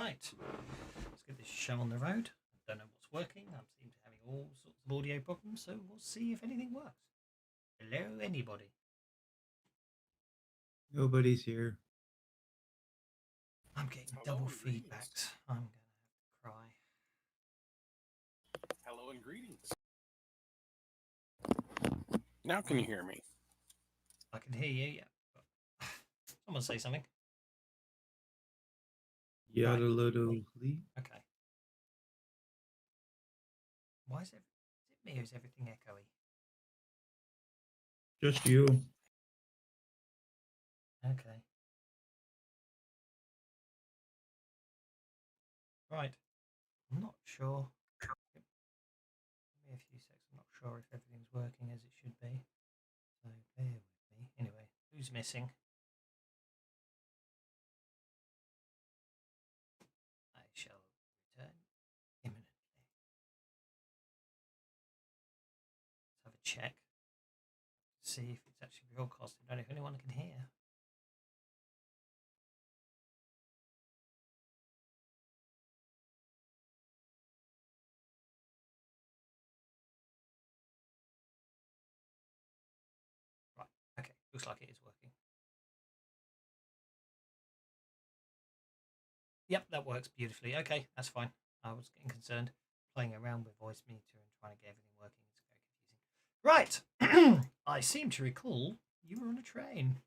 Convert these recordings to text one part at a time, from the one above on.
Right. Let's get this show on the road. I don't know what's working. I seem to be having all sorts of audio problems, so we'll see if anything works. Hello, anybody? Nobody's here. I'm getting double feedbacks. I'm going to cry. Hello and greetings. Now can you hear me? I can hear you, yeah. Someone say something. Yada Right. Lee. Okay. Why is it me or is everything echoey? Just you. Okay. Right. I'm not sure. Give me a few seconds. I'm not sure if everything's working as it should be. So bear with me. Anyway, who's missing? I shall return imminently. Let's have a check. See if it's actually broadcasting. I don't know if anyone can hear. Right. Okay. Looks like it is working. Yep, that works beautifully. Okay, that's fine. I was getting concerned playing around with voice meter and trying to get everything working. It's very confusing. Right. I seem to recall you were on a train.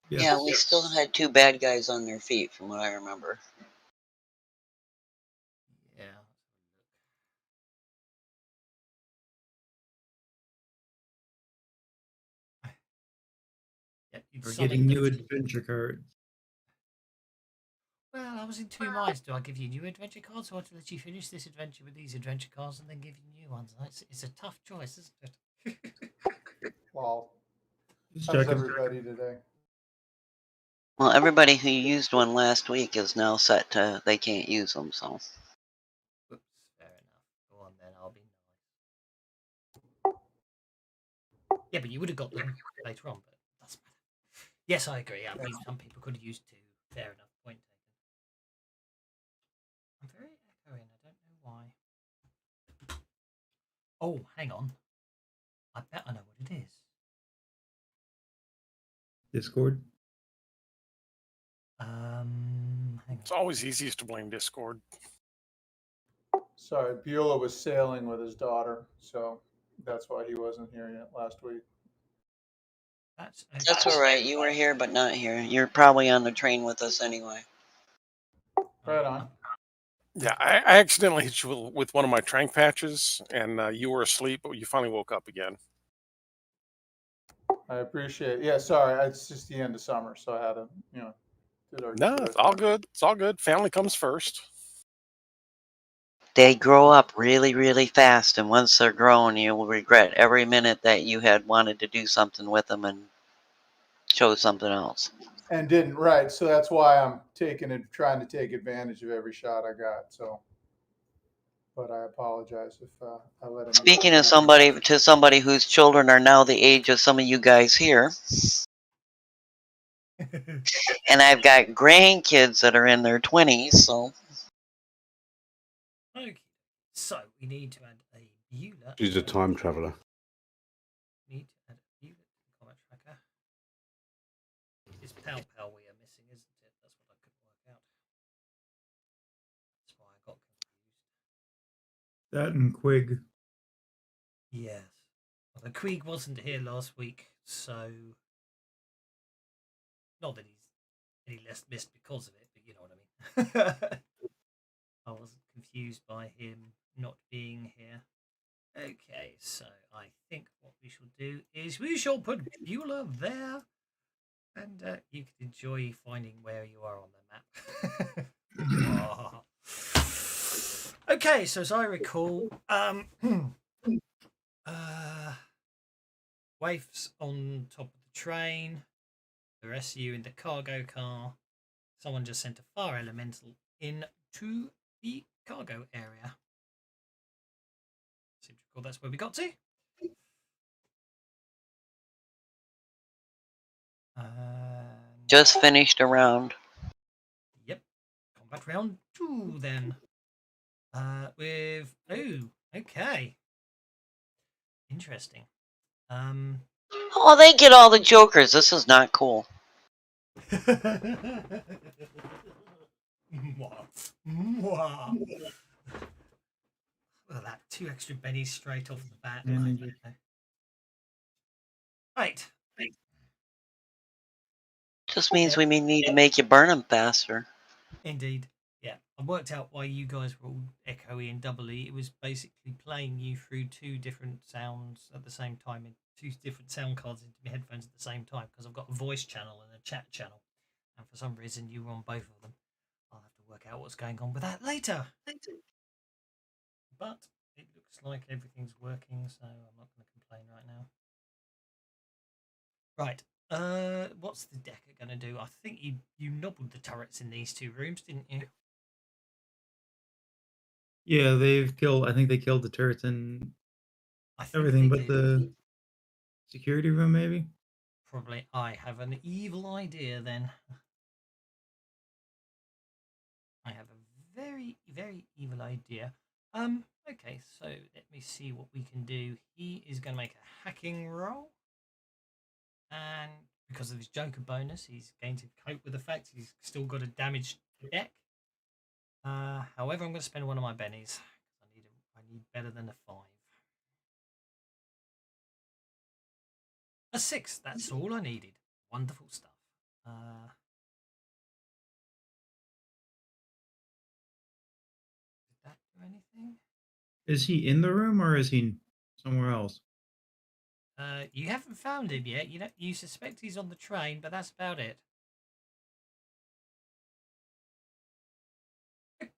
Yeah, we still had two bad guys on their feet, from what I remember. Yeah. Yep, We're getting new adventure cards. Well, I was in two minds. Do I give you new adventure cards or to let you finish this adventure with these adventure cards and then give you new ones? It's a tough choice, isn't it? Well, Just how's checking. everybody today? Well, everybody who used one last week is now set to they can't use them, so. Whoops, fair enough. Go on then, I'll be nice. Yeah, but you would have got them later on, but it doesn't matter. Yes, I agree. I mean, some people could have used two. Fair enough. Point taken. I'm very echoing. I don't know why. Oh, hang on. I bet I know what it is. Discord. Hang on. It's always easiest to blame Discord. Sorry, Beulah was sailing with his daughter, so that's why he wasn't here yet last week. That's all right. You were here, but not here. You're probably on the train with us anyway. Right on. Yeah, I accidentally hit you with one of my trank patches, and you were asleep, but you finally woke up again. I appreciate it. Yeah, sorry, it's just the end of summer, so I had to, No, it's all good. It's all good. Family comes first. They grow up really, really fast, and once they're grown, you will regret every minute that you had wanted to do something with them and chose something else. And didn't, right. So that's why I'm trying to take advantage of every shot I got. So, but I apologize if I let him. Speaking of somebody whose children are now the age of some of you guys here, and I've got grandkids that are in their 20s, so. Okay. So we need to add a Beulah. She's a time traveler. Need to add a Beulah to the comment tracker. It's Pow Pow we are missing, isn't it? That's what I couldn't work out. That's why I got confused. That and Quig. Yes. Well, the Quig wasn't here last week, so not that he's any less missed because of it, but you know what I mean. I wasn't confused by him not being here. Okay, so I think what we shall do is we shall put Beulah there, and you can enjoy finding where you are on the map. Okay, so as I recall, Wafe's on top of the train, the rest of you in the cargo car. Someone just sent a fire elemental into the cargo area. Seem to recall that's where we got to. Just finished a round. Yep. Combat round 2 then. With okay. Interesting. Oh, they get all the jokers. This is not cool. Mwah. Mwah. Well, that 2 extra bennies straight off the bat. Right. Just means we may need to make you burn them faster. Indeed. Yeah. I worked out why you guys were all echoey and doubly. It was basically playing you through 2 different sounds at the same time in 2 different sound cards into my headphones at the same time because I've got a voice channel and a chat channel. And for some reason you were on both of them. I'll have to work out what's going on with that later. But it looks like everything's working, so I'm not going to complain right now. Right. What's the decker going to do? I think you nobbled the turrets in these 2 rooms, didn't you? Yeah, they've killed. I think they killed the turrets and I think everything, they but did. the security room, maybe. Probably. I have an evil idea then. I have a very, very evil idea. Okay, so let me see what we can do. He is going to make a hacking roll. And because of his Joker bonus, he's going to cope with the fact he's still got a damaged deck. However, I'm going to spend one of my bennies. I need better than a 5. A 6. That's all I needed. Wonderful stuff. Did that do anything? Is he in the room or is he somewhere else? You haven't found him yet. You suspect he's on the train, but that's about it.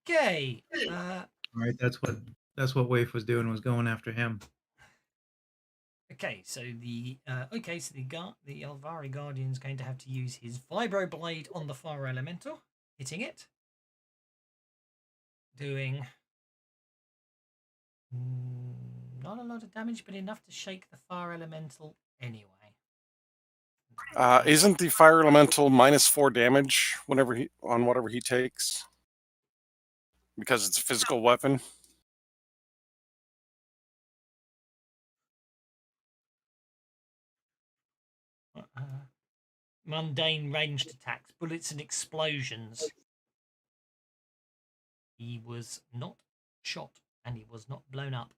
Okay. All right, that's what Waif was doing, was going after him. Okay, so the Alvari Guardian's going to have to use his Vibro Blade on the Fire Elemental, hitting it, doing not a lot of damage, but enough to shake the Fire Elemental anyway. Isn't the fire elemental -4 damage whenever on whatever he takes? Because it's a physical weapon. Mundane ranged attacks, bullets and explosions. He was not shot and he was not blown up.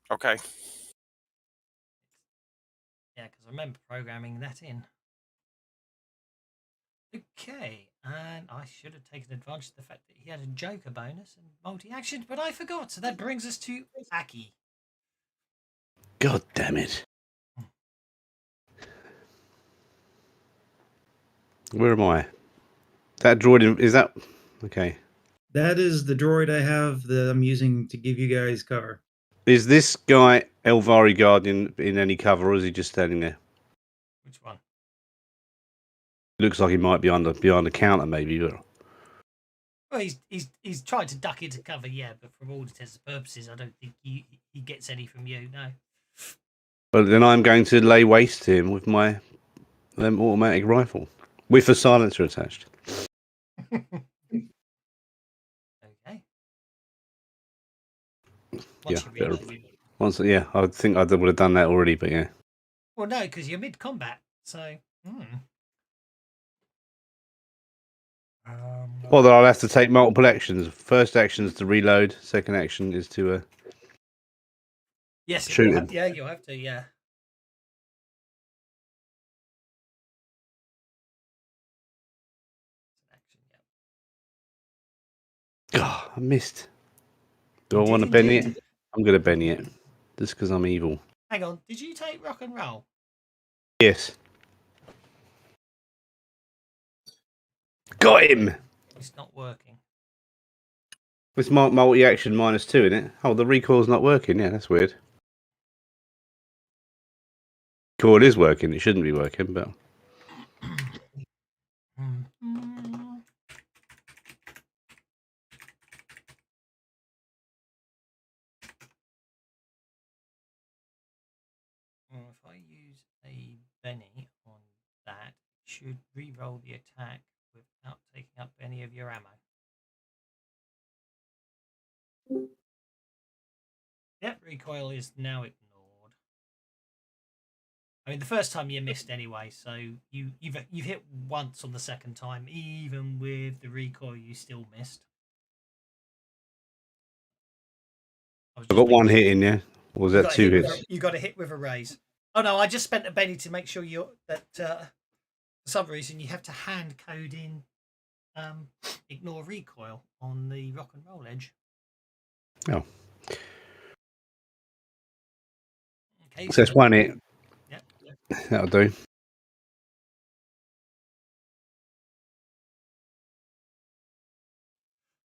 Okay. Yeah, because I remember programming that in. Okay, and I should have taken advantage of the fact that he had a Joker bonus and multi-action, but I forgot. So that brings us to Aki. God damn it. Where am I? That droid, is that... Okay. That is the droid I have that I'm using to give you guys cover. Is this guy Elvari Guardian in any cover, or is he just standing there? Which one? Looks like he might be behind the counter, maybe. But... Well, he's tried to duck into cover, yeah, but for all intents and purposes, I don't think he gets any from you, no. But then I'm going to lay waste to him with my automatic rifle, with a silencer attached. Okay. Yeah, I think I would have done that already, but yeah. Well, no, because you're mid-combat, so... Although I'll have to take multiple actions. First action is to reload. Second action is to yes, shoot him. Yeah, you'll have to, yeah. Oh, I missed. Do I want to Benny it? I'm going to Benny it. Just because I'm evil. Hang on, did you take rock and roll? Yes. Got him! It's not working. It's multi-action -2, isn't it? Oh, the recoil's not working. Yeah, that's weird. Cool, it is working. It shouldn't be working, but... Well, if I use a Benny on that, it should re-roll the attack without taking up any of your ammo. Yep, recoil is now ignored. I mean, the first time you missed anyway, so you've hit once on the second time. Even with the recoil, you still missed. I got one hit in, yeah. Or was that 2 hits? You got a hit with a raise. Oh no, I just spent a penny to make sure that for some reason you have to hand code in ignore recoil on the rock and roll edge. Oh. Okay, So that's one hit. Yep. That'll do.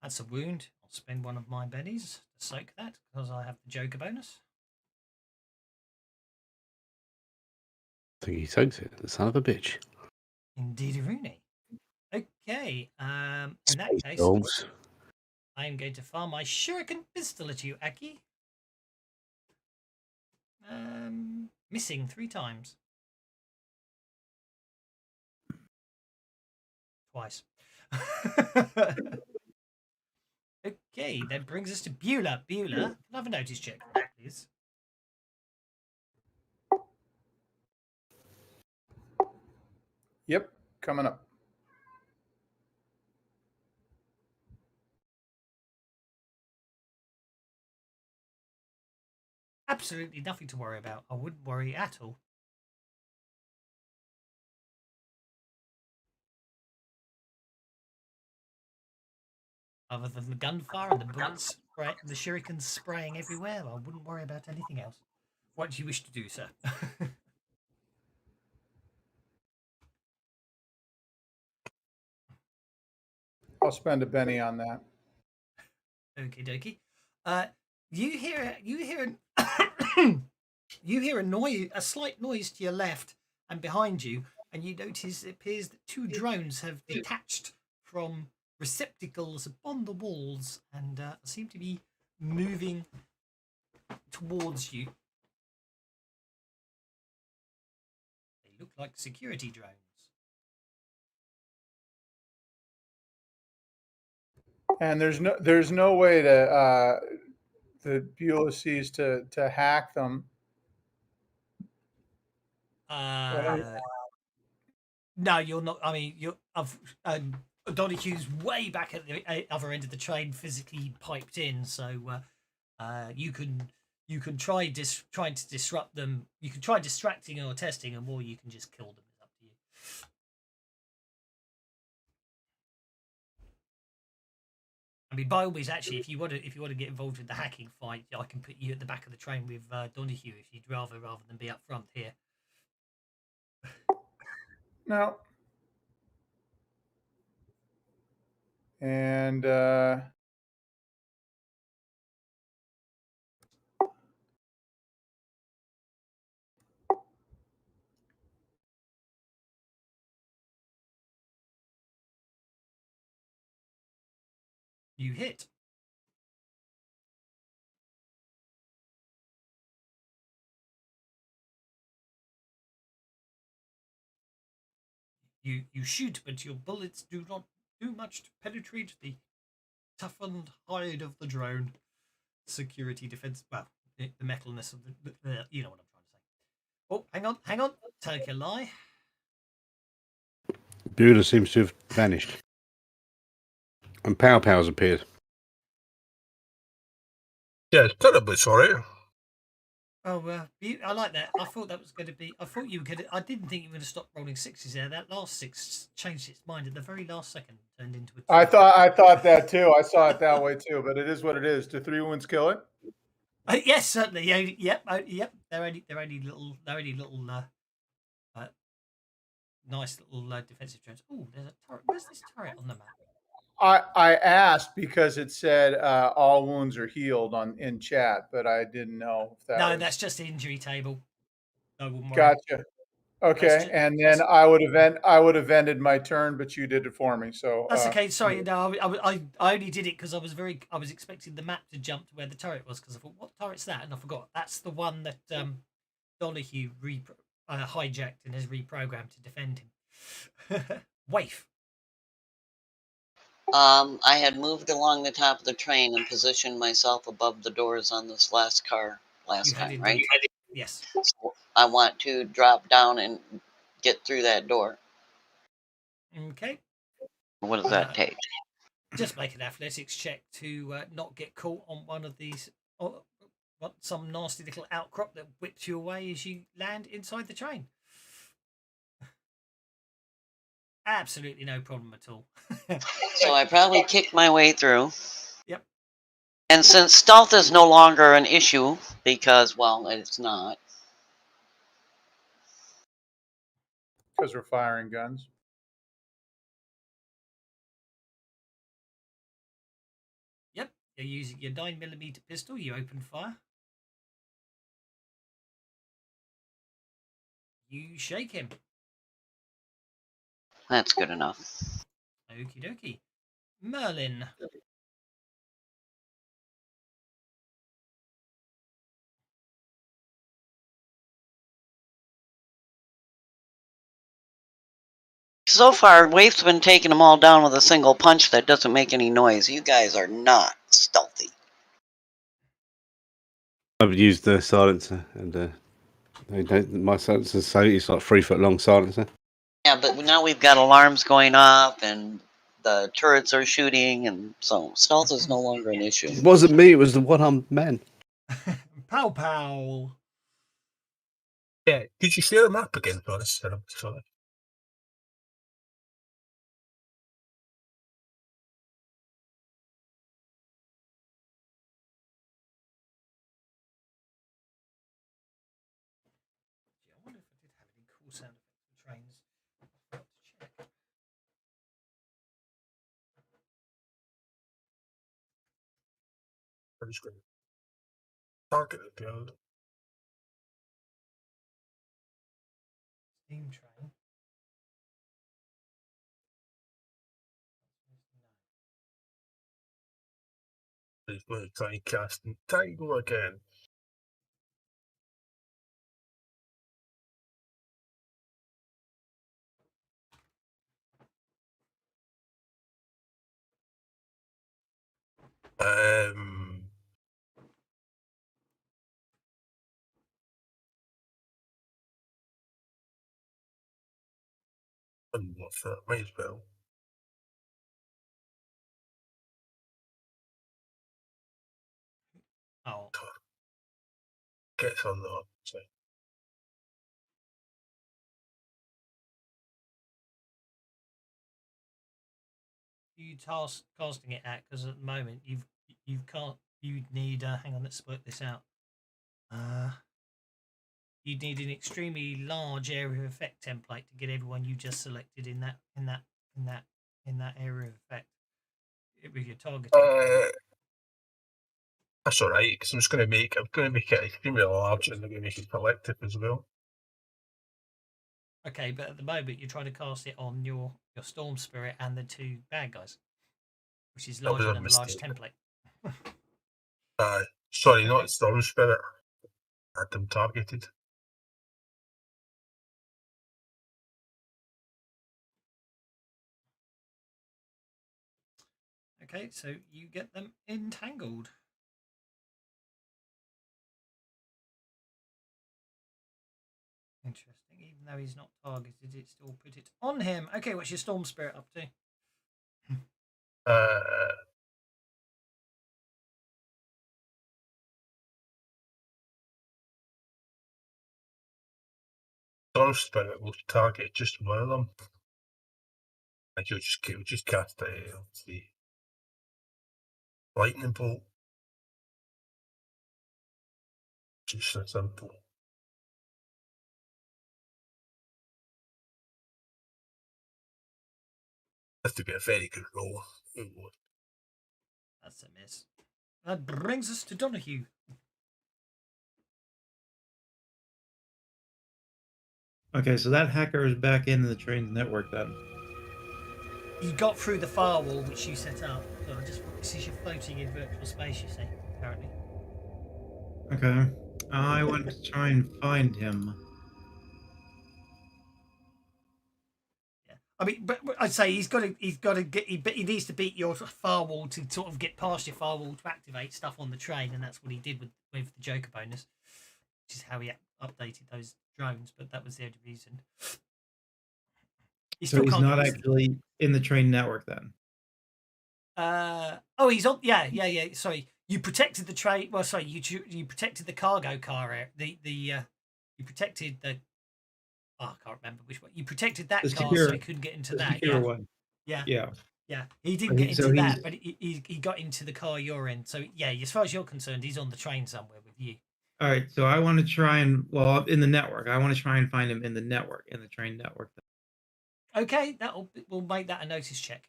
That's a wound. I'll spend one of my bennies to soak that because I have the Joker bonus. I think he soaks it. The son of a bitch. Indeed, Rooney. Okay. In that case, Dogs. I am going to fire my shuriken pistol at you, Aki. Missing 3 times. Twice. Okay, that brings us to Beulah. Beulah, can I have a notice check, please? Yep, coming up. Absolutely nothing to worry about. I wouldn't worry at all. Other than the gunfire and the bullets, the shurikens spraying everywhere, I wouldn't worry about anything else. What do you wish to do, sir? I'll spend a penny on that. Okie dokie. You hear a slight noise to your left and behind you, and you notice it appears that 2 drones have detached from receptacles upon the walls and seem to be moving towards you. They look like security drones. And there's no way to the Beulah sees to hack them. No, you're not. I mean, Donahue's way back at the other end of the train, physically piped in. So you can trying to disrupt them. You can try distracting or testing them, or you can just kill them. It's up to you. I mean, by all means, actually, if you want to get involved with the hacking fight, I can put you at the back of the train with Donahue if you'd rather than be up front here. No. And You hit. You shoot, but your bullets do not do much to penetrate the toughened hide of the drone. Security defense, well, the metalness of the you know what I'm trying to say. Oh, hang on. Take a lie. Beulah seems to have vanished. And Pow Pow's appeared. Yes, terribly sorry. Oh, I like that. I thought that was going to be. I thought you were going to. I didn't think you were going to stop rolling 6s there. That last 6 changed its mind at the very last second, turned into a 2. I thought that too. I saw it that way too. But it is what it is. Do 3 wounds kill it? Yes, certainly. Yep. They're only little. Nice little defensive drones. Oh, there's a turret. Where's this turret on the map? I asked because it said all wounds are healed in chat, but I didn't know if that. No, was... that's just the injury table. No, gotcha. Okay, and then I would have ended my turn, but you did it for me. So that's okay. Sorry, no, I only did it because I was expecting the map to jump to where the turret was because I thought, what turret's that? And I forgot. That's the one that Donahue hijacked and has reprogrammed to defend him. Waif. I had moved along the top of the train and positioned myself above the doors on this last car You had time, right? indeed. Yes. So I want to drop down and get through that door. Okay. What does that take? Just make an athletics check to not get caught on one of these, some nasty little outcrop that whips you away as you land inside the train. Absolutely no problem at all. So I probably kicked my way through. Yep. And since stealth is no longer an issue, because, well, it's not. Because we're firing guns. Yep. You're using your 9mm pistol. You open fire. You shake him. That's good enough. Okie dokie. Merlin. So far, Waif's been taking them all down with a single punch that doesn't make any noise. You guys are not stealthy. I've used the silencer, and my silencer's so it's like 3 foot long silencer. Yeah, but now we've got alarms going off and the turrets are shooting, and so stealth is no longer an issue. It wasn't me. It was the one-armed man. Pow pow. Yeah, could you share the map again for us? Sorry. I wonder if I did have any cool sound effects for trains. I forgot to check. I'm just going to target the build. Steam train. He's going to try and cast Entangle again. And what's that? Might as well. Oh. Gets on the side. You casting it at, because at the moment you can't. You need. Hang on, let's split this out. You'd need an extremely large area of effect template to get everyone you just selected in that area of effect. It was your target. That's all right, because I'm going to make it extremely large, and I'm going to make it collective as well. Okay, but at the moment you're trying to cast it on your storm spirit and the 2 bad guys, which is That was larger a than the large mistake. template. Sorry, Okay. not Storm Spirit. I had them targeted. Okay, so you get them entangled. Interesting. Even though he's not targeted, it still put it on him. Okay, what's your storm spirit up to? Storm Spirit will target just one of them. And you'll just cast the lightning bolt. Just so simple. Has to be a very good roll. That's a miss. That brings us to Donahue. Okay, so that hacker is back into the train's network then. You got through the firewall which you set up. So this is your floating in virtual space, you see, apparently. Okay. I want to try and find him. I mean, but I'd say he's got to get, he needs to beat your firewall to sort of get past your firewall to activate stuff on the train, and that's what he did with the Joker bonus, which is how he updated those drones. But that was the only reason. So he's not actually in the train network then. Oh, he's on. Yeah. Sorry, you protected the train. Well, sorry, you protected the cargo car. You protected the. Oh, I can't remember which one. You protected that car, so he couldn't get into that. Yeah. One. Yeah. Yeah. Yeah. He didn't get into that, but he got into the car you're in. So yeah, as far as you're concerned, he's on the train somewhere with you. All right. So I want to try and in the network. I want to try and find him in the network, in the train network. Okay, we'll make that a notice check.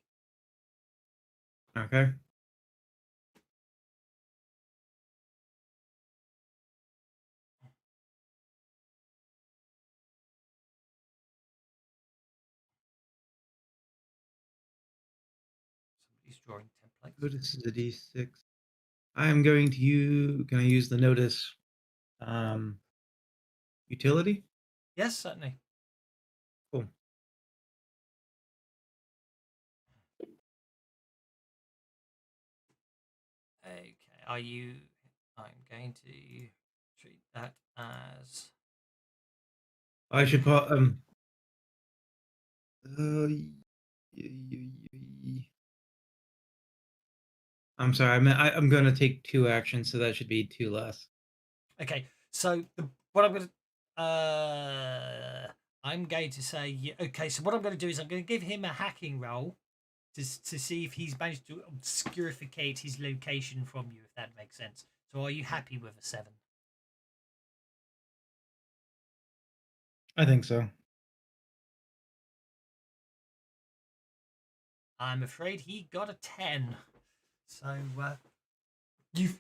Okay. Somebody's drawing templates. So this is a D6. I am going to use. Can I use the notice utility? Yes, certainly. Cool. Okay. I'm going to treat that as. I should put I'm sorry. I'm going to take 2 actions, so that should be 2 less. Okay. So what I'm going to I'm going to say okay. So what I'm going to do is I'm going to give him a hacking roll to see if he's managed to obscurificate his location from you, if that makes sense. So are you happy with a 7? I think so. I'm afraid he got a 10. So you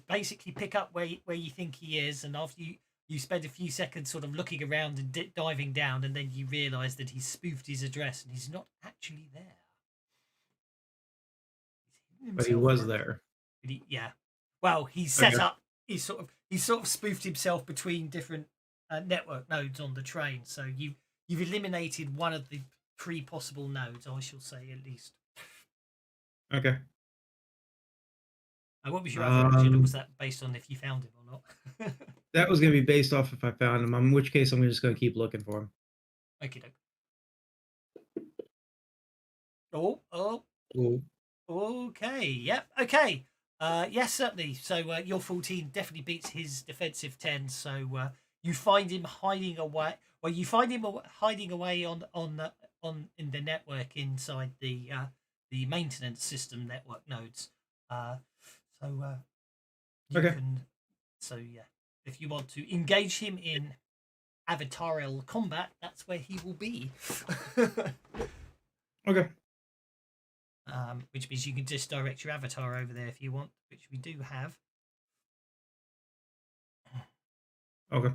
basically pick up where you think he is, and after you spend a few seconds sort of looking around and diving down, and then you realise that he's spoofed his address and he's not actually there. But he was there. Yeah. Well, he's set up. He's sort of spoofed himself between different network nodes on the train. So you've eliminated one of the 3 possible nodes, I shall say, at least. Okay. What was your other question? Or was that based on if you found him or not? That was going to be based off if I found him. In which case, I'm just going to keep looking for him. Okay. Oh. Cool. Okay. Yep. Okay. Yes, certainly. So your 14 definitely beats his defensive 10. So you find him hiding away. Well, you find him hiding away on in the network inside the maintenance system network nodes. You can. So yeah, if you want to engage him in avatarial combat, that's where he will be. Okay. Which means you can just direct your avatar over there if you want, which we do have. Okay.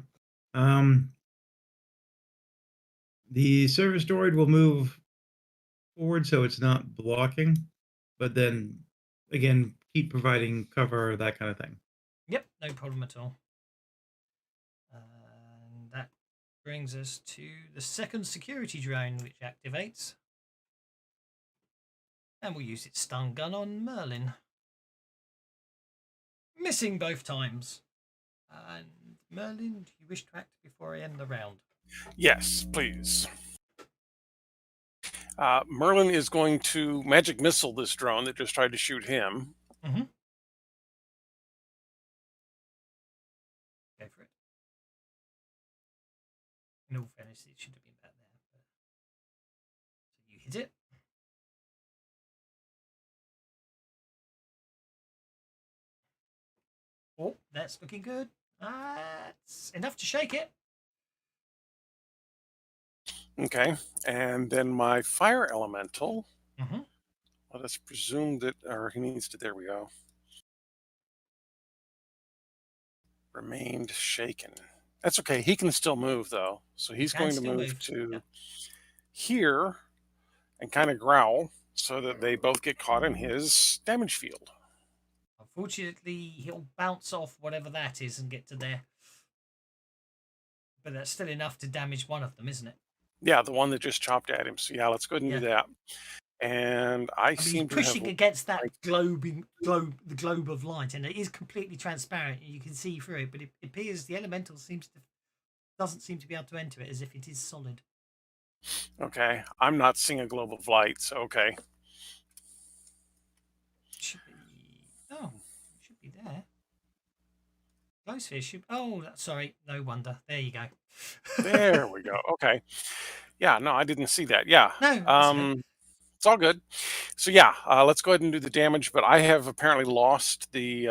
The service droid will move forward so it's not blocking, but then again keep providing cover, that kind of thing. Yep, no problem at all. And that brings us to the second security drone, which activates. And we'll use its stun gun on Merlin. Missing both times. And Merlin, do you wish to act before I end the round? Yes, please. Merlin is going to magic missile this drone that just tried to shoot him. Mm-hmm. Go for it. In all fairness, it should have been back there. But... So you hit it. Oh, that's looking good. That's enough to shake it. Okay, and then my fire elemental. Mm-hmm. Let us presume that, or he needs to. There we go. Remained shaken. That's okay. He can still move though, so he's going to move to here and kind of growl so that they both get caught in his damage field. Unfortunately, he'll bounce off whatever that is and get to there. But that's still enough to damage one of them, isn't it? Yeah, the one that just chopped at him. So yeah, let's go ahead and do that. And I mean, seem he's pushing against that the globe of light, and it is completely transparent. You can see through it, but it appears the elemental doesn't seem to be able to enter it, as if it is solid. Okay, I'm not seeing a globe of light, so okay. Should be it should be there. Glowsphere should. Oh, sorry. No wonder. There you go. There we go. Okay. Yeah. No, I didn't see that. Yeah. No. It's all good. So yeah, let's go ahead and do the damage. But I have apparently lost the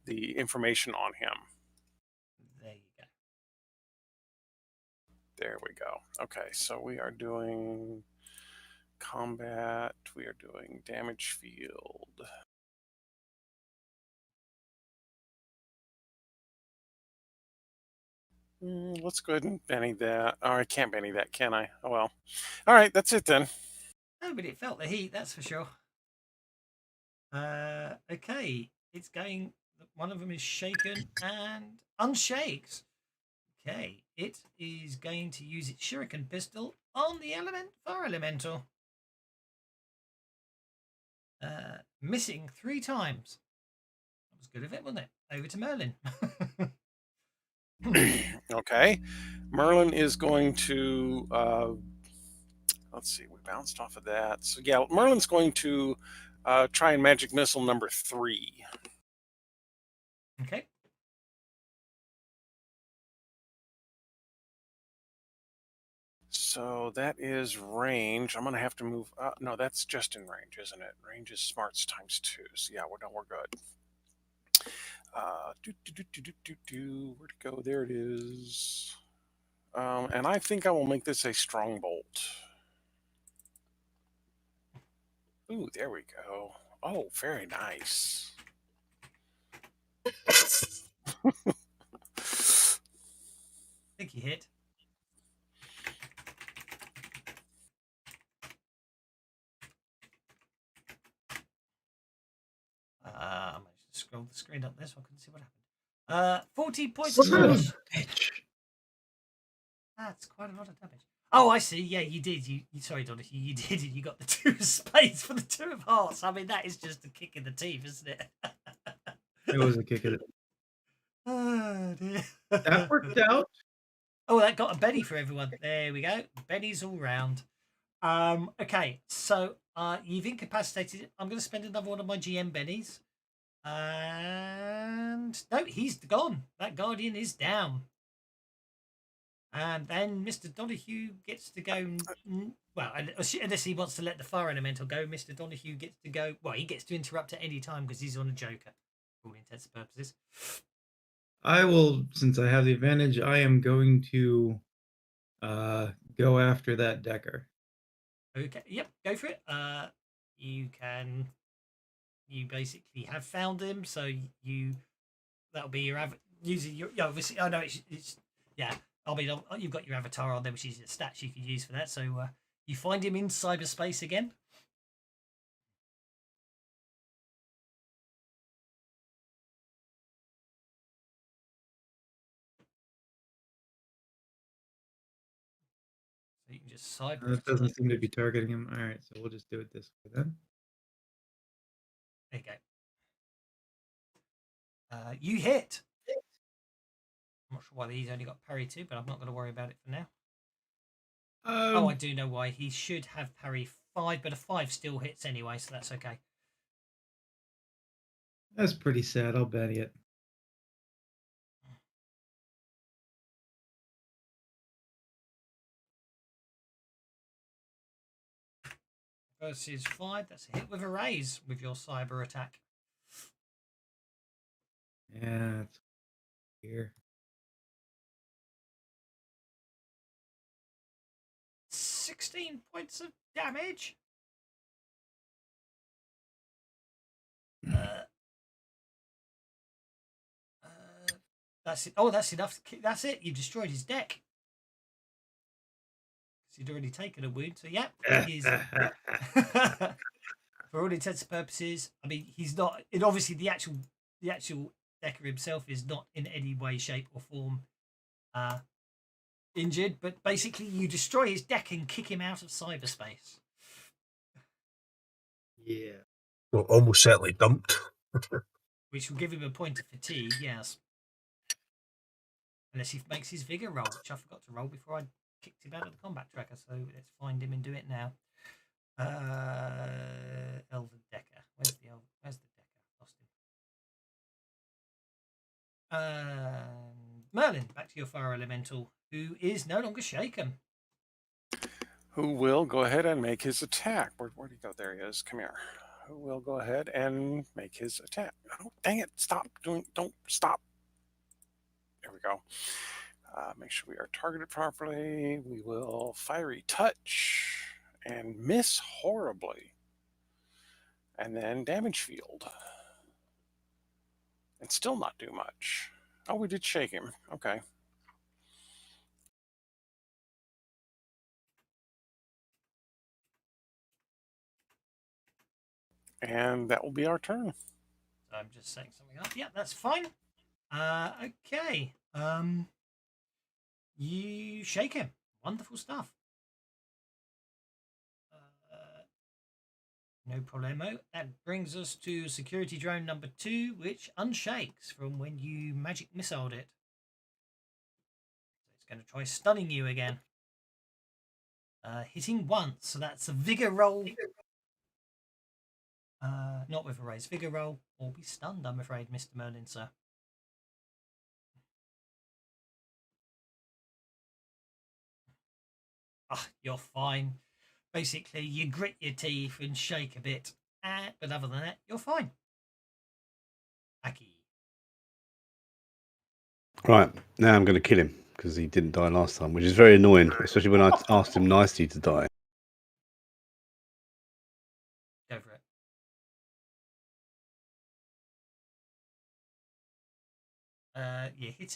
information on him. There you go. There we go. Okay, so we are doing combat. We are doing damage field. Let's go ahead and Benny that. Oh, I can't Benny that, can I? Oh well. All right, that's it then. No, but it felt the heat, that's for sure. Okay, it's going. One of them is shaken and unshakes. Okay, it is going to use its shuriken pistol on the fire elemental. Missing 3 times. That was good of it, wasn't it? Over to Merlin. Okay, Merlin is going to. Let's see, we bounced off of that. So yeah, Merlin's going to try and magic missile number 3. Okay. So that is range. I'm going to have to move. No, that's just in range, isn't it? Range is smarts times 2. So yeah, we're good. Where'd it go? There it is. And I think I will make this a strong bolt. Ooh, there we go. Oh, very nice. I think he hit. I managed to scroll the screen up there so I couldn't see what happened. 40 points of damage. That's quite a lot of damage. Oh, I see. Yeah, you did. You sorry, Donahue. You did. You got the 2 of spades for the 2 of hearts. I mean, that is just a kick in the teeth, isn't it? It was a kick in the teeth. Oh dear. That worked out. Oh, that got a Benny for everyone. There we go. Benny's all round. Okay, so you've incapacitated it. I'm going to spend another one of my GM Bennies. And no, he's gone. That Guardian is down. And then Mr. Donahue gets to go. Well, unless he wants to let the fire elemental go, Mr. Donahue gets to go. Well, he gets to interrupt at any time because he's on a Joker, for all intents and purposes. I will, since I have the advantage, I am going to go after that Decker. Okay, yep, go for it. You basically have found him, so that'll be your using your obviously. Oh no, it's yeah. I mean, you've got your avatar on there, which is a stats you can use for that. So you find him in cyberspace again. So you can just cyber. That doesn't seem to be targeting him. All right, so we'll just do it this way then. There you go. You hit. I'm not sure why he's only got parry 2, but I'm not going to worry about it for now. I do know why. He should have parry 5, but a 5 still hits anyway, so that's okay. That's pretty sad. I'll bet it. Versus 5, that's a hit with a raise with your cyber attack. Yeah, it's here. 16 points of damage. That's it. Oh, that's enough. That's it. You've destroyed his deck. He'd already taken a wound. So, yeah, he is. For all intents and purposes, I mean, he's not. And obviously, the actual Decker himself is not in any way, shape, or form injured, but basically you destroy his deck and kick him out of cyberspace. Yeah. Well, almost certainly dumped. Which will give him a point of fatigue, yes. Unless he makes his vigor roll, which I forgot to roll before I kicked him out of the combat tracker. So let's find him and do it now. Elven Decker. Where's the Decker? Lost him. Merlin, back to your fire elemental, who is no longer shaken. Who will go ahead and make his attack. Where'd he go? There he is. Come here. Who will go ahead and make his attack. Oh, dang it. Stop doing, don't stop. There we go. Make sure we are targeted properly. We will fiery touch and miss horribly. And then damage field. And still not do much. Oh, we did shake him. Okay. And that will be our turn. I'm just setting something up. Yeah, that's fine. Okay. You shake him. Wonderful stuff. No problemo. That brings us to security drone number 2, which unshakes from when you magic missiled it. So it's going to try stunning you again. Hitting once, so that's a vigor roll. Not with a raise. Vigor roll or be stunned, I'm afraid, Mr. Merlin, sir. You're fine. Basically, you grit your teeth and shake a bit. But other than that, you're fine. Aki. Right, now I'm going to kill him because he didn't die last time, which is very annoying, especially when I asked him nicely to die. Go for it. You hit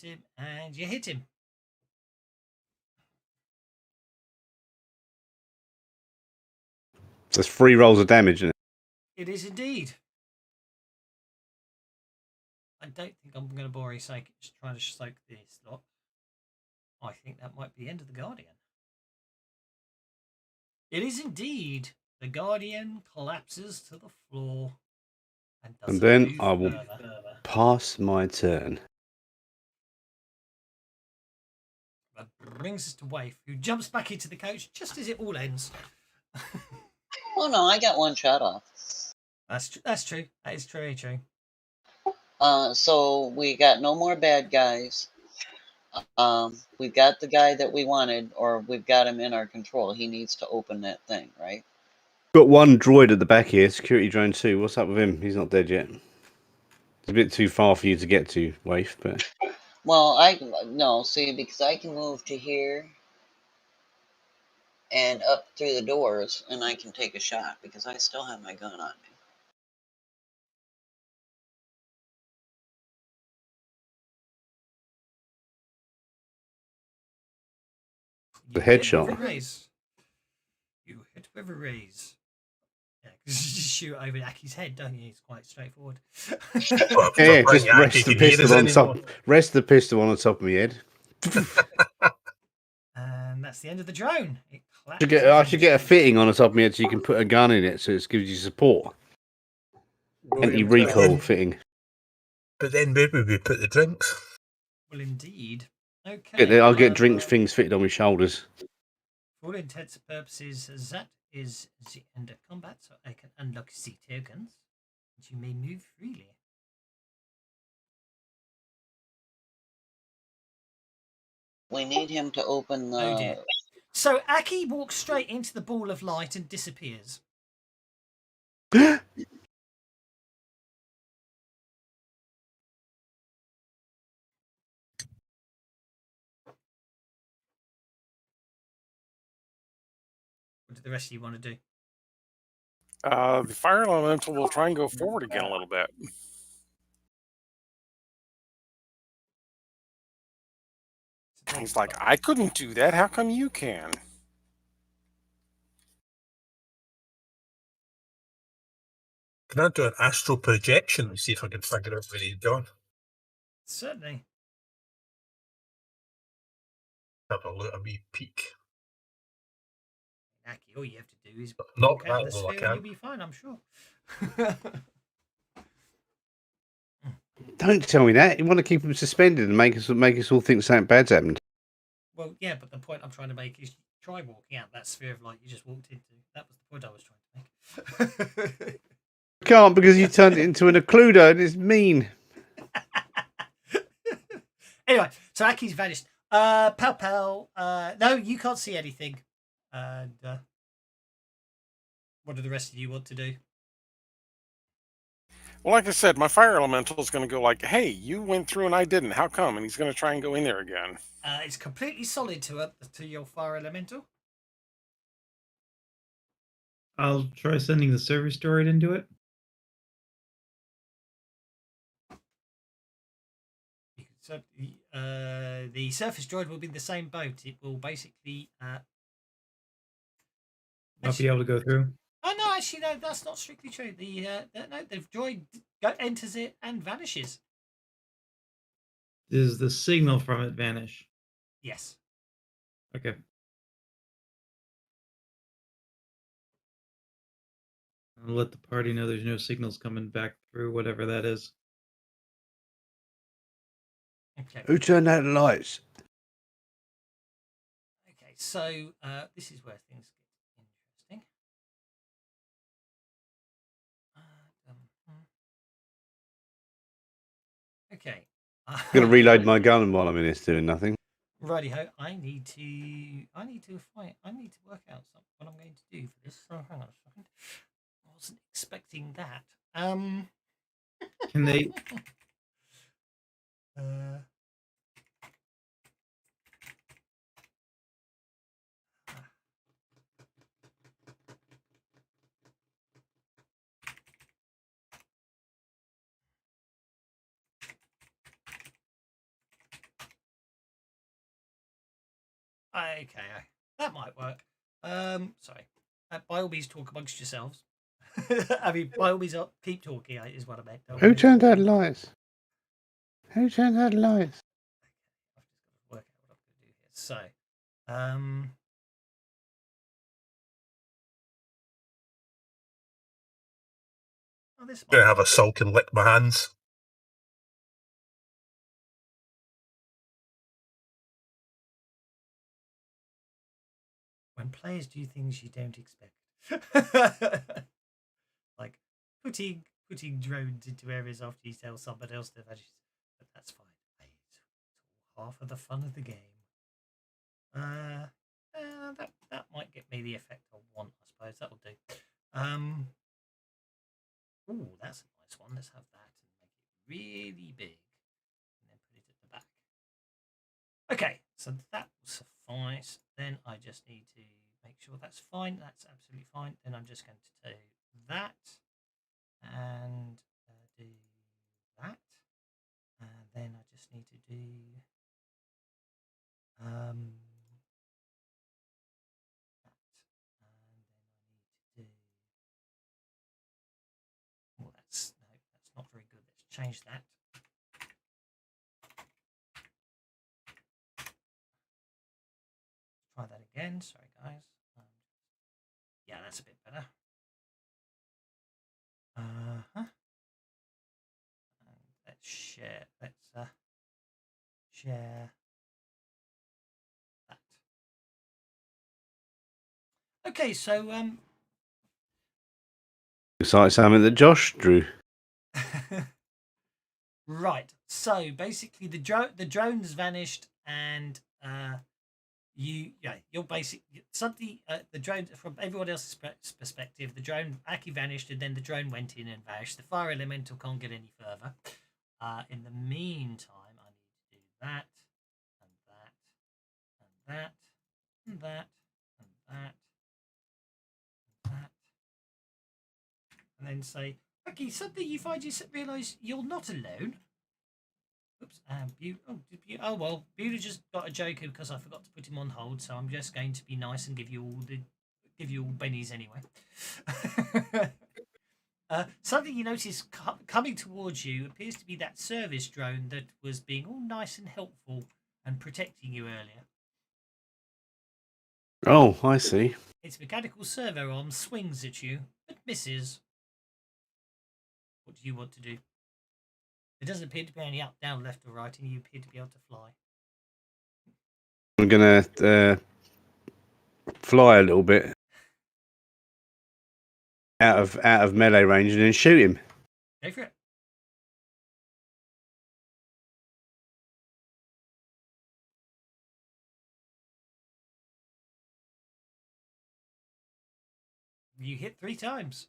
him, and you hit him. There's 3 rolls of damage in it. It is indeed. I don't think I'm going to bore you sake just trying to soak this lot. I think that might be the end of the Guardian. It is indeed. The Guardian collapses to the floor. And then I will pass my turn. That brings us to Waif, who jumps back into the coach just as it all ends. Oh no, I got one shot off. That's true. That is very true. So we got no more bad guys. We got the guy that we wanted, or we've got him in our control. He needs to open that thing, right? Got one droid at the back here, security drone 2. What's up with him? He's not dead yet. It's a bit too far for you to get to, Waif, but... Well, see, because I can move to here and up through the doors, and I can take a shot because I still have my gun on me. The headshot. You hit with a raise. Yeah, because you just shoot over Aki's head, don't you? It's quite straightforward. Yeah, just rest the pistol on top. Rest the pistol on the top of my head. And that's the end of the drone. I should get a fitting on the top of my head so you can put a gun in it, so it gives you support. Anti-recoil fitting. But then where would we put the drinks? Well, indeed. Okay. I'll get drinks things fitted on my shoulders. For all intents and purposes, that is the end of combat, so I can unlock C tokens, and you may move freely. We need him to open the... Oh dear. So Aki walks straight into the ball of light and disappears. What do the rest of you want to do? The fire elemental will try and go forward again a little bit. He's like, I couldn't do that. How come you can? Can I do an astral projection and see if I can figure out where he's gone? Certainly. Have a look, a wee peek. Aki, all you have to do is Not walk out of that the though, I sphere and you'll can't. be fine, I'm sure. Don't tell me that. You want to keep them suspended and make us all think something bad's happened. Well, yeah, but the point I'm trying to make is try walking out that sphere of light you just walked into. That was the point I was trying to make. Can't because you turned it into an occluder and it's mean. Anyway, so Aki's vanished. Pal. No, you can't see anything. And what do the rest of you want to do? Well, like I said, my fire elemental is going to go like, "Hey, you went through and I didn't. How come?" And he's going to try and go in there again. It's completely solid to your fire elemental. I'll try sending the service droid into it. So the surface droid will be in the same boat. It will basically Not be able to go through. Oh no, actually no, that's not strictly true. The droid enters it and vanishes. Does the signal from it vanish? Yes. Okay. I'll let the party know there's no signals coming back through, whatever that is. Okay. Who turned out the lights? Okay, so this is where things get interesting. Okay. I'm gonna reload my gun while I'm in this doing nothing. Righty-ho, I need to work out what I'm going to do for this. So hang on a second. I wasn't expecting that. Can they? Okay, that might work. Sorry. By all means, talk amongst yourselves. I mean, by all means, keep talking. Is what I meant. Who turned out the lights? Who turned out the lights? I've just got to work out what I'm going to do here. So, this I'm gonna have a sulk and lick my hands. When players do things you don't expect, like putting drones into areas after you tell somebody else they've actually, but that's fine. It's half of the fun of the game. That might get me the effect I want, I suppose. That'll do. Oh, that's a nice one. Let's have that and make it really big, and then put it at the back. Okay, so that will suffice. Then I just need to make sure that's fine. That's absolutely fine. Then I'm just going to do that and do that, and then I just need to do that, and then I need to do. Oh, that's not very good. Let's change that. Try that again. Sorry, guys. Yeah, that's a bit better. And let's share. Let's share that. Okay, so Looks like something that Josh drew. right. So basically, the drone's vanished, and you're basically something. The drone, from everyone else's perspective, the drone Aki vanished, and then the drone went in and vanished. The fire elemental can't get any further. In the meantime, I need to do that, and that, and that, and that, and that, and that, and then say, okay, suddenly you realise you're not alone. Oops. Oh well, Beulah just got a joker because I forgot to put him on hold, so I'm just going to be nice and give you all bennies anyway. Something you notice coming towards you appears to be that service drone that was being all nice and helpful and protecting you earlier. Oh, I see. Its mechanical servo arm swings at you, but misses. What do you want to do? There doesn't appear to be any up, down, left, or right, and you appear to be able to fly. I'm gonna fly a little bit out of melee range and then shoot him. Go for it. You hit 3 times.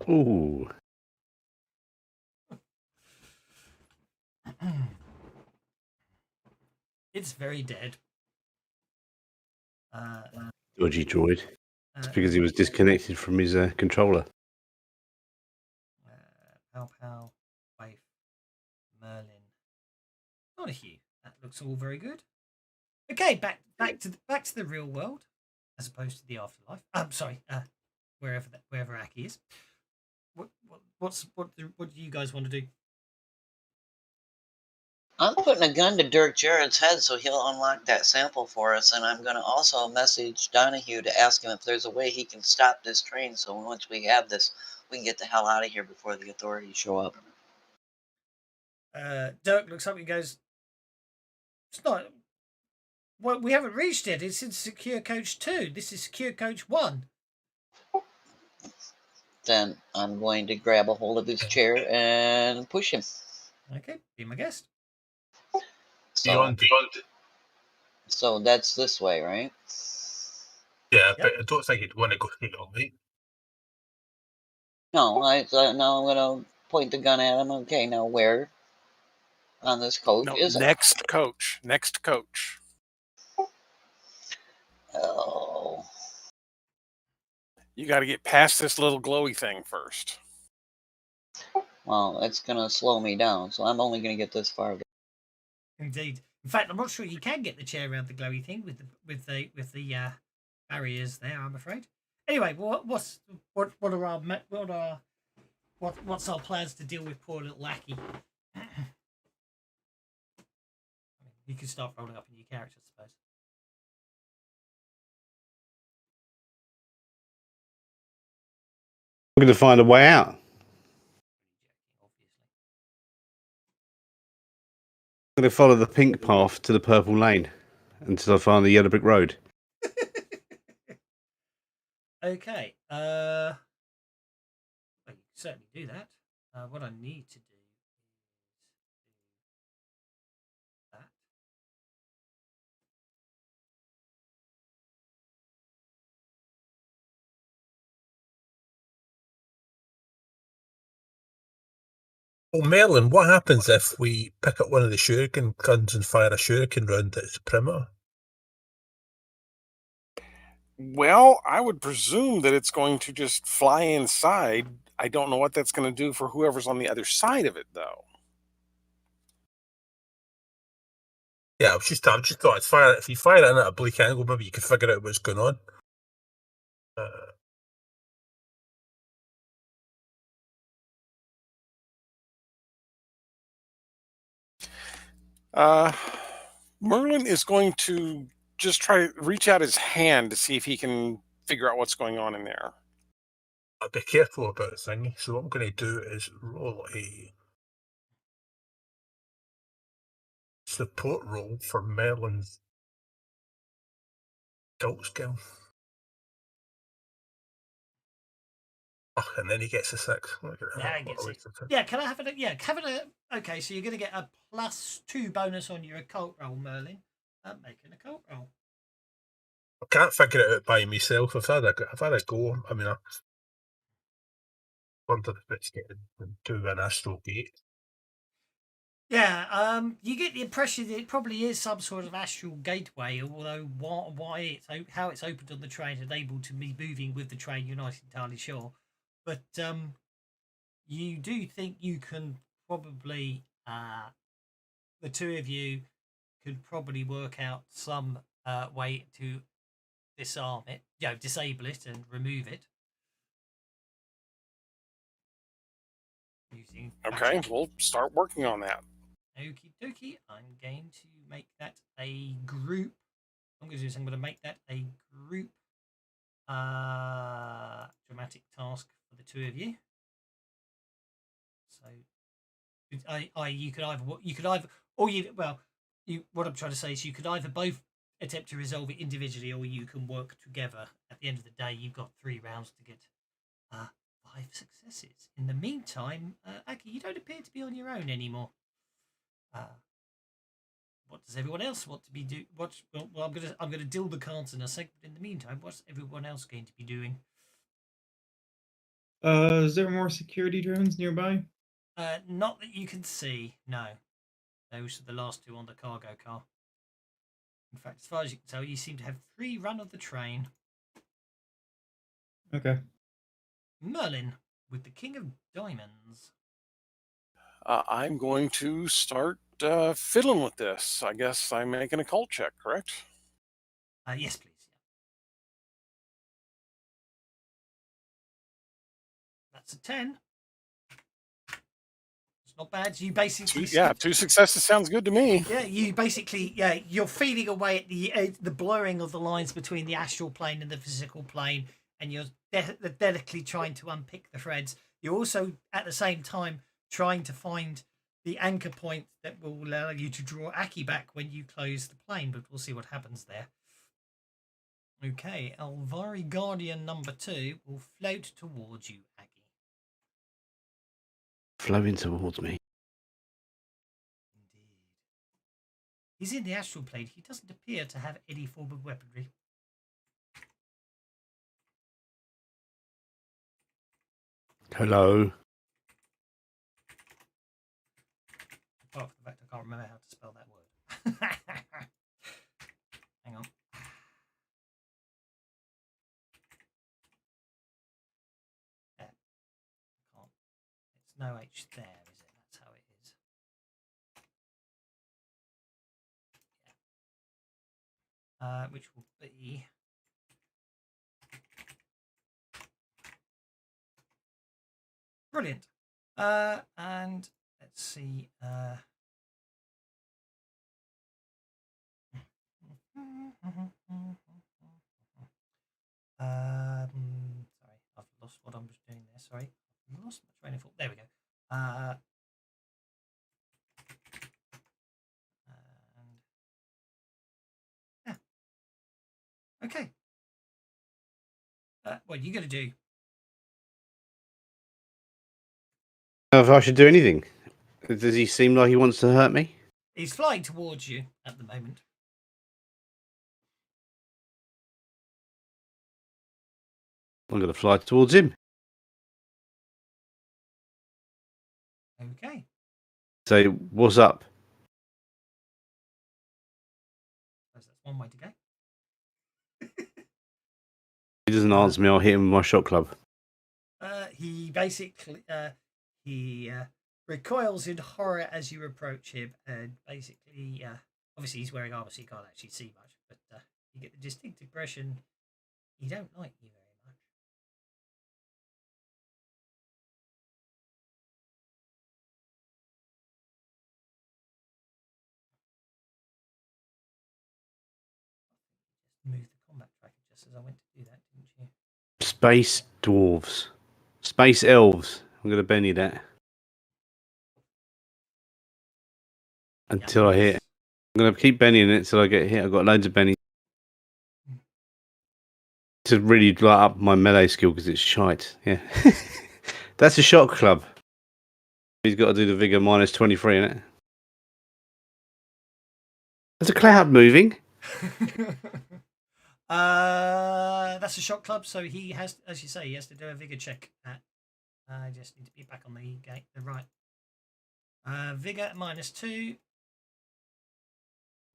Ooh. It's very dead. Dodgy droid. It's because he was disconnected from his controller. Pow Pow, Waif, Merlin, Donahue. That looks all very good. Okay, back to the real world, as opposed to the afterlife. I'm sorry, wherever Aki is. What do you guys want to do? I'm putting a gun to Dirk Jarrett's head so he'll unlock that sample for us, and I'm going to also message Donahue to ask him if there's a way he can stop this train so once we have this, we can get the hell out of here before the authorities show up. Dirk looks up and goes, "It's not. Well, we haven't reached it. It's in Secure Coach 2. This is Secure Coach 1. Then I'm going to grab a hold of his chair and push him. Okay, be my guest. So that's this way, right? Yeah, Yep. but I don't think you'd want to go straight on, right? No, now I'm going to point the gun at him. Okay, now where on this coach is it? Next coach. Next coach. Oh. You got to get past this little glowy thing first. Well, it's going to slow me down, so I'm only going to get this far. Indeed. In fact, I'm not sure you can get the chair around the glowy thing with the barriers there. I'm afraid. Anyway, what's our plans to deal with poor little Lackey? You can start rolling up a new character, I suppose. I'm going to find a way out. I'm going to follow the pink path to the purple lane until I find the yellow brick road. Okay. Well, you can certainly do that. What I need to do is that. Well, Merlin, what happens if we pick up one of the shuriken guns and fire a shuriken round its perimeter? Well, I would presume that it's going to just fly inside. I don't know what that's going to do for whoever's on the other side of it, though. Yeah, I just thought if you fire it in at a bleak angle, maybe you could figure out what's going on. Merlin is going to just try to reach out his hand to see if he can figure out what's going on in there. I'll be careful about the thing. So what I'm going to do is roll a support roll for Merlin's cult skill. Oh, and then he gets a 6. Yeah, he gets it. Yeah, can I have it? Yeah, okay, so you're going to get a +2 bonus on your occult roll, Merlin. Make an occult roll. I can't figure it out by myself. I've had a go. I mean, I wondered if it's getting into an astral gate. Yeah, you get the impression that it probably is some sort of astral gateway, although how it's opened on the train and able to be moving with the train, you're not entirely sure. But you do think you can probably, the two of you could probably work out some way to disarm it, disable it and remove it. using. Okay, magic. we'll start working on that. Okie dokie. I'm going to make that a group. I'm going to do this. I'm going to make that a group dramatic task for the two of you. So, you could either, what I'm trying to say is you could either both attempt to resolve it individually, or you can work together. At the end of the day, you've got 3 rounds to get 5 successes. In the meantime, Aki, you don't appear to be on your own anymore. What does everyone else want to be do? Well, I'm gonna deal the cards in a second. In the meantime, what's everyone else going to be doing? Is there more security drones nearby? Not that you can see. No, those are the last 2 on the cargo car. In fact, as far as you can tell, you seem to have 3 run of the train. Okay. Merlin with the King of Diamonds. I'm going to start fiddling with this. I guess I'm making a cult check, correct? Yes, please. That's a 10. It's not bad. You basically 2 successes sounds good to me. Yeah, you're feeling away at the blurring of the lines between the astral plane and the physical plane, and you're delicately trying to unpick the threads. You're also at the same time trying to find the anchor point that will allow you to draw Aki back when you close the plane, but we'll see what happens there. Okay, Alvari Guardian number 2 will float towards you, Aki. Flowing towards me. Indeed. He's in the astral plane. He doesn't appear to have any form of weaponry. Hello. Apart from the fact I can't remember how to spell that word. Hang on. Yeah. Can't. It's no H there, is it? That's how it is. Yeah. Which will be brilliant. And let's see. Sorry, I've lost what I was doing there. Sorry, I've lost my train of thought. There we go. And yeah. Okay. What are you going to do? If I should do anything, does he seem like he wants to hurt me? He's flying towards you at the moment. I'm going to fly towards him. Okay. Say, what's up? That's one way to go. He doesn't answer me. I'll hit him with my shot club. He basically he recoils in horror as you approach him, and basically, obviously he's wearing armor, so you can't actually see much, but you get the distinct impression he don't like you very much. Just moved the combat tracker just as I went to do that, didn't you? Space dwarves. Space elves. I'm going to Benny that. Until I hit. I'm going to keep Bennying it until I get hit. I've got loads of Benny. To really light up my melee skill because it's shite. Yeah. That's a shot club. He's got to do the vigor minus 23 in it. There's a cloud moving. That's a shot club, so he has, as you say, he has to do a vigor check. I just need to be back on the gate. Right. Vigor minus 2,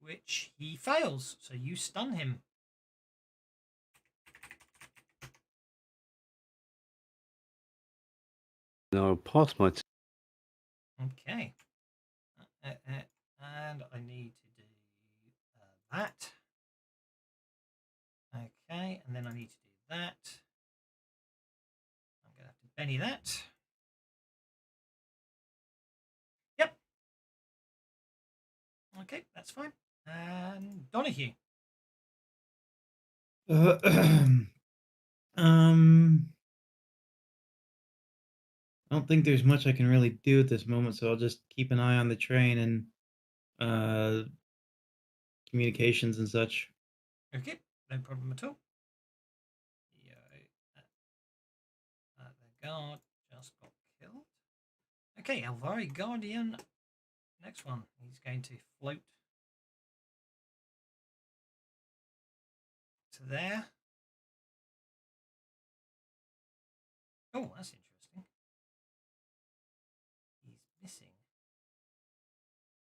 which he fails, so you stun him. No, I'll pass my. Okay. And I need to do that. Okay, and then I need to do that. I'm going to have to Benny that. Okay, that's fine. And Donahue. I don't think there's much I can really do at this moment, so I'll just keep an eye on the train and communications and such. Okay, no problem at all. The guard just got killed. Okay, Alvari Guardian. Next one. He's going to float to there. Oh, that's interesting. He's missing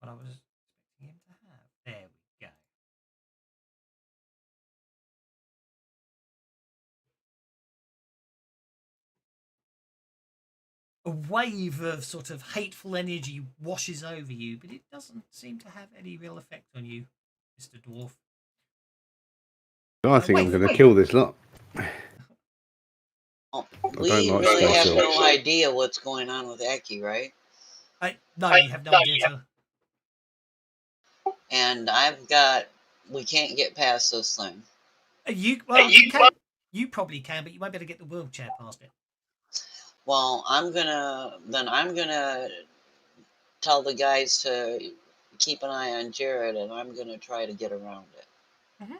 what I was expecting him to have. There we go. A wave of sort of hateful energy washes over you, but it doesn't seem to have any real effect on you, Mr. Dwarf. I think I'm going to kill this lot. Well, we really have no idea what's going on with Aki, right? No, you have no idea. And we can't get past this thing. You probably can, but you won't be able to get the wheelchair past it. Well, I'm gonna tell the guys to keep an eye on Jared, and I'm gonna try to get around it. Mm-hmm.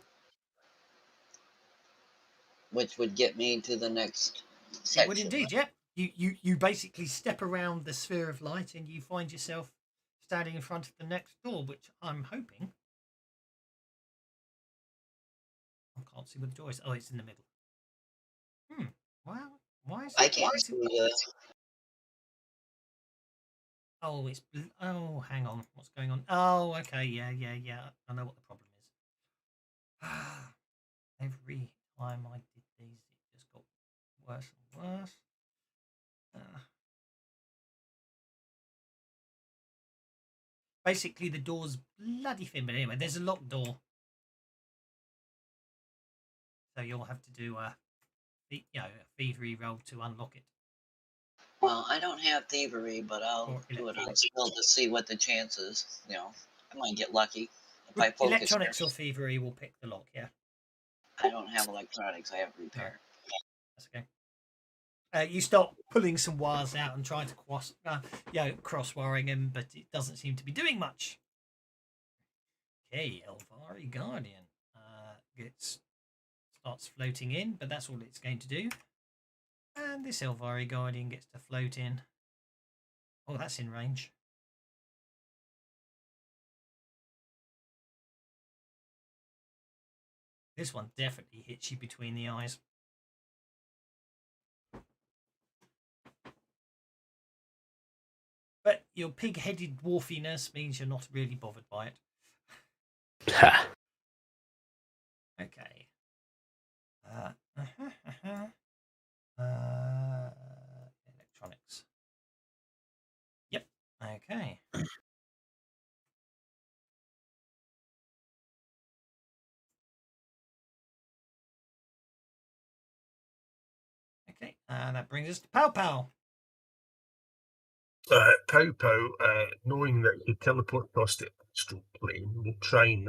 Which would get me to the next section. It would indeed, yeah. You basically step around the sphere of light and you find yourself standing in front of the next door, which I'm hoping. I can't see what the door is. Oh, it's in the middle. Wow. Why is it? I can't see this. Oh, it's... Oh, hang on. What's going on? Oh, okay. Yeah. I know what the problem is. Every time I did these, it just got worse and worse. Basically, the door's bloody thin, but anyway, there's a locked door. So you'll have to do a thievery roll to unlock it. Well, I don't have thievery, but I'll do it on skill to see what the chances. I might get lucky if I focus. Electronics or thievery will pick the lock. Yeah. I don't have electronics. I have repair. No. That's okay. You start pulling some wires out and trying to cross wiring them, but it doesn't seem to be doing much. Okay, Elvari Guardian starts floating in, but that's all it's going to do. And this Elvari Guardian gets to float in. Oh, that's in range. This one definitely hits you between the eyes. But your pig-headed dwarfiness means you're not really bothered by it. Okay. Electronics. Yep. Okay. Okay, and that brings us to Pow Pow. Pow Pow, knowing that you teleport across the astral plane, will try and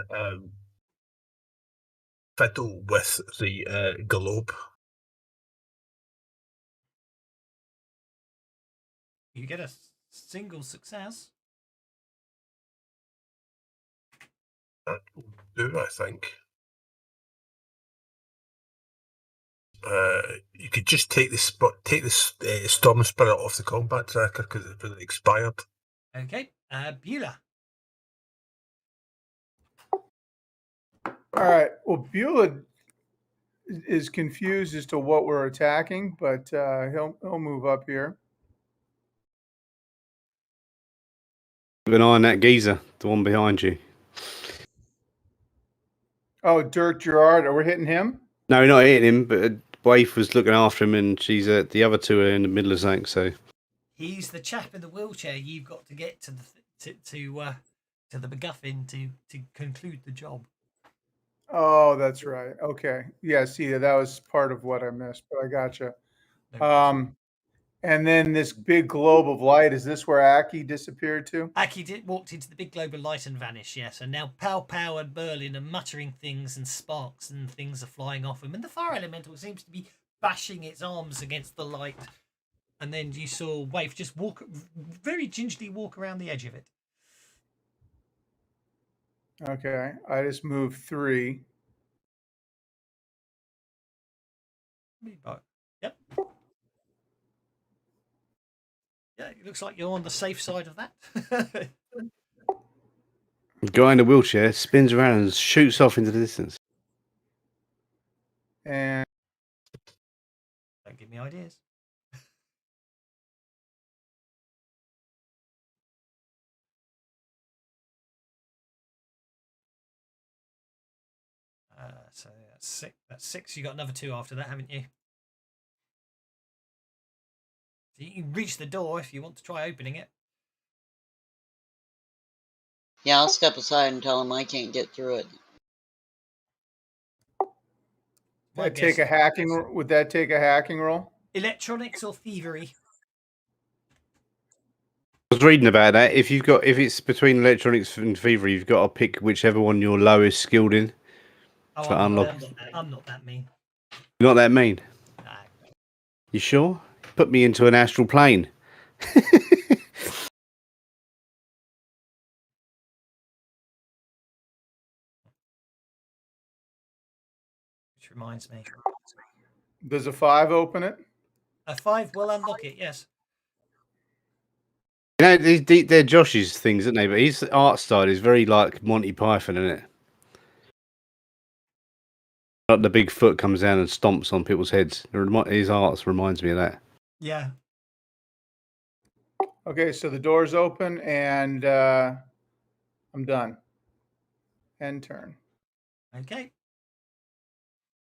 fiddle with the globe. You get a single success. That will do, I think. You could just take the storm spirit off the combat tracker because it's really expired. Okay, Beulah. All right. Well, Beulah is confused as to what we're attacking, but he'll move up here. Keep an eye on that geezer, the one behind you. Oh, Dirk Gerard. Are we hitting him? No, we're not hitting him, but Waif was looking after him, and she's the other two are in the middle of something. So he's the chap in the wheelchair. You've got to get to the MacGuffin to conclude the job. Oh, that's right. Okay. Yeah. See, that was part of what I missed, but I gotcha. And then this big globe of light, is this where Aki disappeared to? Aki walked into the big globe of light and vanished, yes. And now Pow Pow and Berlin are muttering things and sparks and things are flying off him. And the fire elemental seems to be bashing its arms against the light. And then you saw Waif just very gingerly walk around the edge of it. Okay, I just moved 3. Yep. Yeah, it looks like you're on the safe side of that. The guy in the wheelchair spins around and shoots off into the distance. And Don't give me ideas. So that's 6. That's 6. You got another 2 after that, haven't you? So you can reach the door if you want to try opening it. Yeah, I'll step aside and tell him I can't get through it. would that take a hacking roll? Electronics or thievery? I was reading about that. If it's between electronics and thievery, you've got to pick whichever one you're lowest skilled in. Oh, to I'm unlock. I'm not that mean. You're not that mean. No. You sure? Put me into an astral plane. Which reminds me. Does a 5 open it? A 5 will unlock it, yes. You know, they're Josh's things, aren't they? But his art style is very like Monty Python, isn't it? Like the big foot comes down and stomps on people's heads. His art reminds me of that. Yeah. Okay, so the door's open and I'm done. End turn. Okay.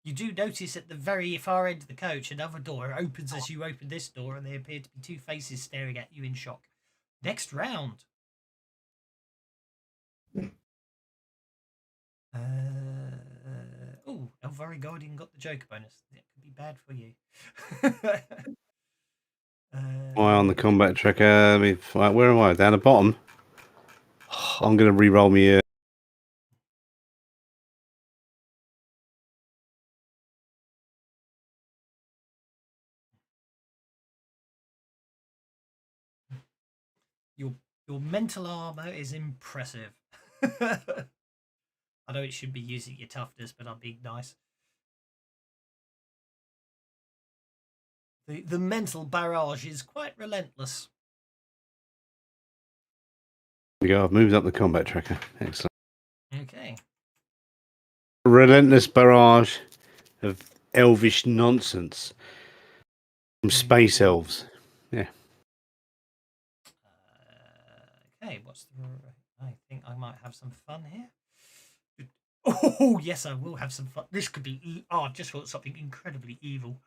You do notice at the very far end of the coach, another door opens as you open this door, and there appear to be 2 faces staring at you in shock. Next round. Oh, Elvari Guardian got the Joker bonus. That could be bad for you. Why on the combat tracker? Where am I? Down the bottom? I'm going to re-roll me. Your mental armor is impressive. I know it should be using your toughness, but I'm being nice. The mental barrage is quite relentless. There we go. I've moved up the combat tracker. Excellent. Okay. Relentless barrage of elvish nonsense from space elves. Yeah. Okay, I think I might have some fun here. Oh, yes, I will have some fun. This could be... Oh, I've just thought something incredibly evil.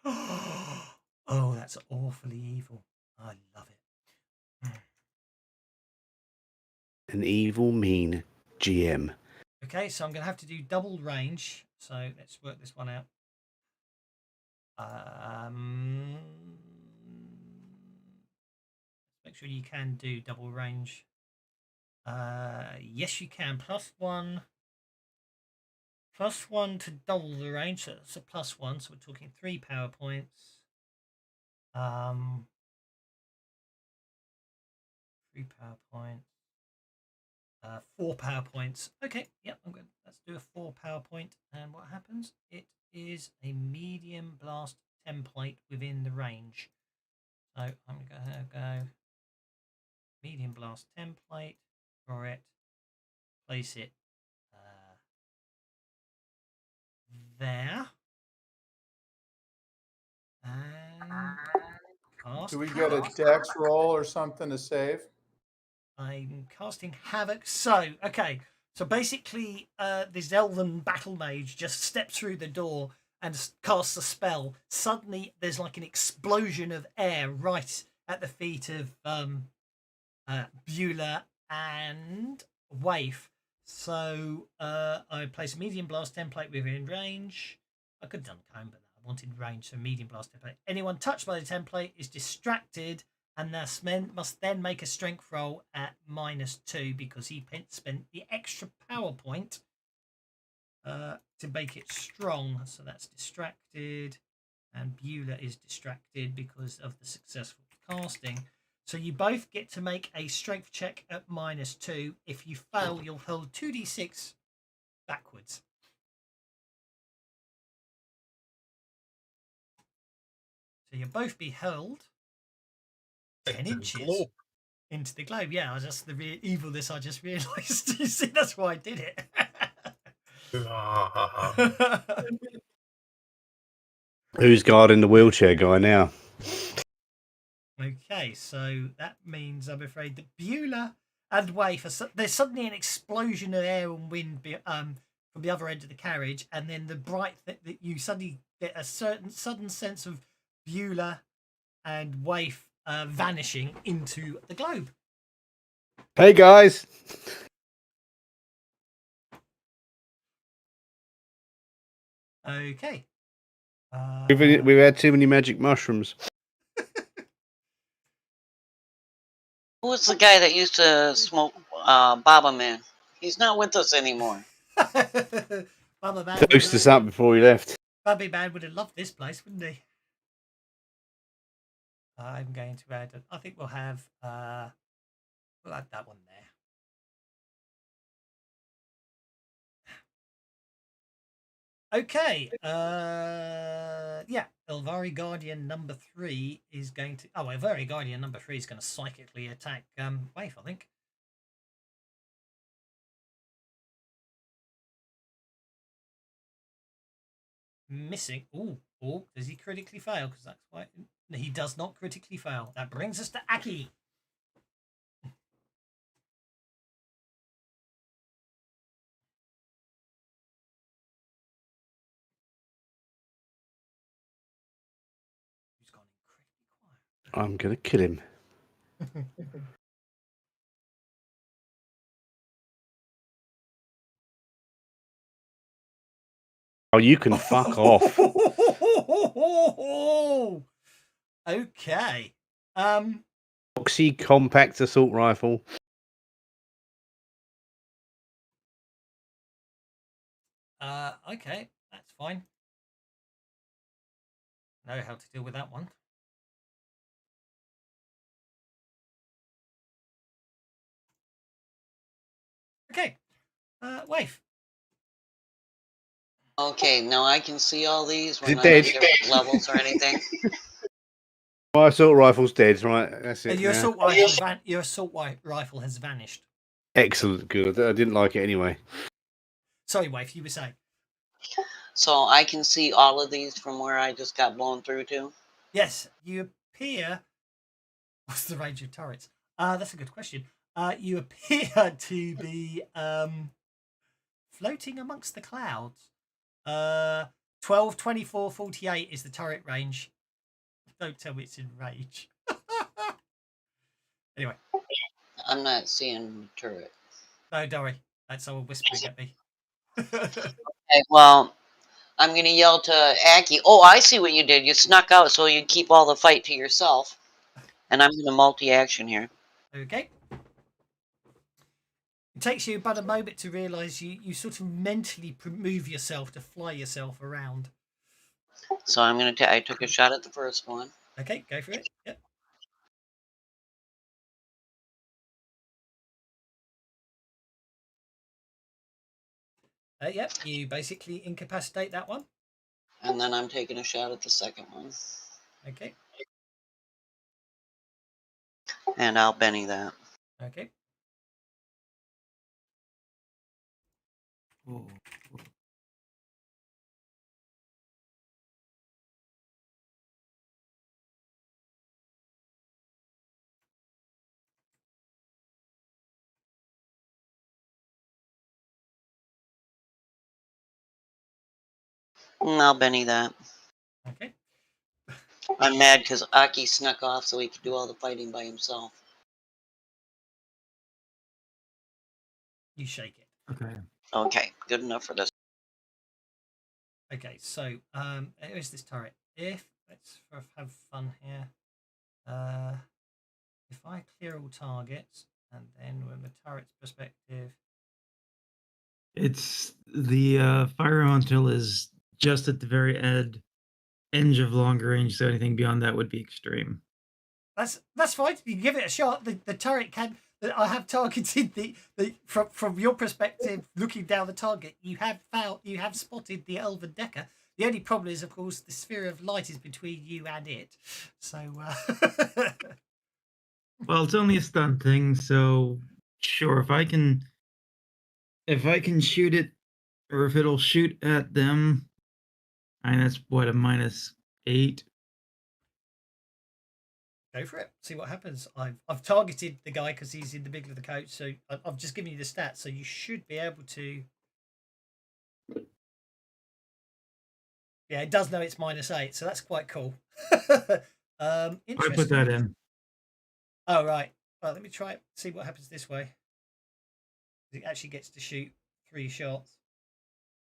Oh, that's awfully evil. I love it. An evil, mean GM. Okay, so I'm going to have to do double range. So let's work this one out. Make sure you can do double range. Yes, you can. +1. +1 to double the range. So that's a +1. So we're talking 3 power points. 3 power points. 4 power points. Okay, yep, I'm good. Let's do a 4 power point. And what happens? It is a medium blast template within the range. So I'm going to go medium blast template, draw it, place it there. And cast. Do we get a dex roll or something to save? I'm casting Havoc. So, okay. So basically, this Elven battle mage just steps through the door and casts a spell. Suddenly, there's like an explosion of air right at the feet of Beulah and Waif. So I place a medium blast template within range. I could have done cone, but wanted range, so medium blast template. Anyone touched by the template is distracted, and thus must then make a strength roll at -2 because he spent the extra power point to make it strong. So that's distracted, and Beulah is distracted because of the successful casting. So you both get to make a strength check at -2. If you fail, you'll hurl 2d6 backwards. So you'll both be hurled 10 inches into the globe. Yeah, I just the evilness I just realised. You see, that's why I did it. Who's guarding the wheelchair guy now? Okay, so that means I'm afraid that Beulah and Waif there's suddenly an explosion of air and wind from the other end of the carriage, and then the bright that you suddenly get a sudden sense of Beulah and Waif vanishing into the globe. Hey guys. Okay. We've had too many magic mushrooms. Who was the guy that used to smoke Baba Man? He's not with us anymore. Baba Man Dosed us up before he left. Bubby Man would have loved this place, wouldn't he? I'm going to add. I think we'll add that one there. Okay. Yeah. Elvari Guardian number 3 is going to. Oh, Elvari Guardian number 3 is going to psychically attack Waif, I think. Missing. Oh, does he critically fail? Because that's why he does not critically fail. That brings us to Aki. Who's gone incredibly quiet? I'm gonna kill him. Oh, you can fuck off. Okay. Oxy compact assault rifle. Okay, that's fine. Know how to deal with that one. Okay. Waif. Okay, now I can see all these. We're Is it not dead? on different levels or anything. My assault rifle's dead, right? That's it. Your now. assault rifle has vanished. Excellent, good. I didn't like it anyway. Sorry, Waif, you were saying. So I can see all of these from where I just got blown through to? Yes, you appear. What's the range of turrets? That's a good question. You appear to be floating amongst the clouds. 12, 24, 48 is the turret range. Don't tell me it's in rage. Anyway. I'm not seeing the turret. No, don't worry. That's someone whispering at me. Okay, well, I'm going to yell to Aki. Oh, I see what you did. You snuck out so you keep all the fight to yourself. And I'm going to multi-action here. Okay. It takes you about a moment to realise you sort of mentally move yourself to fly yourself around. So I'm going to I took a shot at the first one. Okay, go for it. Yep. Yep, you basically incapacitate that one. And then I'm taking a shot at the second one. Okay. And I'll Benny that. Okay. Oh. And I'll Benny that. Okay. I'm mad because Aki snuck off so he could do all the fighting by himself. You shake it. Okay. Okay, good enough for this. Okay, so here's this turret. If let's have fun here. If I clear all targets, and then from the turret's perspective, It's the fire elemental is just at the very edge of longer range, so anything beyond that would be extreme. that's fine. You give it a shot. The turret can. I have targeted the from your perspective, looking down the target. You have spotted the Elven Decker. The only problem is, of course, the sphere of light is between you and it. So, well, it's only a stun thing, so sure. If I can shoot it, or if it'll shoot at them, and that's what, a -8. Go for it. See what happens. I've targeted the guy because he's in the middle of the coach. So I've just given you the stats. So you should be able to. Yeah, it does know it's -8, so that's quite cool. I put that in. Oh right. Well, let me try it. See what happens this way. It actually gets to shoot 3 shots.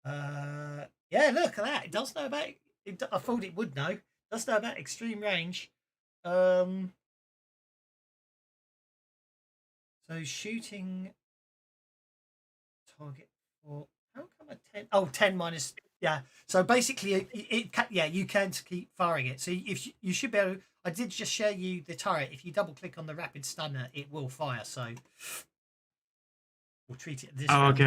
Yeah, look at that. It does know about it. I thought it would know. It does know about extreme range. So shooting target for how come a 10? Oh, 10 minus. Yeah. So basically, you can keep firing it. So if you should be able to, I did just share you the turret. If you double click on the rapid stunner, it will fire. So we'll treat it this way. Okay.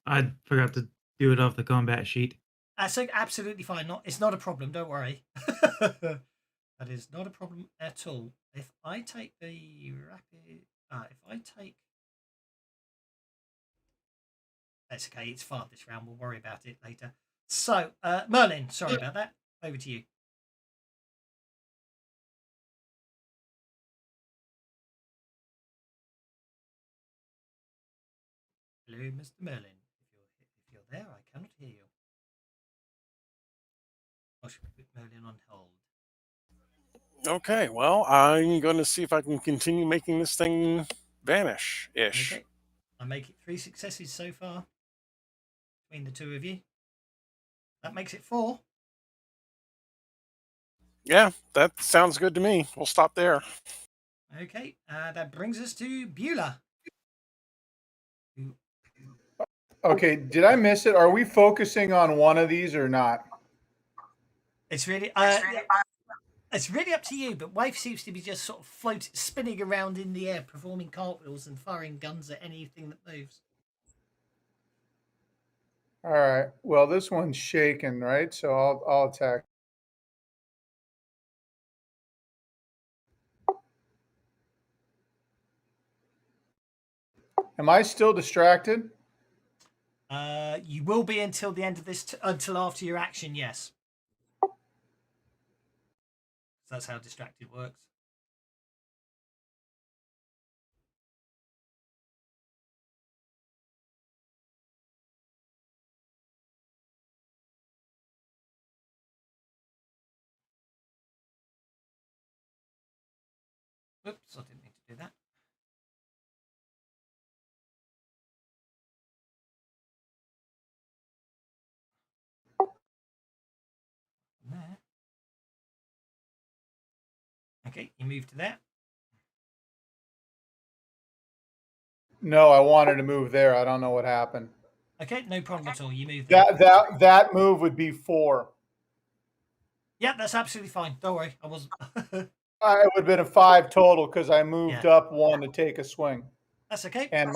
I forgot to do it off the combat sheet. So absolutely fine. It's not a problem. Don't worry. That is not a problem at all. If I take the rapid, that's okay. It's far this round. We'll worry about it later. So, Merlin, sorry about that. Over to you. Hello, Mr. Merlin. If you're there, I cannot hear you. I should put Merlin on hold. Okay, well, I'm going to see if I can continue making this thing vanish-ish. Okay. I make it 3 successes so far between the two of you. That makes it 4. Yeah, that sounds good to me. We'll stop there. Okay, that brings us to Beulah. Okay, did I miss it? Are we focusing on one of these or not? It's really it's really up to you, but Wave seems to be just sort of spinning around in the air, performing cartwheels and firing guns at anything that moves. All right. Well, this one's shaken, right? So I'll attack. Am I still distracted? You will be until the end of this, until after your action, yes. That's how distracted works. Oops, I didn't mean to do that. There. Okay, you move to that. No, I wanted to move there. I don't know what happened. Okay, no problem at all. You move there. That move would be 4. Yeah, that's absolutely fine. Don't worry. I wasn't. It would have been a 5 total because I moved up 1 to take a swing. That's okay. And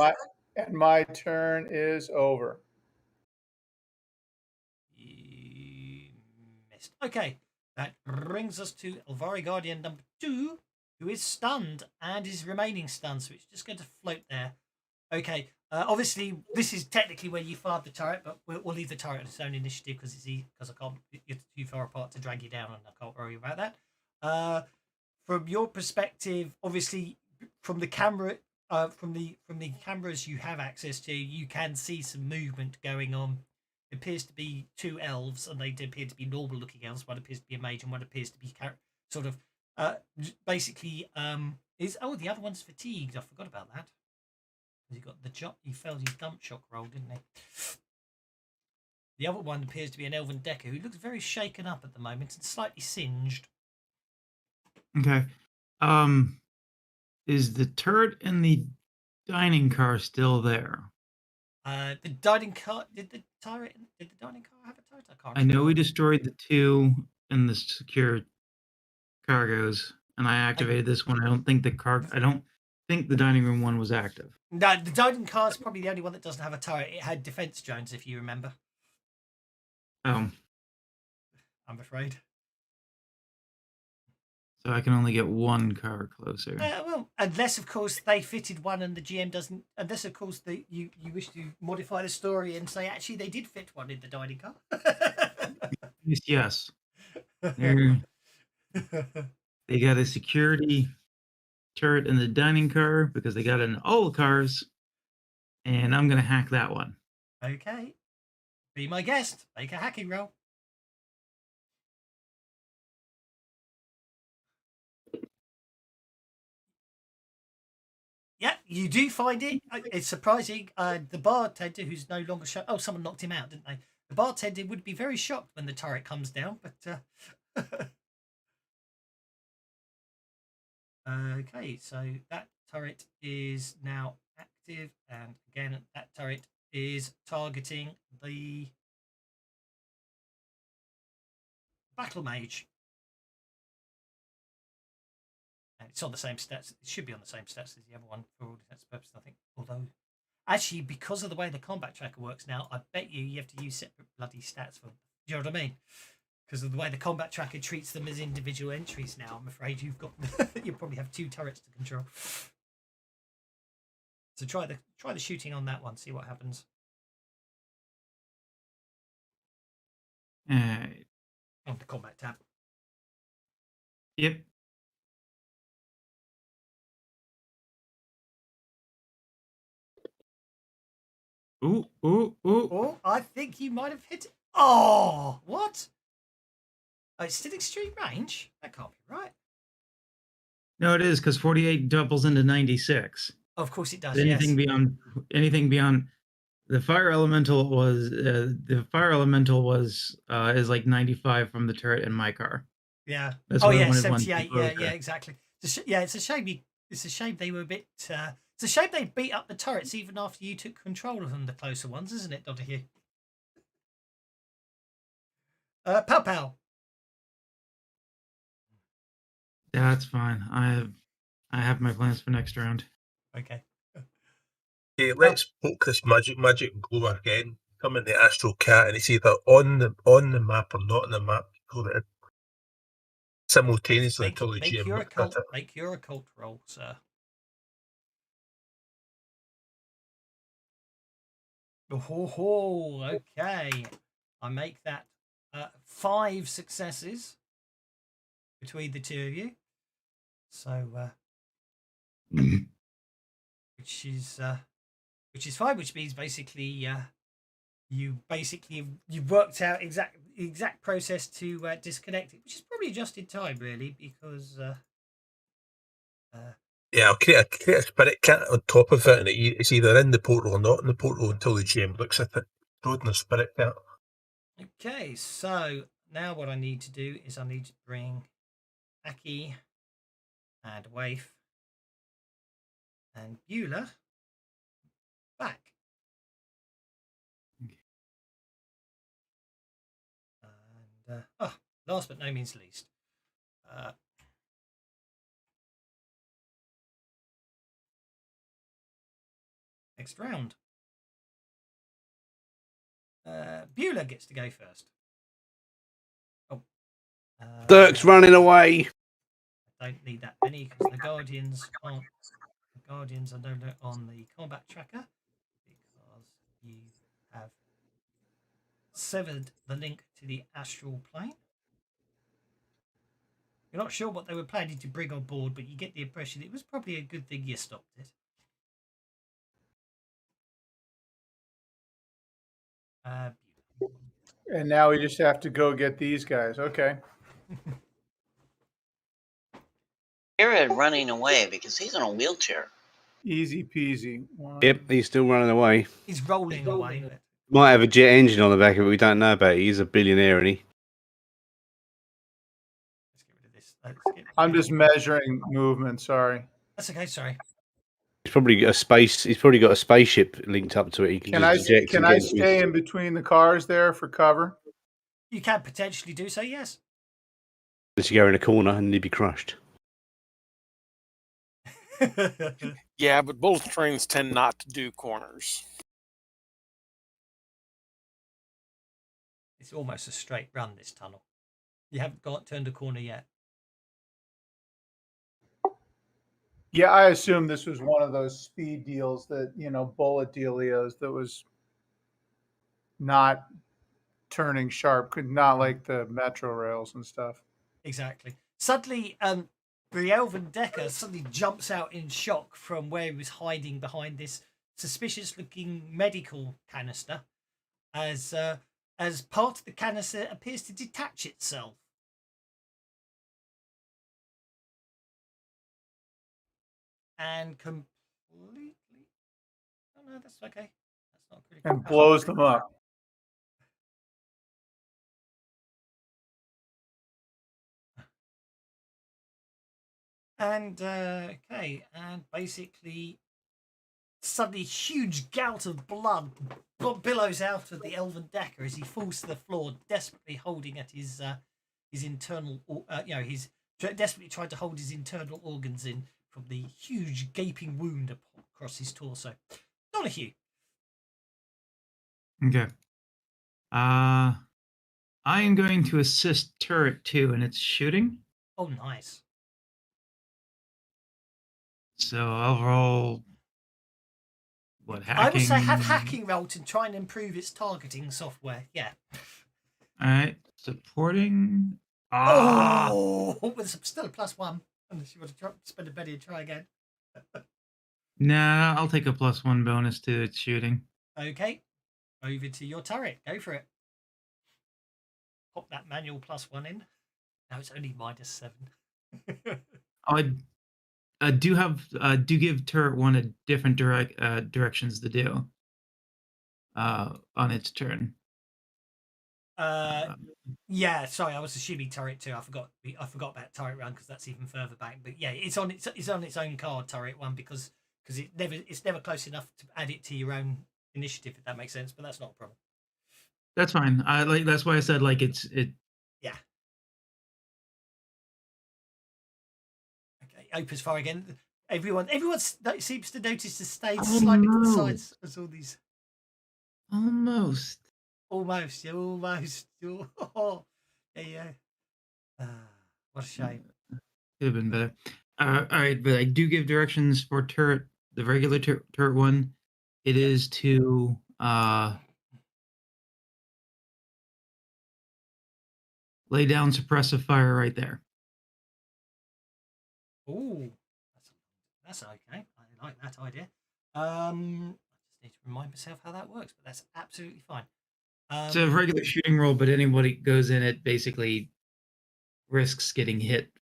my turn is over. You missed. Okay, that brings us to Elvari Guardian number 2, who is stunned and is remaining stunned, so it's just going to float there. Okay, obviously this is technically where you fired the turret, but we'll leave the turret on its own initiative because I can't. You're too far apart to drag you down, and I can't worry about that. From your perspective, obviously from the camera, from the cameras you have access to, you can see some movement going on. It appears to be 2 elves, and they appear to be normal-looking elves. One appears to be a mage, and one appears to be sort of basically the other one's fatigued. I forgot about that. He got the job. He failed his dump shock roll, didn't he? The other one appears to be an Elven Decker who looks very shaken up at the moment and slightly singed. Okay. Is the turret in the dining car still there? The dining car did the dining car have a turret? I can't I know we remember. destroyed the 2 in the secure cargoes, and I activated this one. I don't think the dining room one was active. No, the dining car is probably the only one that doesn't have a turret. It had defense drones, if you remember. Oh, I'm afraid. so I can only get one car closer. Well, unless of course they fitted one and the GM doesn't. Unless of course you wish to modify the story and say actually they did fit one in the dining car. Yes. They got a security turret in the dining car because they got it in all the cars, and I'm gonna hack that one. Okay, be my guest. Make a hacking roll. Yeah, you do find it. It's surprising. The bartender, who's no longer show. Oh, someone knocked him out, didn't they? The bartender would be very shocked when the turret comes down, but. Okay, so that turret is now active, and again, that turret is targeting the battle mage. And it's on the same stats. It should be on the same stats as the other one for all intents and purposes, I think. Although, actually, because of the way the combat tracker works now, I bet you have to use separate bloody stats for them. Do you know what I mean? Because of the way the combat tracker treats them as individual entries now, I'm afraid you've got you probably have 2 turrets to control. So try the shooting on that one, see what happens. On the combat tab. Yep. Ooh. Oh, I think you might have hit it. Oh, what? Oh, it's still extreme range? That can't be right. No, it is because 48 doubles into 96. Oh, of course it does. Anything beyond the fire elemental was is like 95 from the turret in my car. Yeah. That's oh why I yeah, wanted one 78. closer. Yeah, exactly. It's a shame. It's a shame they were a bit. It's a shame they beat up the turrets even after you took control of them, the closer ones, isn't it, Dr. Hugh? Pow pow. That's fine. I have my plans for next round. Okay. Okay, let's poke this magic glow again. Come in the astral cat, and it's either on the map or not on the map. Go there simultaneously until the GM looks at it. Make your occult roll, sir. Oh, okay. I make that 5 successes between the 2 of you. So, which is fine. Which means basically, you worked out exact process to disconnect it, which is probably just in time, really, because. Yeah, I'll create a spirit cat on top of it, and it's either in the portal or not in the portal until the GM looks at it. Rodin a spirit cat. Okay, so now what I need to do is I need to bring Aki and Waif and Beulah back. And last but no means least, next round. Beulah gets to go first. Oh, Dirk's running away. I don't need that many because the Guardians aren't. The Guardians are no longer on the combat tracker because you have severed the link to the astral plane. You're not sure what they were planning to bring on board, but you get the impression it was probably a good thing you stopped it. And now we just have to go get these guys. Okay. Jared running away because he's in a wheelchair. Easy peasy. Yep, he's still running away. He's rolling away. Might have a jet engine on the back of it. We don't know about it. He's a billionaire, isn't he? Let's get rid of this. I'm just measuring movement. Sorry. That's okay. Sorry. He's probably got a space. He's probably got a spaceship linked up to it. He can just eject. Can I stay in between the cars there for cover? You can potentially do so. Yes. Just go in a corner and he'd be crushed. Yeah, but bullet trains tend not to do corners. It's almost a straight run, this tunnel. You haven't turned a corner yet. Yeah, I assume this was one of those speed deals that, bullet dealios that was not turning sharp, not like the metro rails and stuff. Exactly. Suddenly, the Elven Decker suddenly jumps out in shock from where he was hiding behind this suspicious-looking medical canister, as part of the canister appears to detach itself. And completely... Oh, no, that's okay. That's not critical. And blows them up. And, okay, and basically, suddenly huge gout of blood billows out of the Elven Decker as he falls to the floor, desperately holding at his internal, he's desperately trying to hold his internal organs in from the huge gaping wound across his torso. Donahue. Okay. I am going to assist turret 2 in its shooting. Oh, nice. So I'll roll hacking? I would say have hacking roll to try and improve its targeting software. Yeah. All right. Supporting. Oh, but still a +1. Unless you want to spend a penny and try again. Nah, I'll take a +1 bonus to its shooting. Okay. Over to your turret. Go for it. Pop that manual +1 in. Now it's only -7. I do give turret 1 a different directions to do on its turn. Yeah, sorry, I was assuming turret 2. I forgot about turret 1 because that's even further back. But yeah, it's on its own card, turret 1, because it's never close enough to add it to your own initiative, if that makes sense. But that's not a problem. That's fine. That's why I said it. Yeah. Okay, Opus fire again. Everyone seems to notice the stage slightly to the sides as all these. Almost. Oh, yeah. What a shame. Could have been better. All right, but I do give directions for turret, the regular turret 1. It is to lay down suppressive fire right there. Ooh, that's okay. I like that idea. I just need to remind myself how that works, but that's absolutely fine. It's a regular shooting roll, but anybody goes in it basically risks getting hit.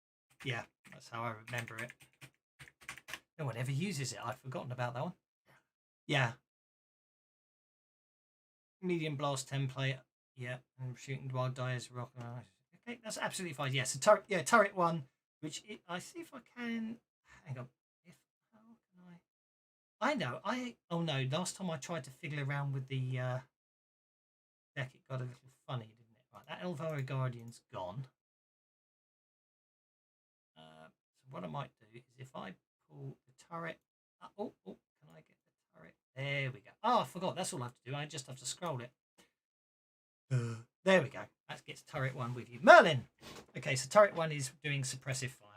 Yeah, that's how I remember it. No one ever uses it. I've forgotten about that one. Yeah. Medium blast template. Yeah, and shooting wild dies rock. Okay, that's absolutely fine. Yeah, so turret 1, which I see if I can. Hang on. How can I know. Oh no, last time I tried to fiddle around with the deck, it got a little funny, didn't it? Right, that Elvira Guardian's gone. So what I might do is if I pull the turret. Can I get the turret? There we go. Oh, I forgot. That's all I have to do. I just have to scroll it. There we go. That gets turret 1 with you. Merlin! Okay, so turret 1 is doing suppressive fire.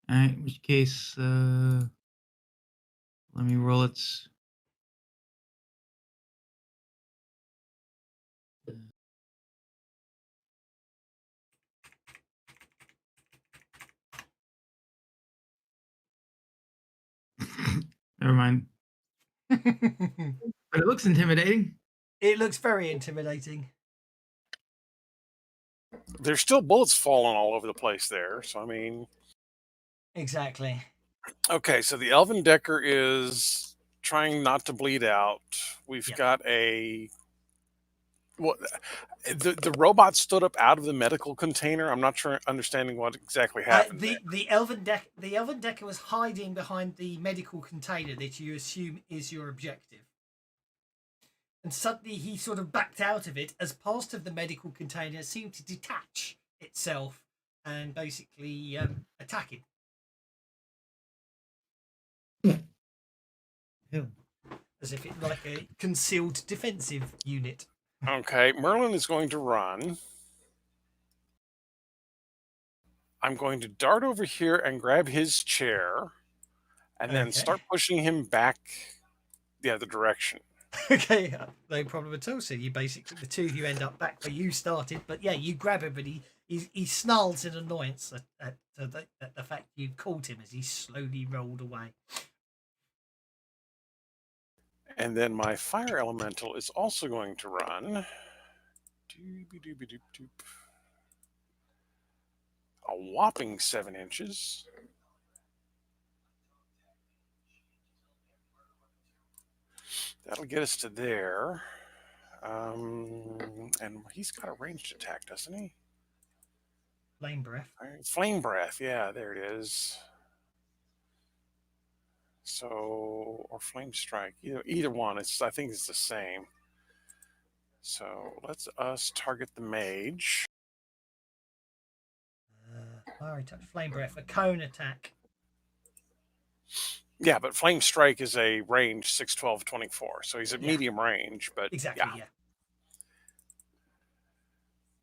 Alright, in which case, let me roll its... Never mind. But it looks intimidating. It looks very intimidating. There's still bullets falling all over the place there. So, I mean... Exactly. Okay, so the Elven Decker is trying not to bleed out. We've got a... Well, the robot stood up out of the medical container. I'm not sure understanding what exactly happened. The Elven Decker was hiding behind the medical container that you assume is your objective. And suddenly he sort of backed out of it as part of the medical container seemed to detach itself and basically attack him. As if it's like a concealed defensive unit. Okay, Merlin is going to run. I'm going to dart over here and grab his chair and then start pushing him back the other direction. Okay, no problem at all. So you basically, the two of you end up back where you started, but yeah, you grab him, but he snarls in annoyance at the fact you caught him as he slowly rolled away. And then my fire elemental is also going to run. A whopping 7 inches. That'll get us to there. And he's got a ranged attack, doesn't he? Flame breath. Flame breath, yeah, there it is. So, or flame strike, either one. I think it's the same. So let's target the mage. Fiery touch, flame breath, a cone attack. Yeah, but flame strike is a range 6, 12, 24. So he's at medium range, but exactly,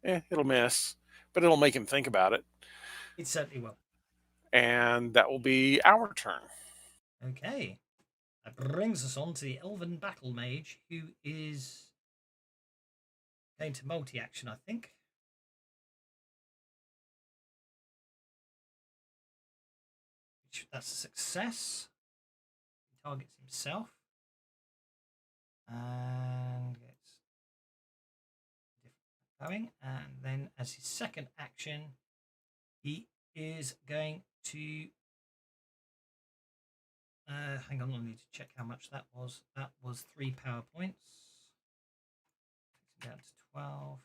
it'll miss, but it'll make him think about it. It certainly will. And that will be our turn. Okay. That brings us on to the Elven Battle Mage, who is going to multi-action, I think. That's a success. He targets himself. And gets going. And then as his second action, he is going to... hang on, I need to check how much that was. That was 3 power points. Takes him down to 12.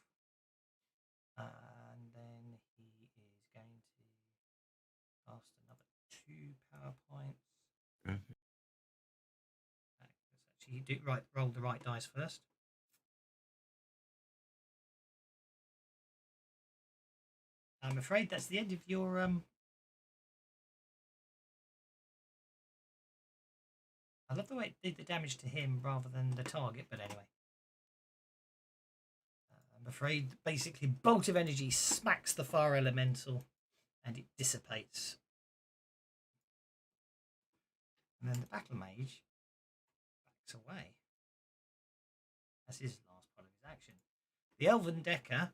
And then he is going to cast another 2 power points. Let's actually roll the right dice first. I'm afraid that's the end of your I love the way it did the damage to him rather than the target, but anyway. I'm afraid basically bolt of energy smacks the fire elemental and it dissipates. And then the battle mage backs away. That's his last part of his action. The Elven Decker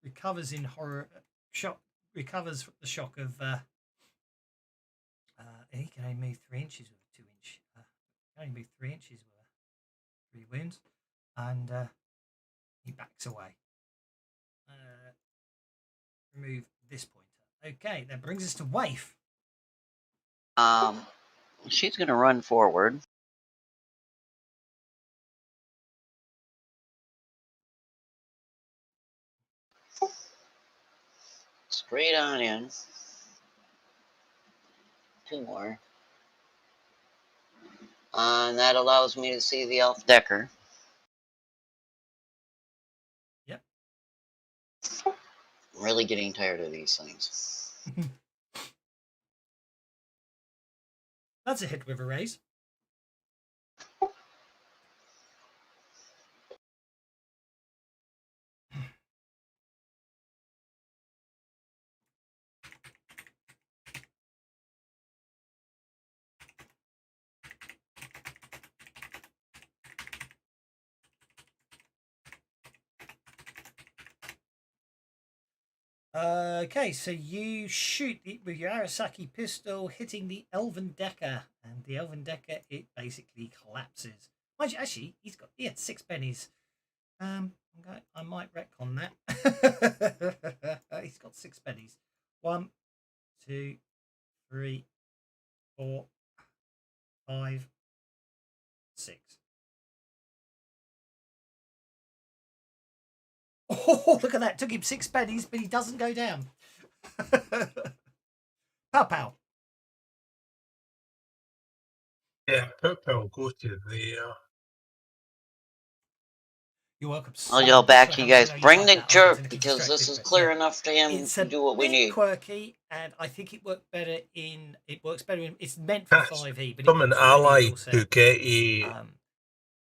recovers in recovers from the shock of he can only move 3 inches with a 2 inch. Can only move 3 inches with 3 wounds, and he backs away. Remove this pointer. Okay, that brings us to Waif. She's going to run forward. Straight on in. 2 more. And that allows me to see the Elf Decker. Yep. I'm really getting tired of these things. That's a hit with a raise. Okay, so you shoot with your Arasaki pistol, hitting the Elven Decker, and the Elven Decker, it basically collapses. Actually, he had 6 pennies. I might retcon that. He's got 6 pennies. 1, 2, 3, 4, 5, 6. Oh, look at that. Took him 6 pennies, but he doesn't go down. Pow pow. Yeah, Pow will go to there. You're welcome. I'll yell back, you guys, bring the jerk, because this is clear enough to him to do what we need. It's quirky, and I think it works better in. It's meant for 5e, but from an ally to get a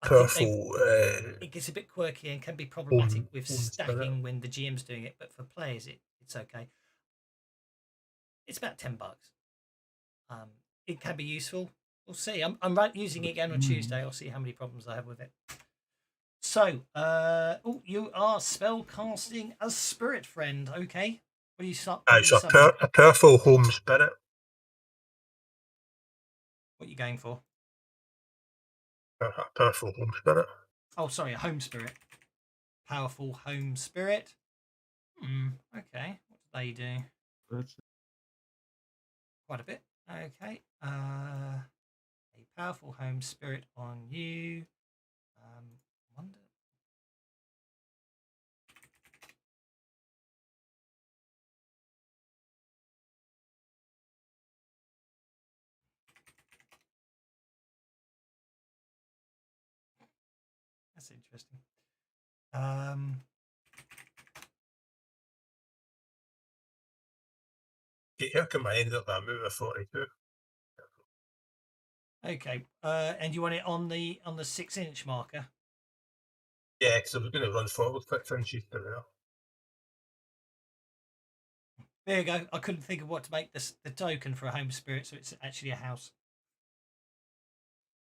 powerful. It gets a bit quirky and can be problematic with stacking when the GM's doing it, but for players, it's okay. It's about $10. It can be useful. We'll see. I'm using it again on Tuesday. I'll see how many problems I have with it. So, you are spell casting a spirit friend. Okay, what do you start? It's a powerful home spirit. What are you going for? A powerful home spirit. Oh, sorry, a home spirit. Powerful home spirit. Okay, what do they do? Quite a bit. Okay. A powerful home spirit on you. Wonder. That's interesting. Here come I end up that move at 42. Okay. And you want it on the 6-inch marker? Yeah, because I was going to run forward quick since she's there. There you go. I couldn't think of what to make the token for a home spirit, so it's actually a house.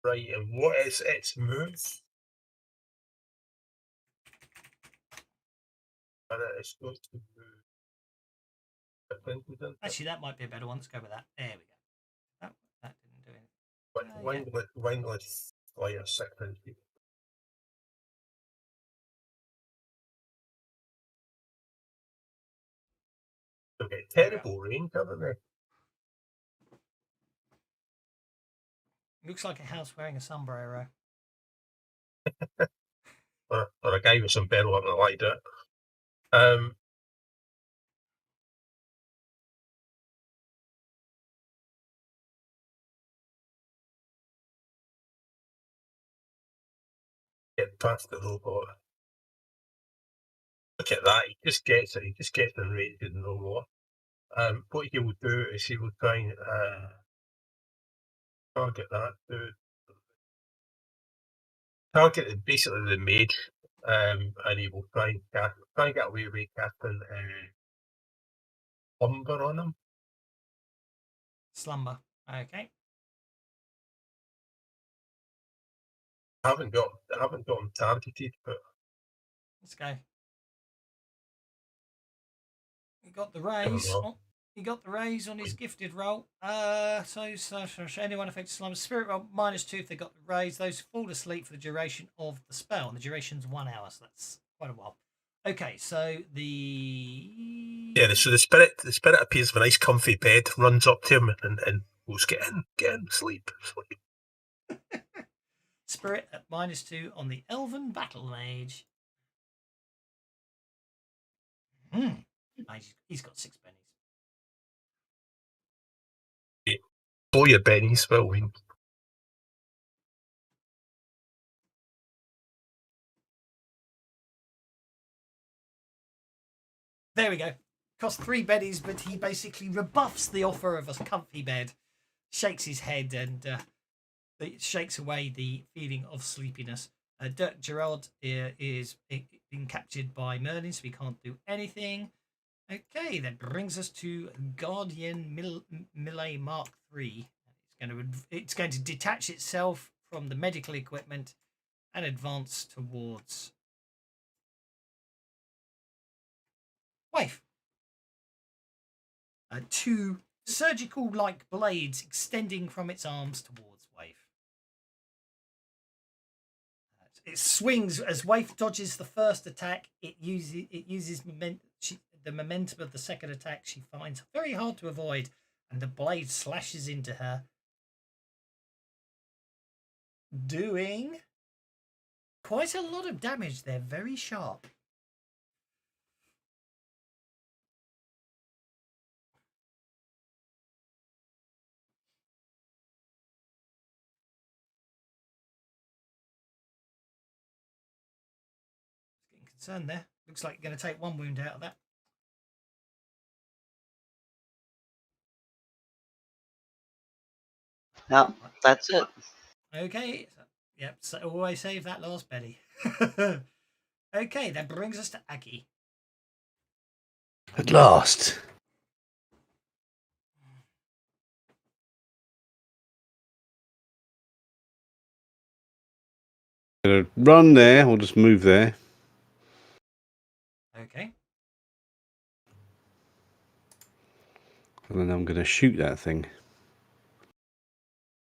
Right, and what is its move? And it is going to move. Actually, that might be a better one. Let's go with that. There we go. That didn't do anything. Windless fire 6 inches. Okay, terrible range, haven't they? Looks like a house wearing a sombrero. or a guy with some barrel up the light it. Get past the robot. Look at that, he just gets it, he just gets in range and no more. What he will do is he will try and target that dude. Target basically the mage, and he will try and get away with casting slumber on him. Slumber. Okay. I haven't got him targeted, but Let's go. He got the raise. He got the raise on his gifted roll. So anyone affected slumber spirit roll -2 if they got the raise. Those fall asleep for the duration of the spell, and the duration's 1 hour, so that's quite a while. Okay, so so the spirit appears with a nice comfy bed, runs up to him and goes, get in, sleep. Spirit at -2 on the Elven Battle Mage. He's got 6 pennies. Blow your bennies, Will Wing. There we go. Cost 3 bennies, but he basically rebuffs the offer of a comfy bed, shakes his head, and it shakes away the feeling of sleepiness. Dirk Gerard is being captured by Merlin, so he can't do anything. Okay, that brings us to Guardian Melee Mark III. It's going to detach itself from the medical equipment and advance towards Waif. 2 surgical-like blades extending from its arms towards Waif. It swings as Waif dodges the first attack. It uses the momentum of the second attack. She finds very hard to avoid, and the blade slashes into her. doing quite a lot of damage. They're very sharp. Getting concerned there. Looks like you're going to take 1 wound out of that. Yep, that's it. Okay. Yep. So always save that last belly. Okay, that brings us to Aggie. At last. Gonna run there or just move there. Okay. And then I'm gonna shoot that thing.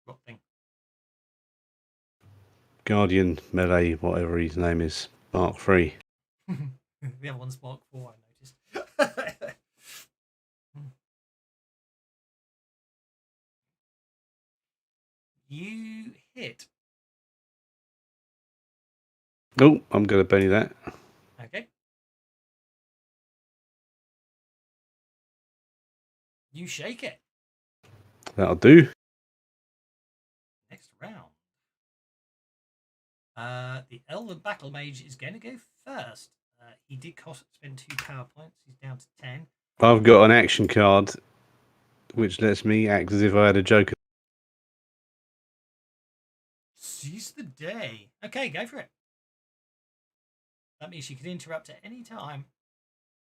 What thing? Guardian melee, whatever his name is. Mark 3. The other one's Mark 4, I noticed. You hit. Oh, I'm gonna belly that. Okay. You shake it. That'll do. Next round. The Elven Battle Mage is going to go first. He did spend 2 power points. He's down to 10. I've got an action card which lets me act as if I had a joker. Seize the day. Okay, go for it. That means you can interrupt at any time.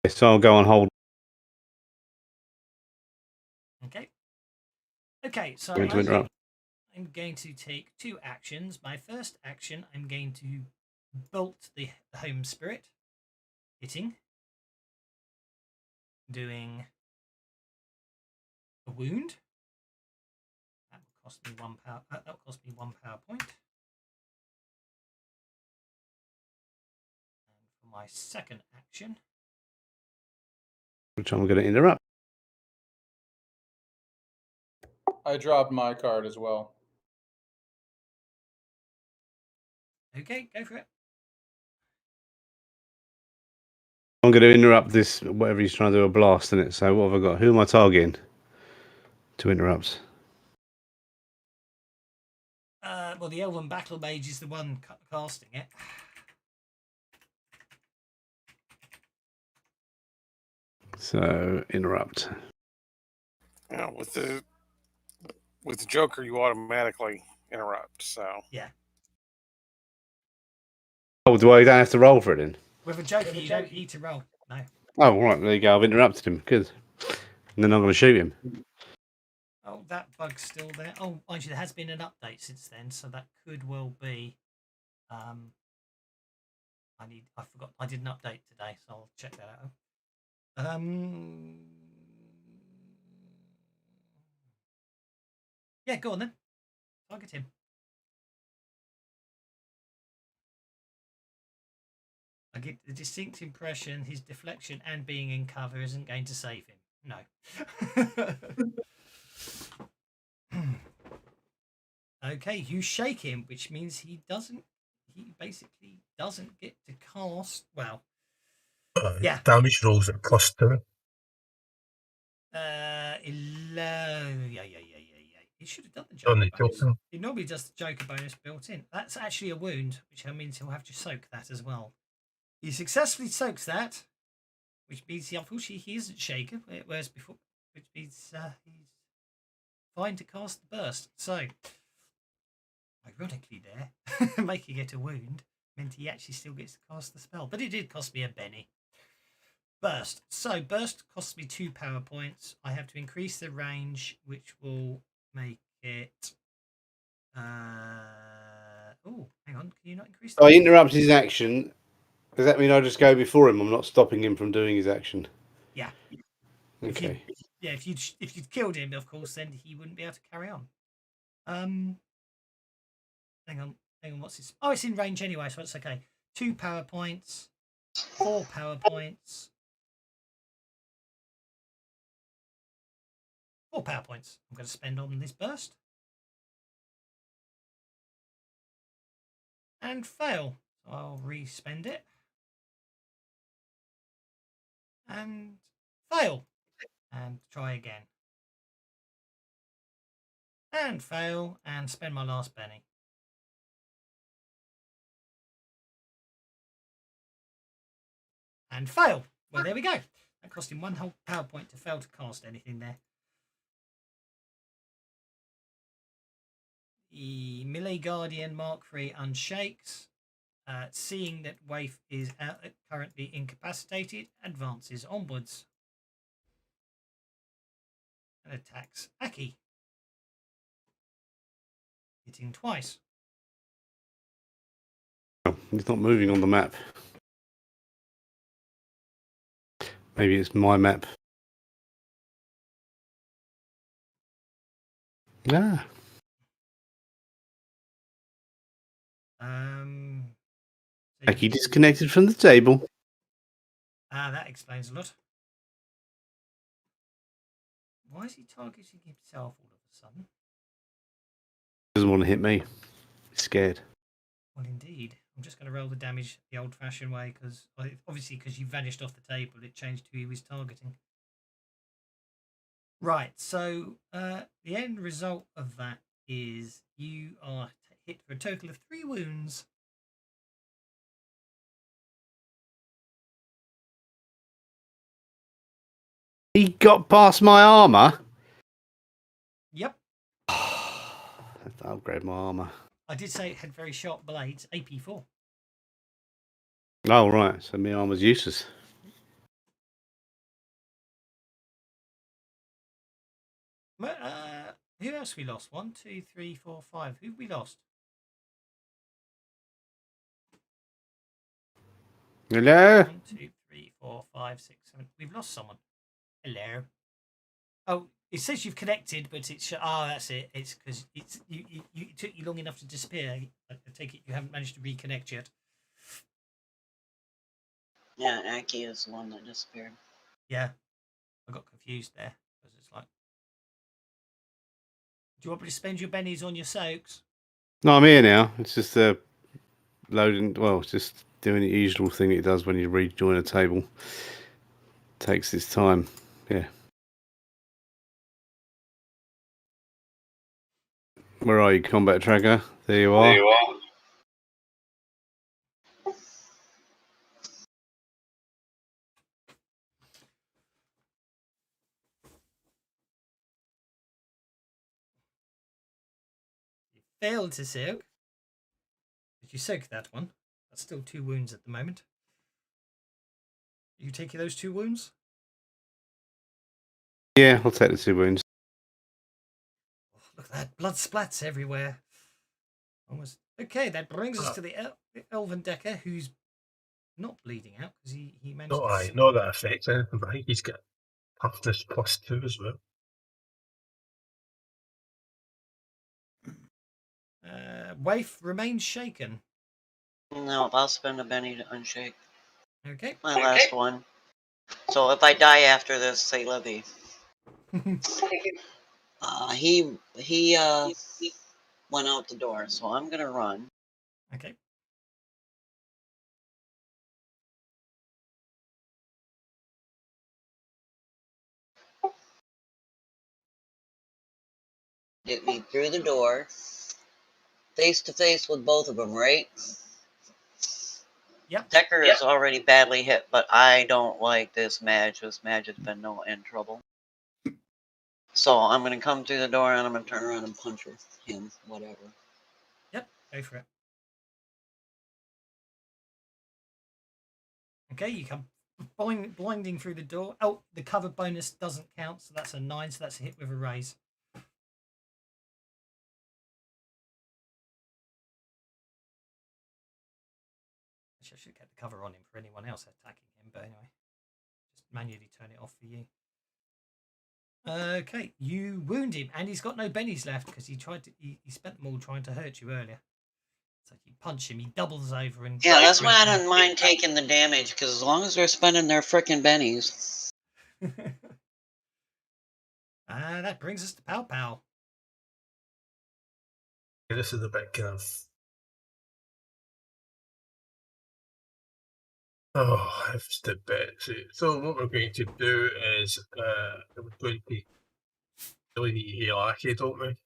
So I'll go on hold. Okay. Okay, so Going to interrupt. I'm going to take 2 actions. My first action, I'm going to bolt the home spirit, hitting, doing a wound. That will cost me 1 power. That will cost me 1 power point. And for my second action, Which I'm going to interrupt. I dropped my card as well. okay, go for it. I'm going to interrupt this, whatever he's trying to do, a blast in it. So what have I got? Who am I targeting to interrupt? Well, the Elven Battle Mage is the one casting it. So interrupt. Yeah, with the Joker, you automatically interrupt. So Yeah. Oh, do I don't have to roll for it then? With a Joker, you don't need to roll. No. Oh, right. There you go. I've interrupted him. Good. And then I'm going to shoot him. Oh, that bug's still there. Oh, mind you, there has been an update since then, so that could well be. I forgot. I did an update today, so I'll check that out. Yeah, go on then. Target him. I get the distinct impression his deflection and being in cover isn't going to save him. No. Okay, you shake him, which means he basically doesn't get to cast. Well, yeah. Damage rolls at +2. 11. Yeah. He should have done the On Joker the bonus. Joker. He normally does the Joker bonus built in. That's actually a wound, which means he'll have to soak that as well. He successfully soaks that, which means unfortunately he isn't shaken, whereas before, which means he's fine to cast the burst. So, ironically, there making it a wound meant he actually still gets to cast the spell, but it did cost me a Benny. Burst. So burst costs me 2 power points. I have to increase the range, which will make it. Oh, hang on. Can you not increase? I interrupt his action. Does that mean I just go before him? I'm not stopping him from doing his action. Yeah. Okay. If you'd killed him, of course, then he wouldn't be able to carry on. Hang on. What's this? Oh, it's in range anyway, so it's okay. 2 power points, 4 power points. 4 power points I'm going to spend on this burst. and fail. So I'll re-spend it. And fail. And try again. And fail, and spend my last penny. And fail. Well, there we go. That cost him 1 whole power point to fail to cast anything there. The Melee Guardian Mark III unshakes. Seeing that Waif is currently incapacitated, advances onwards. And attacks Aki. Hitting twice. Oh, he's not moving on the map. Maybe it's my map. Ah. Aki disconnected from the table. That explains a lot. Why is he targeting himself all of a sudden? Doesn't want to hit me. He's scared. Well, indeed. I'm just going to roll the damage the old-fashioned way, because obviously because you vanished off the table, it changed who he was targeting. Right, so the end result of that is you are hit for a total of 3 wounds. He got past my armor. Yep. I have to upgrade my armor. I did say it had very sharp blades, AP4. Oh, right. So my armor's useless. Who else we lost? 1, 2, 3, 4, 5. Who we lost? Hello? 1, 2, 3, 4, 5, 6, 7. We've lost someone. Hello. Oh, it says you've connected, but it's that's it. It's because it took you long enough to disappear. I take it you haven't managed to reconnect yet. Yeah, Aki is the one that disappeared. Yeah, I got confused there because it's like, do you want me to spend your bennies on your soaks? No, I'm here now. It's just loading. Well, it's just doing the usual thing it does when you rejoin a table. Takes its time. Yeah. Where are you, combat tracker? There you are. There you are. You failed to soak. Did you soak that one? That's still 2 wounds at the moment. You taking those 2 wounds? Yeah, I'll take the 2 wounds. Oh, look at that. Blood splats everywhere. Almost. Okay, that brings us to the Elven Decker, who's not bleeding out because he managed Not that affects anything, but I think he's got toughness +2 as well. Waif remains shaken. No, I'll spend a Benny to unshake. Okay. My last one. So if I die after this, say Levy. He went out the door, so I'm gonna run. Okay. Get me through the door. Face to face with both of them, right? Yep. Decker is already badly hit, but I don't like this Mage. This Mage has been in trouble. So I'm going to come through the door and I'm going to turn around and punch him, whatever. Yep, go for it. Okay, you come blinding through the door. Oh, the cover bonus doesn't count, so that's a 9, so that's a hit with a raise. I should get the cover on him for anyone else attacking him, but anyway, just manually turn it off for you. Okay, you wound him, and he's got no bennies left because he spent them all trying to hurt you earlier. So you punch him, he doubles over and yeah, that's why I don't mind taking the damage because as long as they're spending their frickin' bennies. That brings us to Pow Pow. This is a bit kind of Oh, it's the best. So what we're going to do is we're going to really need to heal Aki, don't we?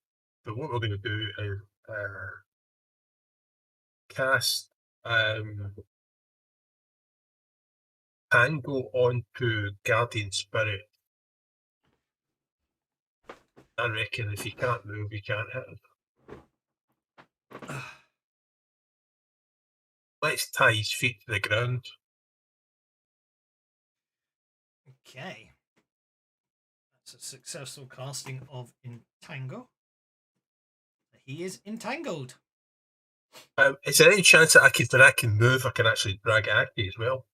But what we're going to do is cast Tango onto Guardian Spirit. I reckon if you can't move, you can't hit him. Let's tie his feet to the ground. Okay. That's a successful casting of Entangle. He is entangled. Is there any chance that when I can move, I can actually drag Aki as well?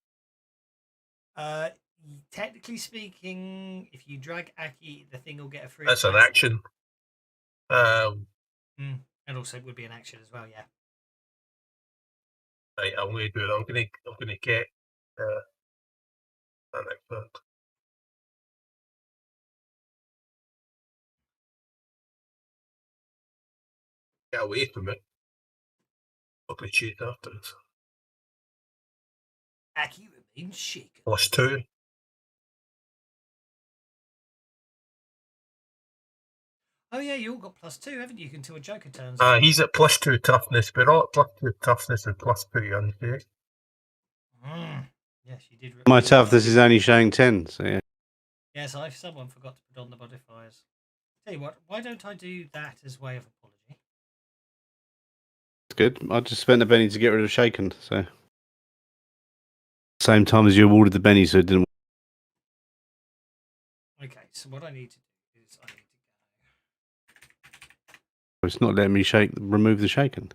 Technically speaking, if you drag Aki, the thing will get a free. That's an action. And also it would be an action as well, yeah. Right, I'm going to do it. I'm going to get an expert. Get away from it. I'm going to chase after it. Aki remains shaken. +2. Oh yeah, you all got +2, haven't you? Until a Joker turns. He's at +2 toughness, but all at +2 toughness and +2 unsafe. Yes, you did. My toughness is only showing 10, so yeah. Yes, someone forgot to put on the modifiers. Tell you what, why don't I do that as way of apology? It's good. I just spent a penny to get rid of Shaken, so same time as you awarded the penny, so it didn't. Okay, so what I need to do is I need to go. It's not letting me remove the Shaken.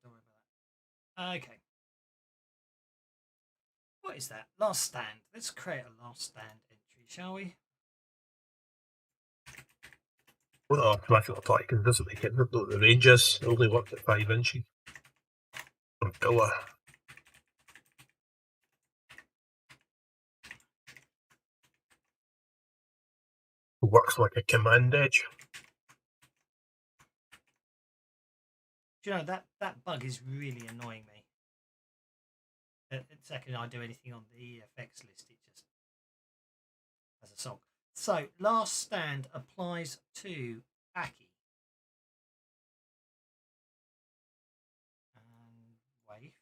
Don't worry about that. Okay. What is that? Last stand. Let's create a last stand entry, shall we? Well, automatic apply because it doesn't make it. The ranges only work at 5 inches. From pillar. Works like a command edge. Do you know that bug is really annoying me. The second I do anything on the effects list, it just has a song. So last stand applies to Aki. And Waif.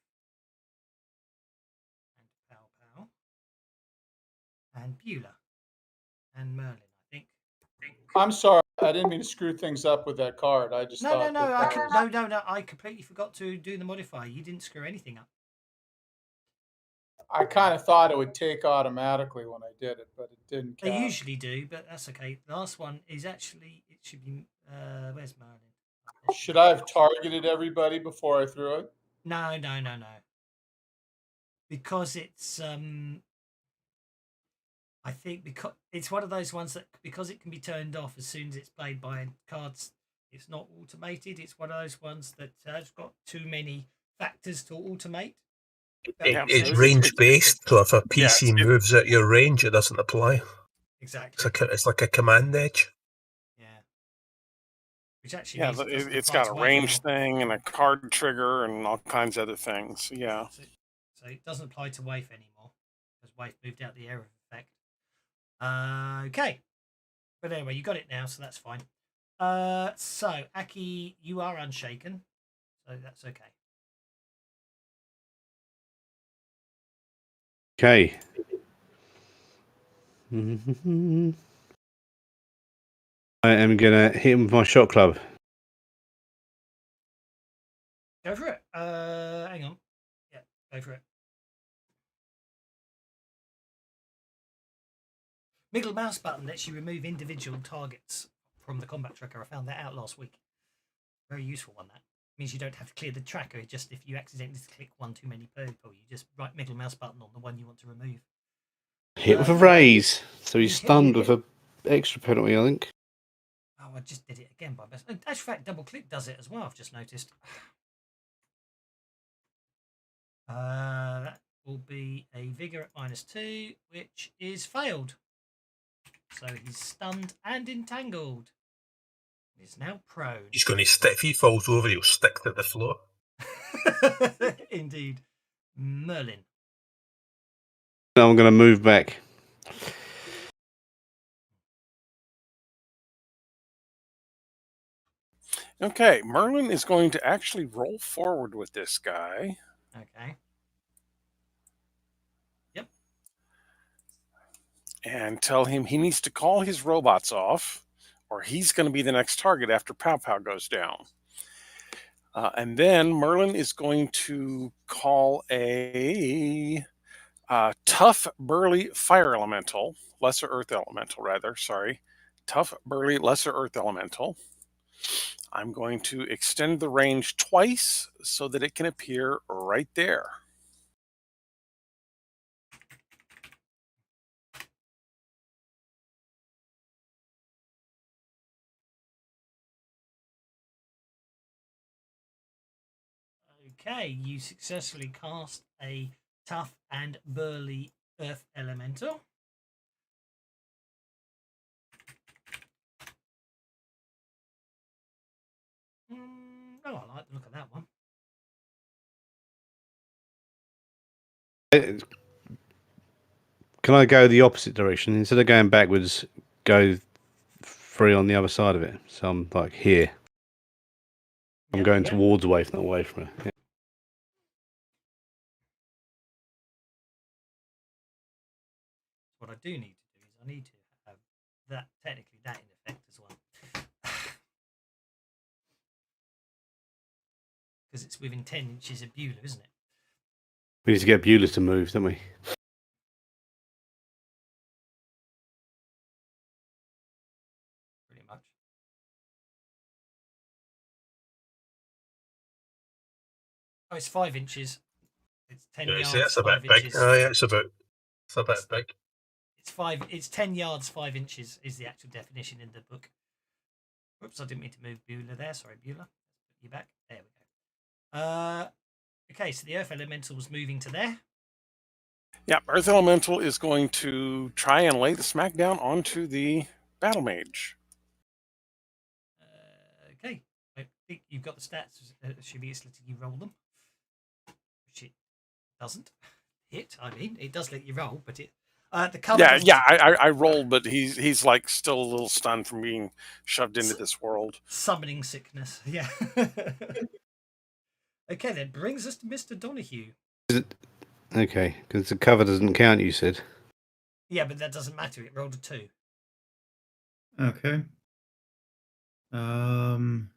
And Pow Pow. And Beulah. And Merlin, I think. I'm sorry, I didn't mean to screw things up with that card. I just No, I completely forgot to do the modifier. You didn't screw anything up. I kind of thought it would take automatically when I did it, but it didn't. They usually do, but that's okay. The last one is actually, it should be, where's Merlin? Should I have targeted everybody before I threw it? No. Because it's, I think because it's one of those ones that, because it can be turned off as soon as it's played by cards, it's not automated. It's one of those ones that has got too many factors to automate. It's range based, so if a PC moves at your range, it doesn't apply. Exactly. It's like a command edge. Yeah. Which actually it's got a range thing and a card trigger and all kinds of other things. Yeah. So it doesn't apply to Waif anymore because Waif moved out the error effect. Okay. But anyway, you got it now, so that's fine. So Aki, you are unshaken, so that's okay. Okay. I am gonna hit him with my shot club. Go for it. Hang on. Yeah, go for it. Middle mouse button lets you remove individual targets from the combat tracker. I found that out last week. Very useful one, that. Means you don't have to clear the tracker. Just if you accidentally click one too many people, you just right middle mouse button on the one you want to remove. Hit with a raise. So he's stunned with an extra penalty, I think. Oh, I just did it again by best. Actual fact, double click does it as well. I've just noticed. That will be a vigor at -2, which is failed. So he's stunned and entangled. He's now prone. He's going to stick. If he falls over, he'll stick to the floor. Indeed. Merlin. Now I'm going to move back. Okay, Merlin is going to actually roll forward with this guy. Okay. Yep. And tell him he needs to call his robots off, or he's going to be the next target after Pow Pow goes down. And then Merlin is going to call a tough, burly fire elemental, lesser earth elemental, rather. Sorry. Tough, burly, lesser earth elemental. I'm going to extend the range twice so that it can appear right there. Okay, you successfully cast a tough and burly earth elemental. Oh, I like the look of that one. Can I go the opposite direction? Instead of going backwards, go free on the other side of it. So I'm like here. I'm going towards away from it. Yeah. What I do need to do is I need to have that, technically that in effect as well. Because it's within 10 inches of Beulah, isn't it? We need to get Beulah to move, don't we? Pretty much. Oh, it's 5 inches. It's 10 yards. That's a bit big. Inches. Yeah, it's a bit big. It's 10 yards, 5 inches is the actual definition in the book. Whoops, I didn't mean to move Beulah there. Sorry, Beulah. Let's put you back. There we go. Okay, so the Earth Elemental was moving to there. Yeah, Earth Elemental is going to try and lay the smackdown onto the Battle Mage. Okay, I think you've got the stats. Should be letting you roll them. Which it doesn't hit. I mean, it does let you roll, but it. The cover. I rolled, but he's like still a little stunned from being shoved into this world. Summoning sickness. Yeah. Okay, then brings us to Mr. Donahue. Okay, because the cover doesn't count, you said. Yeah, but that doesn't matter. It rolled a 2. Okay. And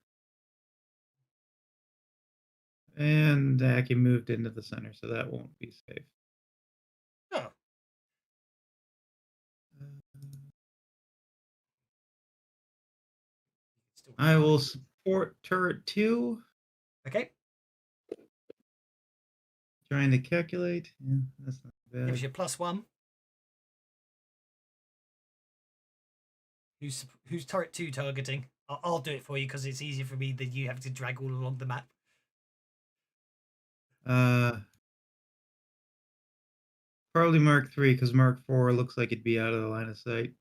Aki moved into the center, so that won't be safe. Oh. I will support turret 2. Okay. Trying to calculate. Yeah, that's not bad. Gives you +1. Who's turret 2 targeting? I'll do it for you because it's easier for me than you have to drag all along the map. Probably Mark 3 because Mark 4 looks like it'd be out of the line of sight.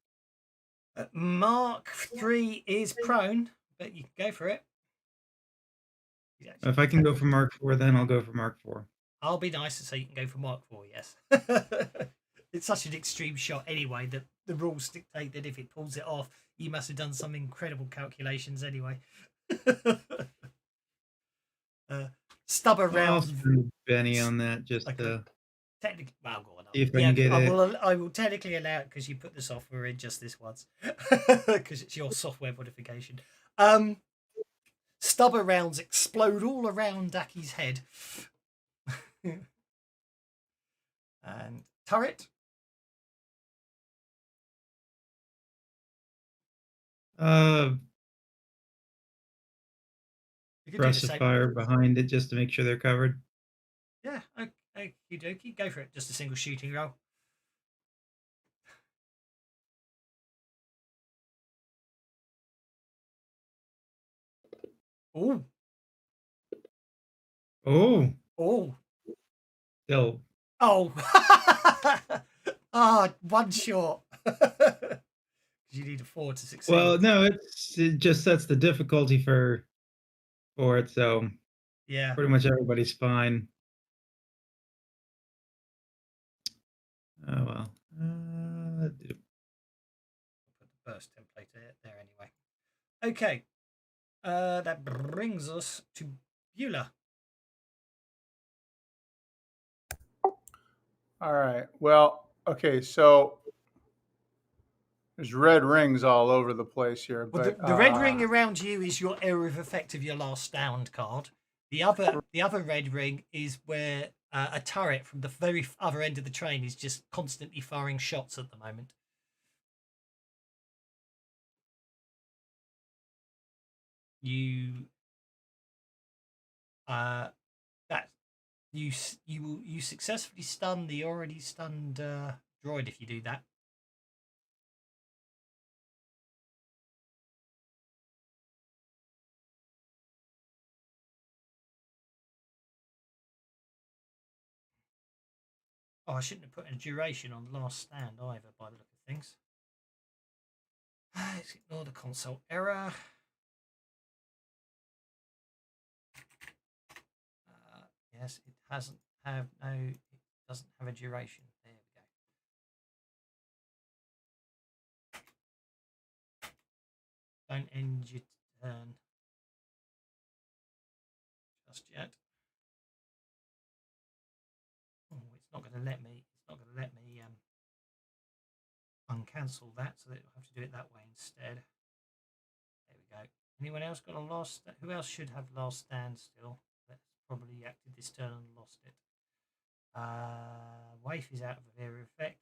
Mark 3 is prone, but you can go for it. If I can go for Mark 4, then I'll go for Mark 4. I'll be nice and say you can go for Mark 4, yes. It's such an extreme shot anyway that the rules dictate that if it pulls it off, you must have done some incredible calculations anyway. Stubber round. Benny on that, just technically, well, go on. If I can get it. I will technically allow it because you put the software in just this once because it's your software modification. Stubber rounds explode all around Daki's head. And turret. Press a fire behind it just to make sure they're covered. Yeah, okie dokie. Go for it. Just a single shooting roll. Oh. Oh. Oh. Still. Oh. One shot. You need a 4 to succeed. Well, no, it just sets the difficulty for it, so yeah, pretty much everybody's fine. first template there anyway. Okay. That brings us to Beulah. All right. Well, okay. So there's red rings all over the place here. Well, But the red ring around you is your area of effect of your last stand card. The other red ring is where a turret from the very other end of the train is just constantly firing shots at the moment. You you successfully stun the already stunned droid if you do that. Oh, I shouldn't have put a duration on the last stand either, by the look of things. Let's ignore the console error. Yes, it doesn't have a duration. There we go. Don't end your turn just yet. Oh, it's not going to let me. It's not going to let me uncancel that, so that I'll have to do it that way instead. There we go. Anyone else got a last? Who else should have last stand still? That's probably acted this turn and lost it. Waif is out of area effect.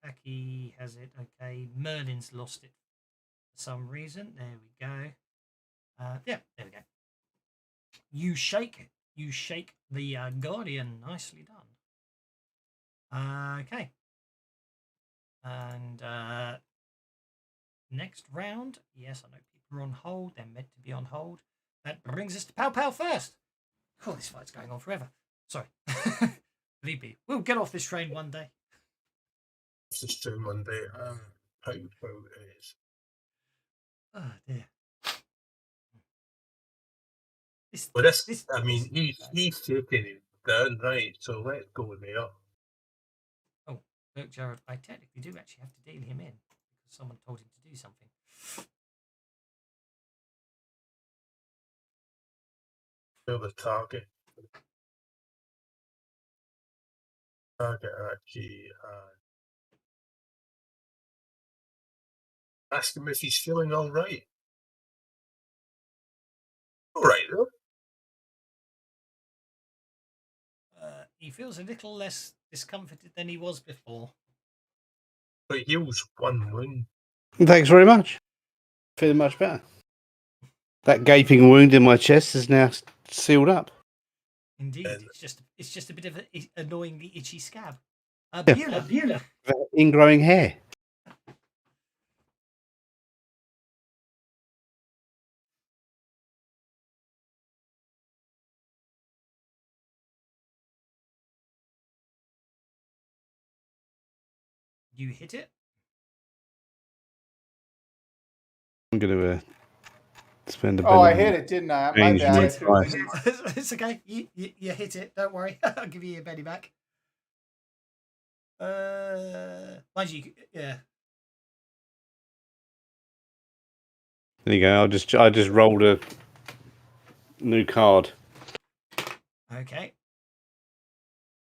Aki has it. Okay, Merlin's lost it for some reason. There we go. Yeah, there we go. You shake the Guardian. Nicely done. Okay. And next round. Yes, I know people are on hold. They're meant to be on hold. That brings us to Pow Pow first. Oh, this fight's going on forever. Sorry. Believe me, we'll get off this train one day. This train one day. Pow Pow is. Oh dear. I mean, he's taking him down, right? So let's go there. Oh, look, Jared, I technically do actually have to deal him in because someone told him to do something. Kill the target. Target Aki. Ask him if he's feeling all right. All right, though. He feels a little less discomforted than he was before. But heals one wound. Thanks very much. Feeling much better. That gaping wound in my chest is now sealed up. Indeed, it's just a bit of an annoyingly itchy scab. Beulah. Ingrowing hair. You hit it. I'm going to spend a Oh, I bit hit it, didn't I? My Change bad. my I couldn't- price. It's okay. You hit it. Don't worry. I'll give you your Benny back. Mind you, yeah. There you go. I just rolled a new card. Okay.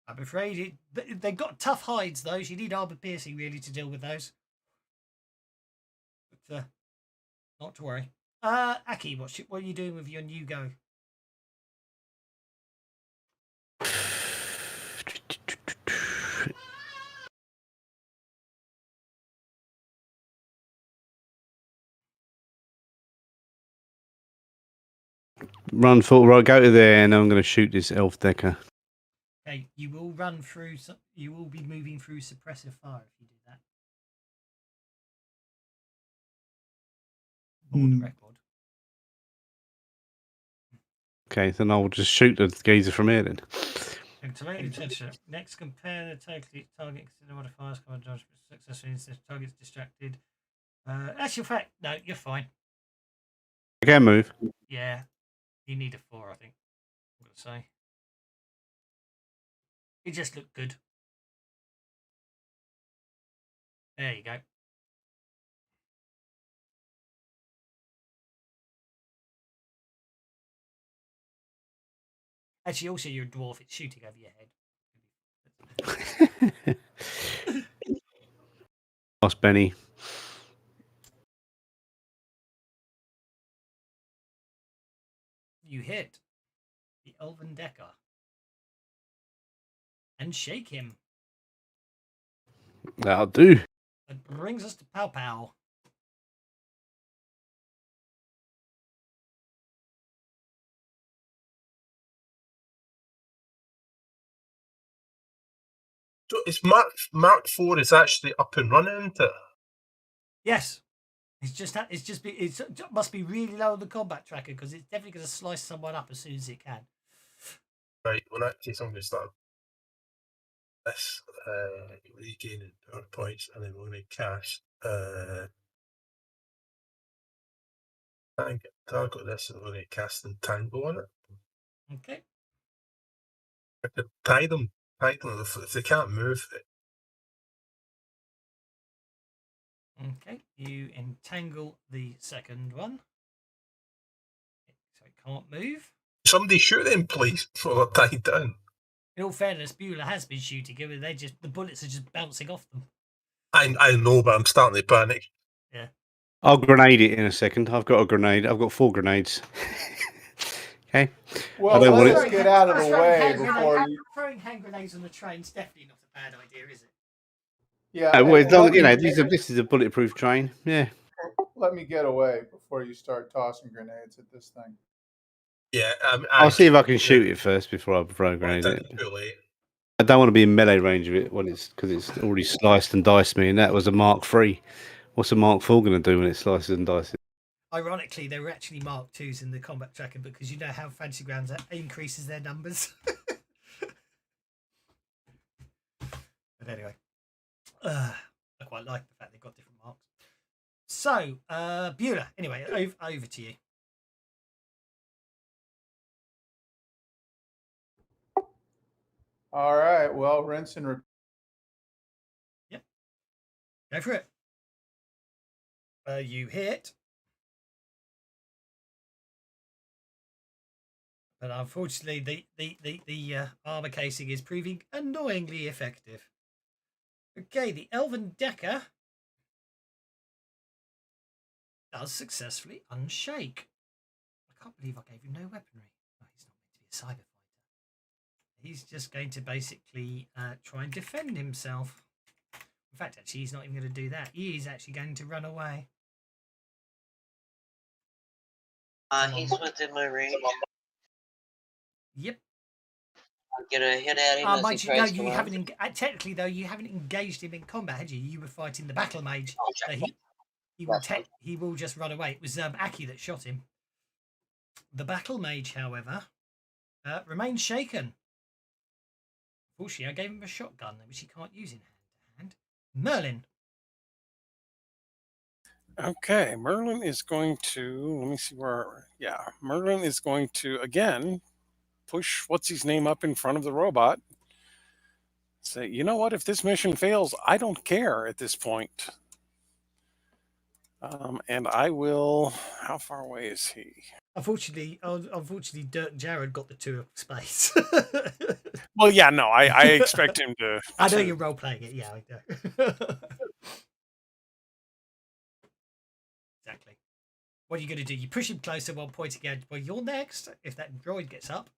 I'm afraid they've got tough hides, those. You need armor piercing really to deal with those. But not to worry. Aki, what are you doing with your new go? Run forward. Right, go to there, and I'm going to shoot this elf decker. Okay, you will run through. You will be moving through suppressive fire if you do that. For the record. Okay, then I'll just shoot the geezer from here then. Next, compare the target consider modifiers. Come on, dodge successfully instead of target's distracted. That's your fact. No, you're fine. I can move. Yeah, you need a 4, I think. I'm gonna say. You just look good. There you go. Actually, also you're a dwarf. It's shooting over your head. Ask Benny. You hit the Elven Decker and shake him. That'll do. That brings us to Pow Pow. So it's Mark 4 is actually up and running, isn't it? Yes. It must be really low on the combat tracker because it's definitely going to slice someone up as soon as it can. Right, well, in that case, I'm going to start this, regaining power points, and then we're going to cast. Target this, and we're going to cast Entangle on it. Okay. I could tie them if they can't move. Okay. You entangle the second one. So it can't move. Somebody shoot them, please, before they're tied down. In all fairness, Beulah has been shooting him, and the bullets are just bouncing off them. I know, but I'm starting to panic. Yeah. I'll grenade it in a second. I've got a grenade. I've got 4 grenades. Okay. Well, let's get out of the way before you... Throwing hand grenades on the train's definitely not a bad idea, is it? Yeah. Well, this is a bulletproof train. Yeah. Let me get away before you start tossing grenades at this thing. Yeah, I'll see if I can shoot it first before I throw a grenade at it. I don't want to be in melee range of it because it's already sliced and diced me, and that was a Mark III. What's a Mark IV going to do when it slices and dices? Ironically, they were actually Mark IIs in the combat tracker because you know how Fantasy Grounds increases their numbers. But anyway, I quite like the fact they've got different marks. So, Beulah, anyway, over to you. All right. Well, rinse and repeat. Yep. Go for it. You hit. But unfortunately, the armor casing is proving annoyingly effective. Okay, the Elven Decker does successfully unshake. I can't believe I gave him no weaponry. Oh, he's not meant to be a cyber fighter. He's just going to basically try and defend himself. In fact, actually, he's not even going to do that. He is actually going to run away. He's within my range. Yep. I'll get a hit at him as he tries to run. Technically, though, you haven't engaged him in combat, had you? You were fighting the battle mage. So he will just run away. It was Aki that shot him. The battle mage, however, remains shaken. Unfortunately, I gave him a shotgun, which he can't use in hand-to-hand. Merlin. Okay, Merlin is going to, let me see where, yeah, Merlin is going to, again, push what's-his-name up in front of the robot. Say, you know what, if this mission fails, I don't care at this point. And I will, how far away is he? Unfortunately, Dirk Jared got the 2 of space. Well, yeah, no, I expect him to. I know you're role-playing it, yeah, I know. Exactly. What are you going to do? You push him closer while pointing out, well, you're next, if that droid gets up.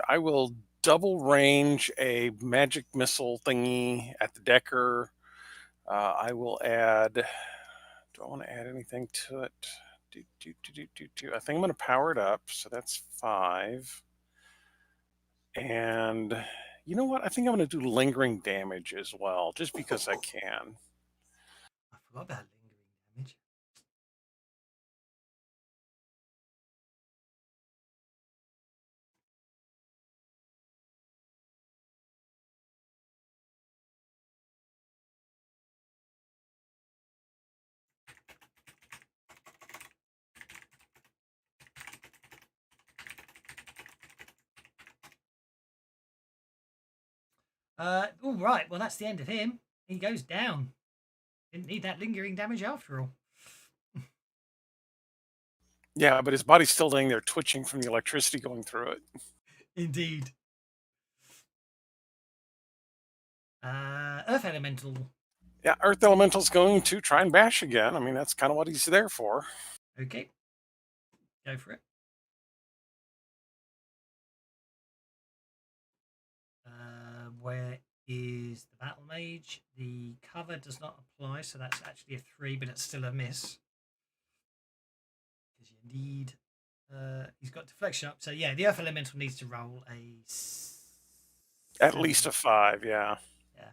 I will double range a magic missile thingy at the Decker. I will add, do I want to add anything to it? I think I'm going to power it up, so that's 5. And you know what? I think I'm going to do lingering damage as well, just because I can. I forgot about lingering damage. All right. Well, that's the end of him. He goes down. Didn't need that lingering damage after all. Yeah, but his body's still laying there twitching from the electricity going through it. Indeed. Earth Elemental. Yeah, Earth Elemental's going to try and bash again. I mean, that's kind of what he's there for. Okay. Go for it. Where is the Battle Mage? The cover does not apply, so that's actually a 3, but it's still a miss. Because you need... he's got deflection up. So yeah, the Earth Elemental needs to roll At least a 5, yeah. Yeah.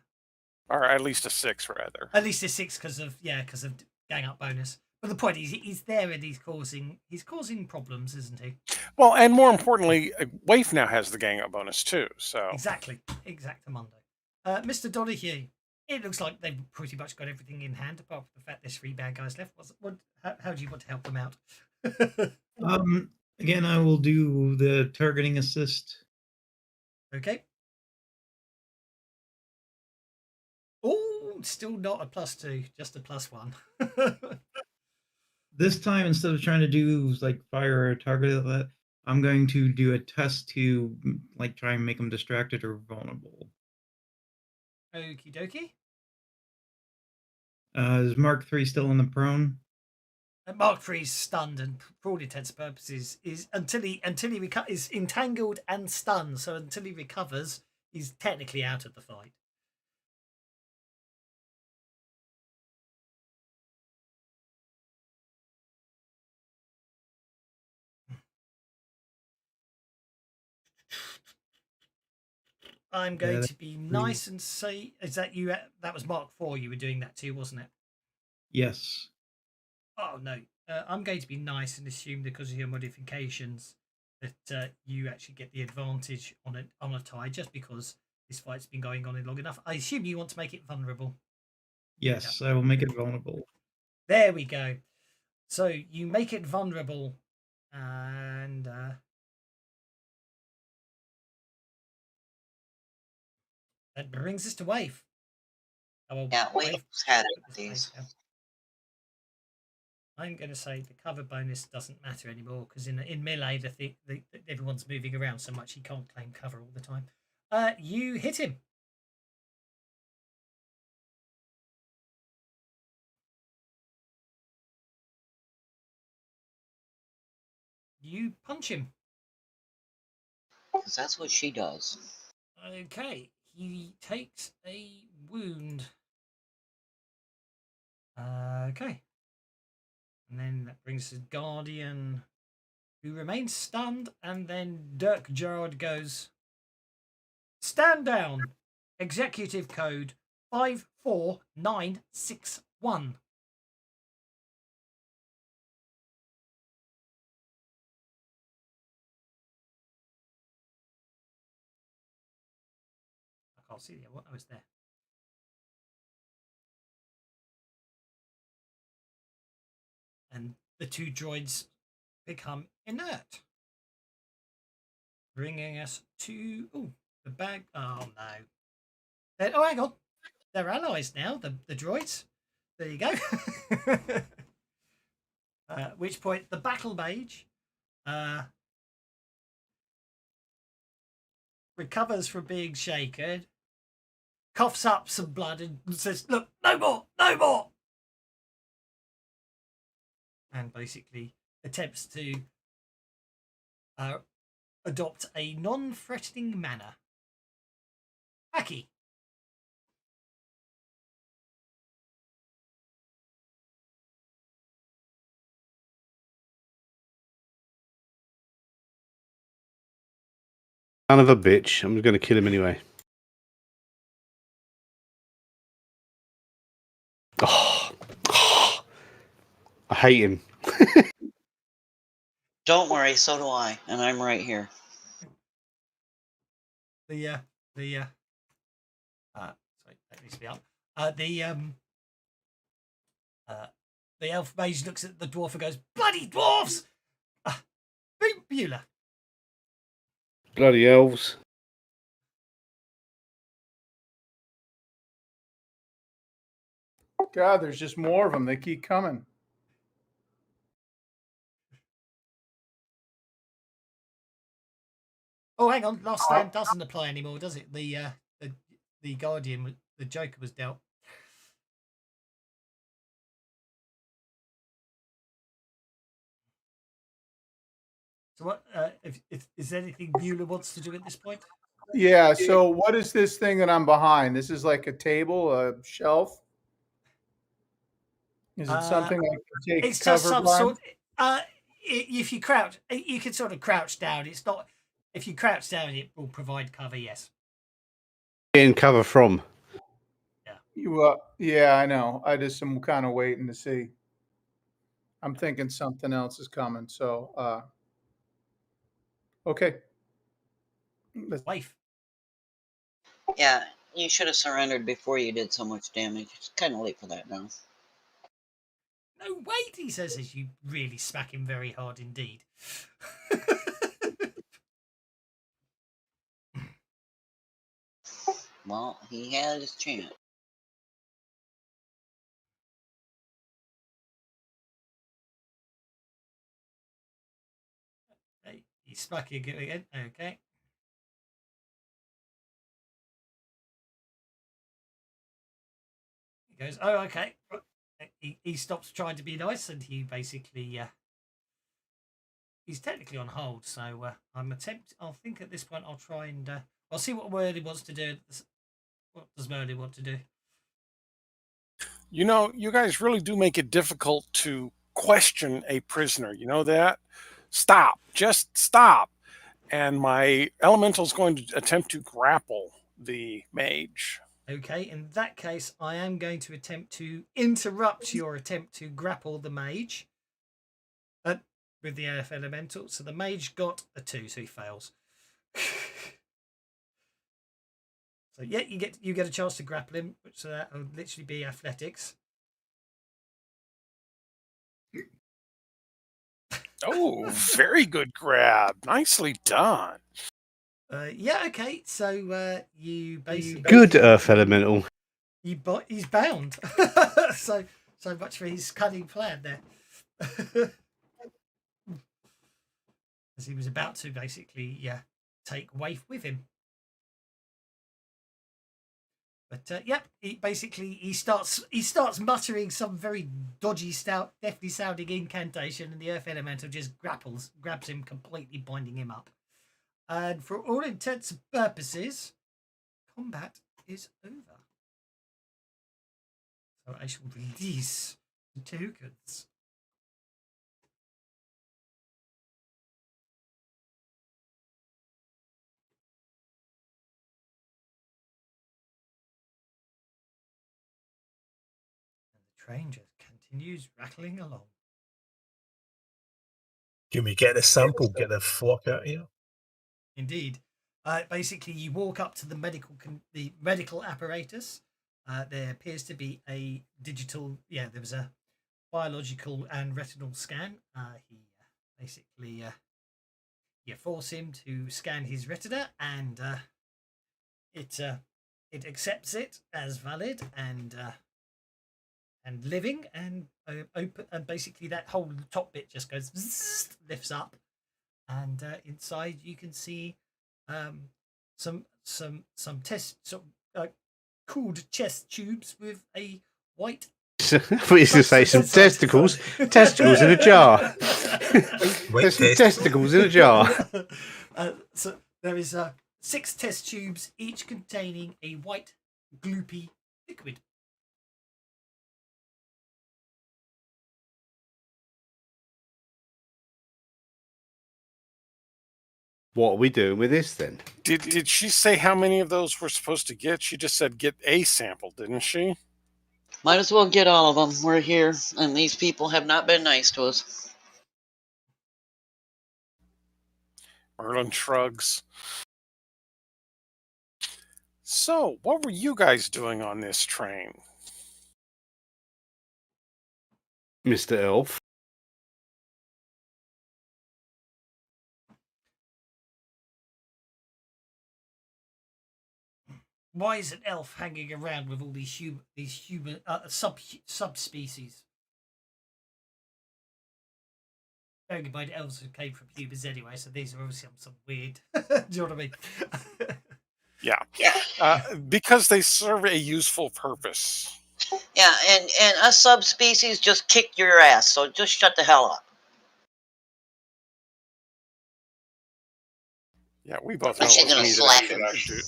Or at least a 6, rather. At least a 6 because of gang up bonus. But the point is, he's there and he's causing problems, isn't he? Well, and more importantly, Waif now has the gang up bonus too. So exactly, exactamundo. Mr. Donahue, it looks like they've pretty much got everything in hand, apart from the fact there's 3 bad guys left. How do you want to help them out? Again, I will do the targeting assist. Okay. Oh, still not a +2, just a +1. This time, instead of trying to do like fire or target that, I'm going to do a test to like try and make them distracted or vulnerable. Okie dokie. Is Mark III still in the prone? Mark III's stunned, and for all intents and purposes, is until he is entangled and stunned. So until he recovers, he's technically out of the fight. I'm going to be nice and say, is that you? That was Mark IV. You were doing that too, wasn't it? Yes. Oh no, I'm going to be nice and assume because of your modifications that you actually get the advantage on a tie, just because this fight's been going on long enough. I assume you want to make it vulnerable. Yes, I will make it vulnerable. There we go. So you make it vulnerable, and that brings us to Wave. Yeah, Wave's had it with these. I'm going to say the cover bonus doesn't matter anymore because in melee, everyone's moving around so much he can't claim cover all the time. You hit him. You punch him. Because that's what she does. Okay, he takes a wound. Okay. And then that brings his guardian, who remains stunned, and then Dirk Gerard goes, stand down. Executive code 54961. I can't see what I was there. And the 2 droids become inert. Bringing us to the bag. Oh no. Oh, hang on. They're allies now, the droids. There you go. At which point the battle mage recovers from being shaken, coughs up some blood and says, look, no more, no more. And basically attempts to adopt a non-threatening manner. Aki. Son of a bitch. I'm going to kill him anyway. Oh, I hate him. Don't worry, so do I, and I'm right here. Sorry, that needs to be up. The elf mage looks at the dwarf and goes, bloody dwarves! Beulah. Bloody elves. God, there's just more of them. They keep coming. Oh, hang on. Last stand doesn't apply anymore, does it? The Guardian, the Joker was dealt. So what? If is there anything Mueller wants to do at this point? Yeah. So what is this thing that I'm behind? This is like a table, a shelf. Is it something I can take It's cover just some behind? sort. If you crouch, you can sort of crouch down. It's not. If you crouch down, it will provide cover. Yes. Getting cover from. Yeah, I know. I just am kind of waiting to see. I'm thinking something else is coming. So, okay. Wife. Yeah, you should have surrendered before you did so much damage. It's kind of late for that now. No, wait, he says as you really smack him very hard indeed. Well, he had his chance. He's smacking you again. Okay. He goes, oh, okay. He stops trying to be nice and he basically he's technically on hold, so I'll think at this point I'll try and I'll see what Merlin wants to do. What does Merlin want to do? You know, you guys really do make it difficult to question a prisoner. You know that? Stop. Just stop. And my elemental's going to attempt to grapple the mage. Okay, in that case, I am going to attempt to interrupt your attempt to grapple the mage with the earth elemental. So the mage got a 2, so he fails. So yeah, you get a chance to grapple him, which that will literally be athletics. Oh, very good grab. Nicely done. Yeah, okay. So you basically Good Earth Elemental. He's bound. so much for his cunning plan there. As he was about to basically take Waif with him. But he starts muttering some very dodgy, deftly sounding incantation, and the earth elemental just grabs him completely, binding him up. And for all intents and purposes, combat is over. So I shall release the tokens. And the train just continues rattling along. Can we get the sample, get the flock out of here? Indeed. Basically, you walk up to the medical apparatus. There appears to be a digital. Yeah, there was a biological and retinal scan. He basically you force him to scan his retina, and it accepts it as valid and living, and open, and basically that whole top bit just goes lifts up, and inside you can see some cooled chest tubes with a white. I thought you were going to say some testicles. Testicles in a jar. There's some testicles in a jar. So there is 6 test tubes, each containing a white gloopy liquid. What are we doing with this then? Did she say how many of those we're supposed to get? She just said get a sample, didn't she? Might as well get all of them. We're here, and these people have not been nice to us. Merlin shrugs. So, what were you guys doing on this train? Mr. Elf. Why is an elf hanging around with all these human subspecies? bearing in mind elves who came from humans anyway, so these are obviously some weird. Do you know what I mean? Yeah. Because they serve a useful purpose. Yeah, and a subspecies just kicked your ass, so just shut the hell up. Yeah, we both know She's it was gonna me that slap actually him. subdued.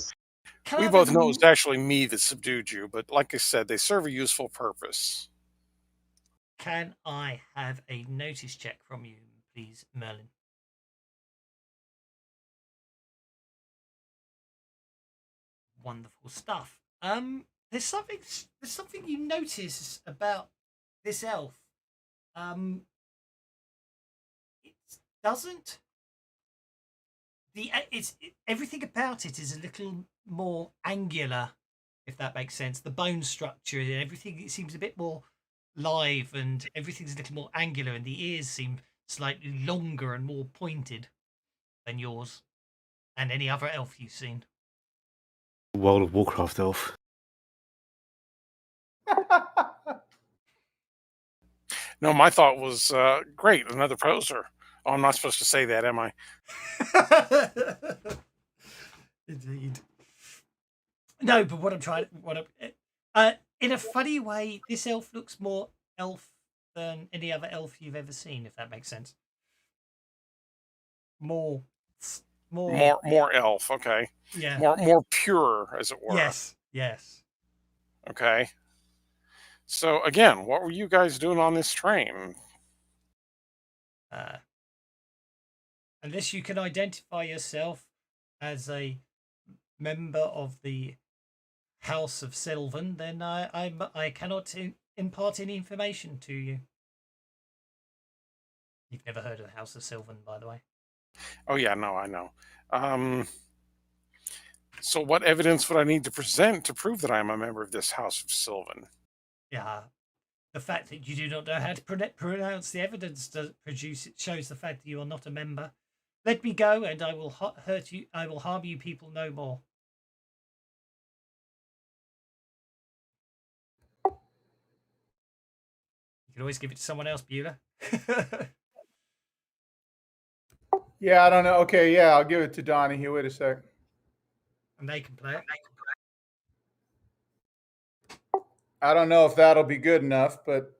Can I We have both know a- it's actually me that subdued you, but like I said, they serve a useful purpose. Can I have a notice check from you, please, Merlin? Wonderful stuff. There's something you notice about this elf. It doesn't. Everything about it is a little more angular, if that makes sense. The bone structure and everything, it seems a bit more live, and everything's a little more angular, and the ears seem slightly longer and more pointed than yours and any other elf you've seen. World of Warcraft elf. No, my thought was great. Another poser. Oh, I'm not supposed to say that, am I? Indeed. No, but in a funny way, this elf looks more elf than any other elf you've ever seen, if that makes sense. More elf. Okay. Yeah. More pure, as it were. Yes. Okay. So again, what were you guys doing on this train? Unless you can identify yourself as a member of the House of Sylvan, then I cannot impart any information to you. You've never heard of the House of Sylvan, by the way. Oh yeah, no, I know. So what evidence would I need to present to prove that I am a member of this House of Sylvan? Yeah. The fact that you do not know how to pronounce the evidence to produce it shows the fact that you are not a member. Let me go, and I will hurt you. I will harm you people no more. You can always give it to someone else, Beulah. Yeah, I don't know. Okay, yeah, I'll give it to Donahue. Wait a sec. And they can play it. I don't know if that'll be good enough, but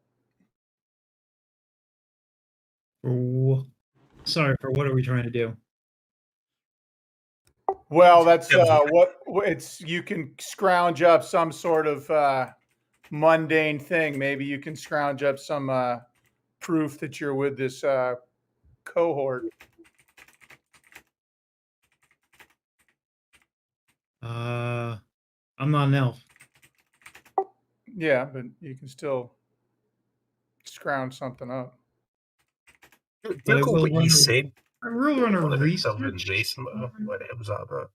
Sorry, for what are we trying to do? well, that's what it's. You can scrounge up some sort of mundane thing. Maybe you can scrounge up some proof that you're with this cohort. I'm not an elf. Yeah, but you can still scrounge something up. But I Google will what run he a- said. I will run a On it, research. Sylvan race and what the hell was that about?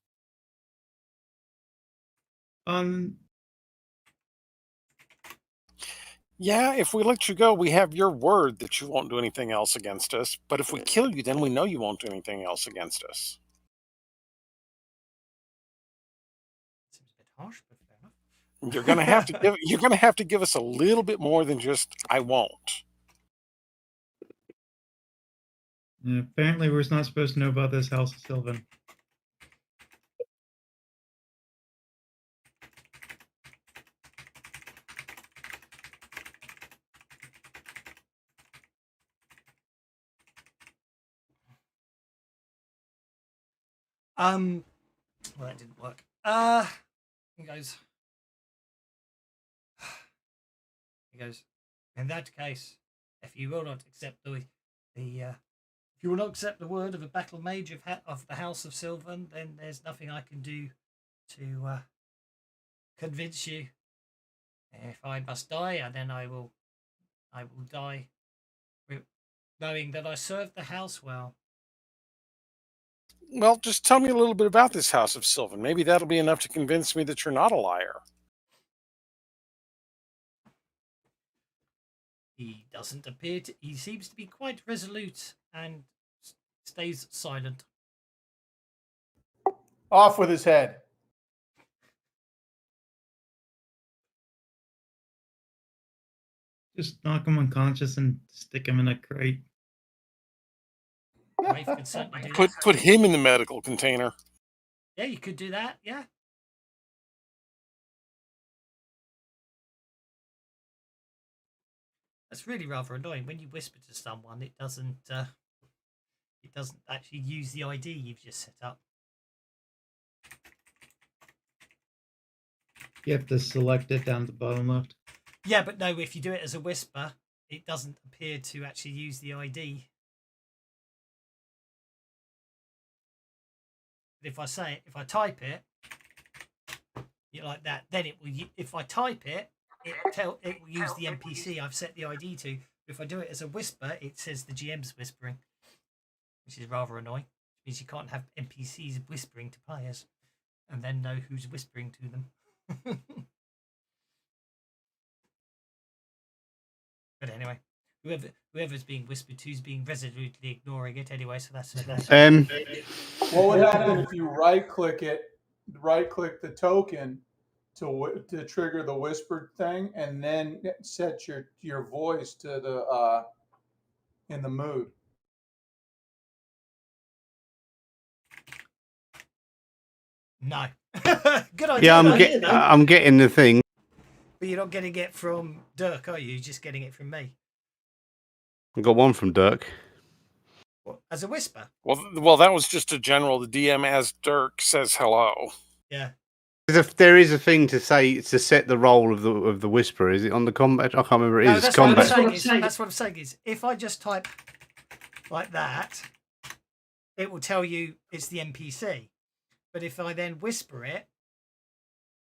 Yeah, if we let you go, we have your word that you won't do anything else against us. But if we kill you, then we know you won't do anything else against us. Seems a bit harsh, but fair enough. You're gonna have to give us a little bit more than just I won't. Apparently, we're not supposed to know about this House of Sylvan. Well, that didn't work. He goes. He goes. In that case, if you will not accept if you will not accept the word of a battle mage of the House of Sylvan, then there's nothing I can do to convince you. If I must die, then I will die, knowing that I served the house well. Well, just tell me a little bit about this House of Sylvan. Maybe that'll be enough to convince me that you're not a liar. He doesn't appear to. He seems to be quite resolute and stays silent. Off with his head. Just knock him unconscious and stick him in a crate. Rafe could certainly do that. Put him in the medical container. Yeah, you could do that. Yeah. That's really rather annoying. When you whisper to someone, it doesn't actually use the ID you've just set up. You have to select it down at the bottom left. Yeah, but no, if you do it as a whisper, it doesn't appear to actually use the ID. But if I type it, like that, then it will. If I type it, it will use the NPC I've set the ID to. If I do it as a whisper, it says the GM's whispering, which is rather annoying. It means you can't have NPCs whispering to players and then know who's whispering to them. But anyway, whoever's being whispered to is being resolutely ignoring it anyway. So that's What would happen if you right-click the token to trigger the whispered thing, and then set your voice to the in the mood? No. Good idea. Yeah, I'm getting the thing. But you're not getting it from Dirk, are you? You're just getting it from me. I got one from Dirk. What, as a whisper? Well, that was just a general. The DM as Dirk says hello. Yeah. There is a thing to say to set the role of the whisper. Is it on the combat? I can't remember. It is that's combat. That's what I'm saying is if I just type like that, it will tell you it's the NPC. But if I then whisper it,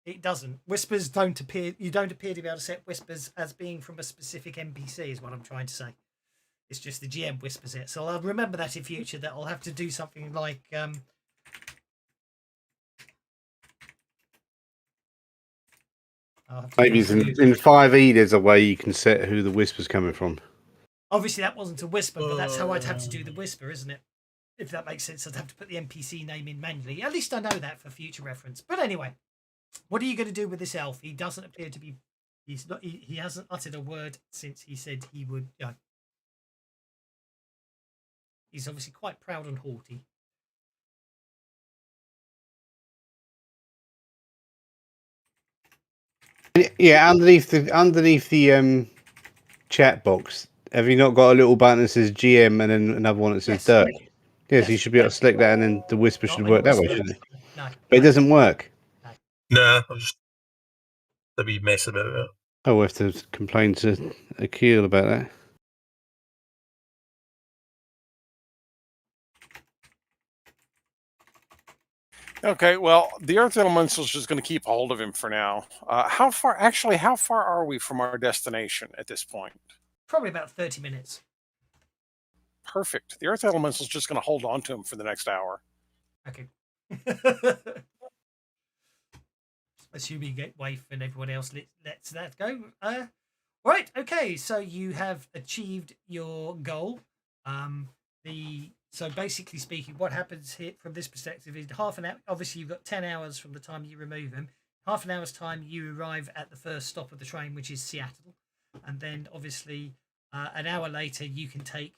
it doesn't. Whispers don't appear. You don't appear to be able to set whispers as being from a specific NPC. Is what I'm trying to say. It's just the GM whispers it. So I'll remember that in future. That I'll have to do something like. Maybe in 5e there's a way you can set who the whisper's coming from. Obviously, that wasn't a whisper, but that's how I'd have to do the whisper, isn't it? If that makes sense, I'd have to put the NPC name in manually. At least I know that for future reference. But anyway, what are you going to do with this elf? He doesn't appear to be. He's not. He hasn't uttered a word since he said he would. He's obviously quite proud and haughty. Yeah, underneath the chat box, have you not got a little button that says GM and then another one that says Dirk? Yes, you should be able to select that, and then the whisper should work that way, shouldn't it? No, but it doesn't work. Nah, I'm just a wee mess about it. Oh, we'll have to complain to Akil about that. Okay, well, the Earth Elemental is just going to keep hold of him for now. How far are we from our destination at this point? Probably about 30 minutes. Perfect. The Earth Elemental is just going to hold on to him for the next hour. Okay. Assuming you get Waif and everyone else lets that go. Right, okay, so you have achieved your goal. So basically speaking, what happens here from this perspective is half an hour. Obviously, you've got 10 hours from the time you remove him. Half an hour's time, you arrive at the first stop of the train, which is Seattle. And then, obviously, an hour later, you can take...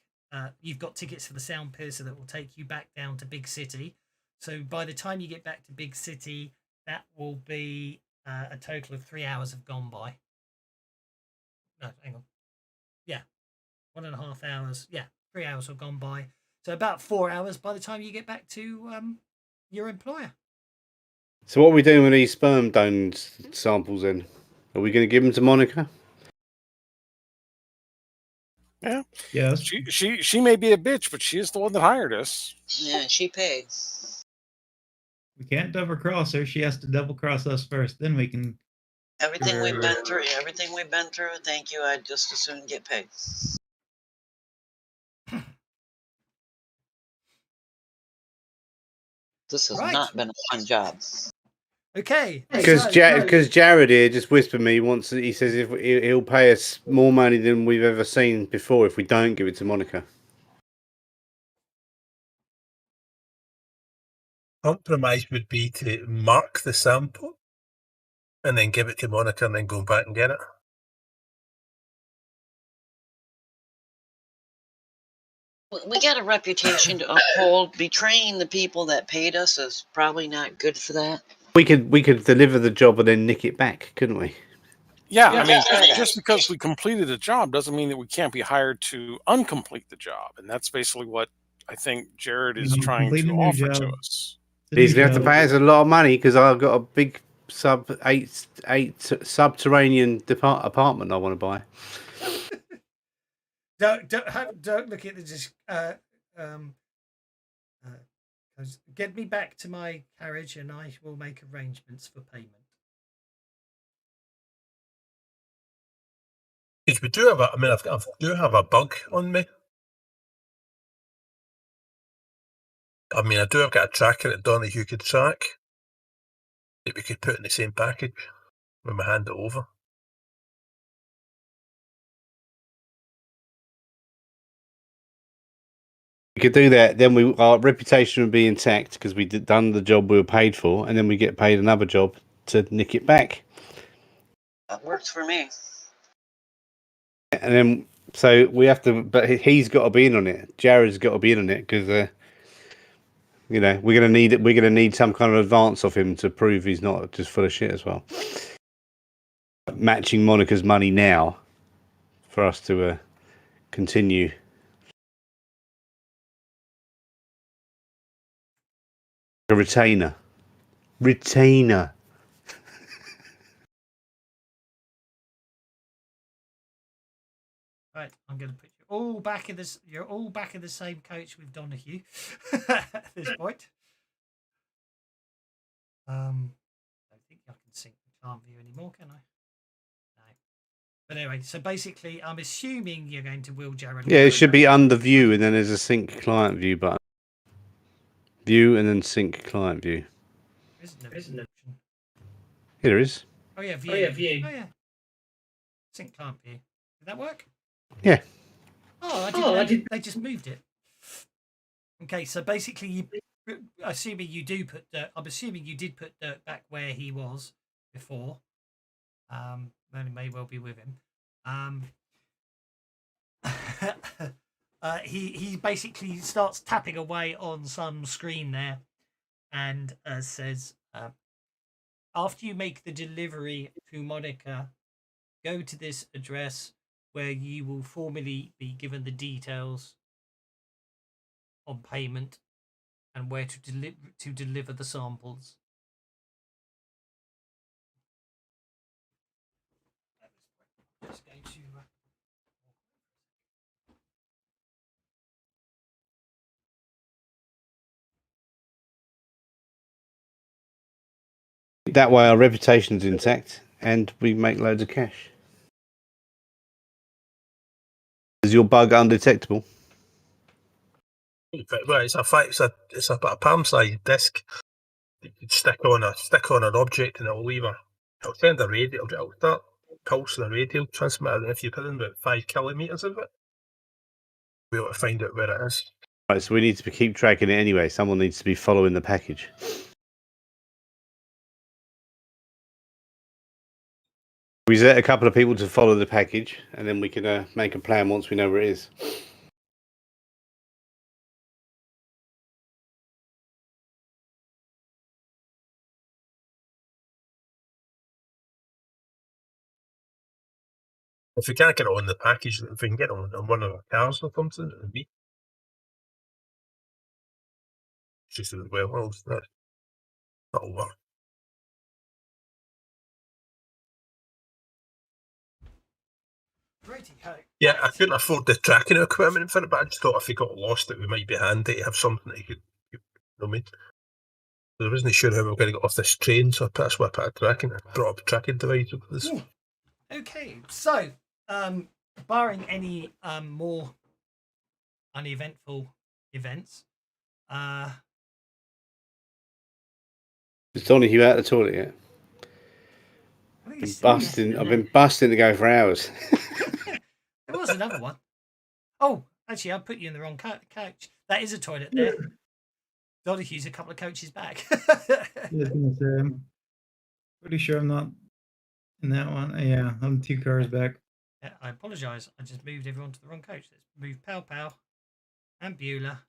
you've got tickets for the Sound Piercer that will take you back down to Big City. So by the time you get back to Big City, that will be a total of 3 hours have gone by. No, hang on. Yeah, 1.5 hours. Yeah, 3 hours have gone by. So about 4 hours by the time you get back to your employer. So what are we doing with these sperm donor samples then? Are we going to give them to Monica? Yeah. Yes. She may be a bitch, but she is the one that hired us. Yeah, she paid. We can't double cross her. She has to double cross us first. Then we can. Everything we've been through, thank you. I'd just as soon get paid. This has not been a fun job. Okay. Because Jared here just whispered me once. He says if he'll pay us more money than we've ever seen before if we don't give it to Monica. Compromise would be to mark the sample and then give it to Monica and then go back and get it. We got a reputation to uphold. Betraying the people that paid us is probably not good for that. We could deliver the job and then nick it back, couldn't we? Yeah, I mean, just because we completed a job doesn't mean that we can't be hired to uncomplete the job, and that's basically what I think Jared is trying complete a to new offer to job. us. He's going to have to pay us a lot of money because I've got a big eight subterranean apartment I want to buy. Don't look at the just get me back to my carriage and I will make arrangements for payment. Because we do have I do have a bug on me. I mean, I do have got a tracker that Donahue could track that we could put in the same package when we hand it over. We could do that, then our reputation would be intact because we done the job we were paid for, and then we get paid another job to nick it back. That works for me. And then, so we have to, but he's got to be in on it. Jared's got to be in on it because, you know, we're gonna need it. We're gonna need some kind of advance off him to prove he's not just full of shit as well. Matching Monica's money now for us to continue. A retainer. Retainer. Right, I'm going to put you all back in this. You're all back in the same coach with Donahue at this point. I don't think I can sync the client view anymore, can I? No. But anyway, so basically, I'm assuming you're going to will Jared. Yeah, it should be under view, and then there's a sync client view button. View and then sync client view. Isn't there? Here there is. Oh yeah, view. Oh yeah. Sync client view. Did that work? Yeah. Oh, I didn't. They just moved it. Okay, so basically, assuming you do put Dirk, I'm assuming you did put Dirk back where he was before. Then it may well be with him. He basically starts tapping away on some screen there, and says, "After you make the delivery to Monica, go to this address where you will formally be given the details on payment and where to deliver the samples." Just going to That way our reputation's intact and we make loads of cash. Is your bug undetectable? Well, it's a palm-sized disc that you could stick on an object and it'll send a radio. It'll start pulsing a radio transmitter, and if you put in about 5 kilometers of it, we'll be able to find out where it is. Right, so we need to keep tracking it anyway. Someone needs to be following the package. We set a couple of people to follow the package, and then we can make a plan once we know where it is. If we can't get it on the package, if we can get it on one of our cars or something, it'd be just as well. That'll work. Yeah, I couldn't afford the tracking equipment for it, but I just thought if we got lost, it might be handy to have something that you know what I mean? I wasn't sure how we were going to get off this train, so that's why I put brought up a tracking device with this. Ooh. Okay, so barring any more uneventful events, Is Donahue out of the toilet yet? I've been busting to go for hours. There was another one. Oh, actually, I put you in the wrong couch. That is a toilet there. Donahue's a couple of coaches back. I'm pretty sure I'm not in that one. Yeah, I'm 2 cars back. I apologise. I just moved everyone to the wrong coach. Let's move Pow Pow and Beulah,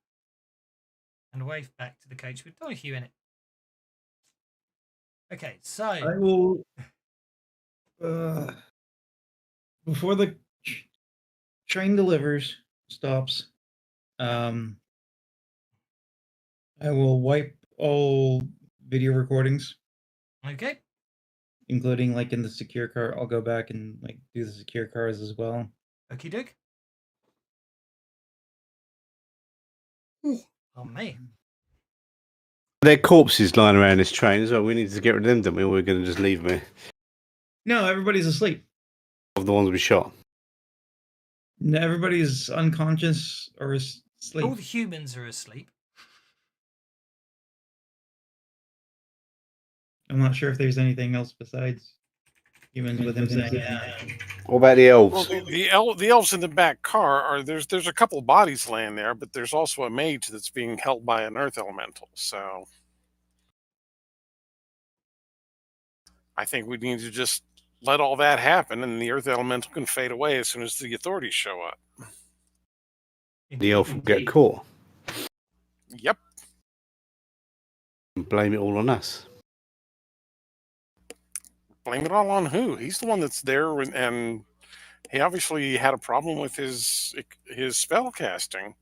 and wave back to the coach with Donahue in it. Okay, so I will. Before the train stops, I will wipe all video recordings, okay, including like in the secure car. I'll go back and like do the secure cars as well. okie doke. Oh me. There are corpses lying around this train as well. We need to get rid of them, don't we? Or we're going to just leave them here. No, everybody's asleep. Of the ones we shot. No, everybody's unconscious or asleep. All the humans are asleep. I'm not sure if there's anything else besides humans with him saying that. What about the elves? Well, the elves in the back car are there's a couple bodies laying there, but there's also a mage that's being held by an earth elemental. So I think we need to just let all that happen, and the earth elemental can fade away as soon as the authorities show up. The elf will get caught. Yep. And blame it all on us. Blame it all on who? He's the one that's there, and he obviously had a problem with his spell casting.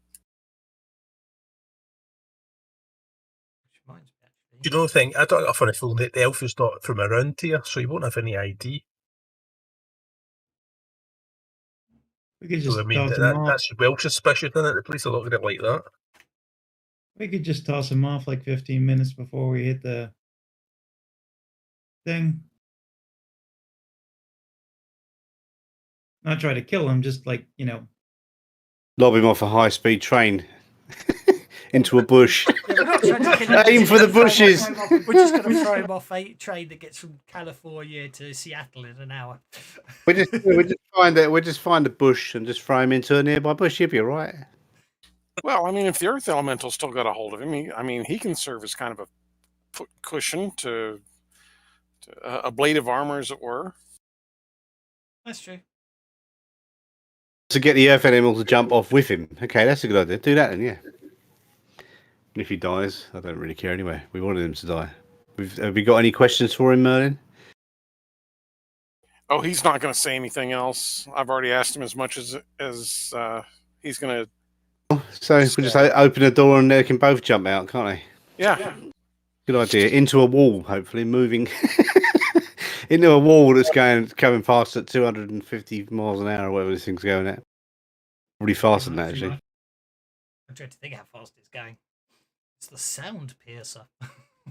You know the thing, I don't have a feeling that the elf is not from around here, so he won't have any ID. We could just So, I mean, toss him off. that's well suspicious, isn't it? The police are looking at it like that. We could just toss him off like 15 minutes before we hit the thing. Not try to kill him, just like, Lob him off a high-speed train into a bush. Yeah, we're not trying to kill him. Aim for the bushes. We're just going to throw him off a train that gets from California to Seattle in an hour. We just find a bush and just throw him into a nearby bush. You'll be all right. Well, I mean, if the earth elemental still got a hold of him, he can serve as kind of a cushion to a blade of armor, as it were. That's true. To get the earth animal to jump off with him. Okay, that's a good idea. Do that then, yeah. And if he dies, I don't really care anyway. We wanted him to die. Have we got any questions for him, Merlin? Oh, he's not going to say anything else. I've already asked him as much as he's going to. So we just open the door and they can both jump out, can't they? Yeah. Good idea. Into a wall, hopefully, moving into a wall that's coming past at 250 miles an hour or whatever this thing's going at. Probably faster than that, actually. I'm trying to think how fast it's going. It's the sound piercer.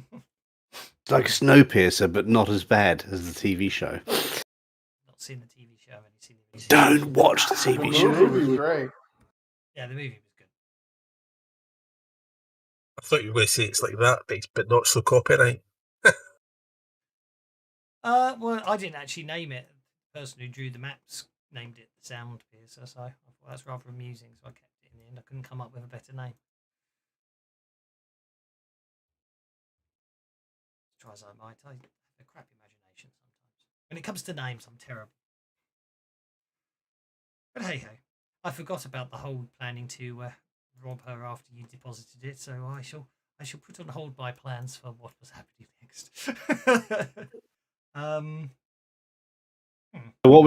It's like Snowpiercer, but not as bad as the TV show. Not seen the TV show. I've only seen the movie. Don't watch the TV The show. movie was great. Yeah, the movie was good. I thought you were going to say it's like that, but not so copyright. Well, I didn't actually name it. The person who drew the maps named it the Sound Piercer, so I thought that's rather amusing, so I kept it in the end. I couldn't come up with a better name. As try as I might, I have a crap imagination sometimes. When it comes to names, I'm terrible. But hey ho, I forgot about the whole planning to rob her after you deposited it, so I shall put on hold my plans for what was happening next. What are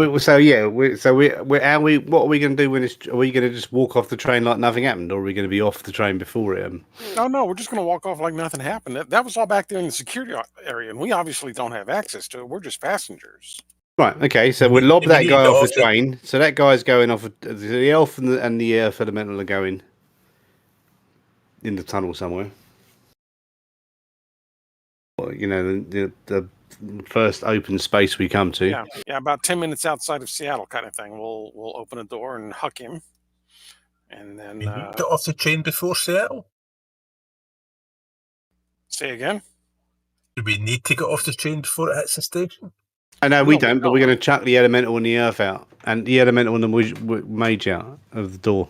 we going to do when are we going to just walk off the train like nothing happened, or are we going to be off the train before it? No, we're just going to walk off like nothing happened. That was all back there in the security area, and we obviously don't have access to it. We're just passengers. Right. Okay. So we'll lob that guy off the train. So that guy's going off. The elf and the earth elemental are going in the tunnel somewhere. Well, the first open space we come to. Yeah, about 10 minutes outside of Seattle, kind of thing. We'll open a door and huck him, and then get off the train before Seattle. Say again. Do we need to get off the train before it hits the station? I know we don't, but we're going to chuck the elemental and the earth out, and the elemental and the mage out of the door.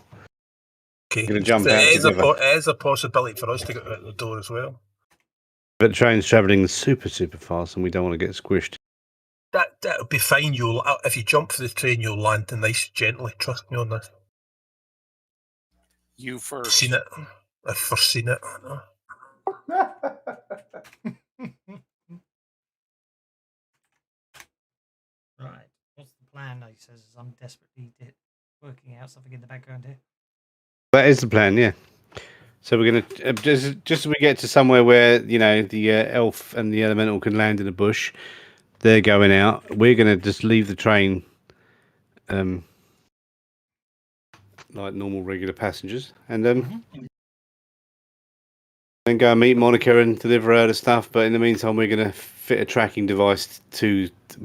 Okay, going to jump out. It is a possibility for us to get out the door as well. But the train's travelling super, super fast, and we don't want to get squished. That'll be fine. If you jump for the train, you'll land nice, gently. Trust me on this. You first. Seen it. I've first seen it. No. Right. What's the plan? He says as I'm desperately working out something in the background here. That is the plan, yeah. So we're gonna just as we get to somewhere where the elf and the elemental can land in a bush. They're going out. We're gonna just leave the train, like normal regular passengers, and then go and meet Monica and deliver her the stuff. But in the meantime, we're gonna fit a tracking device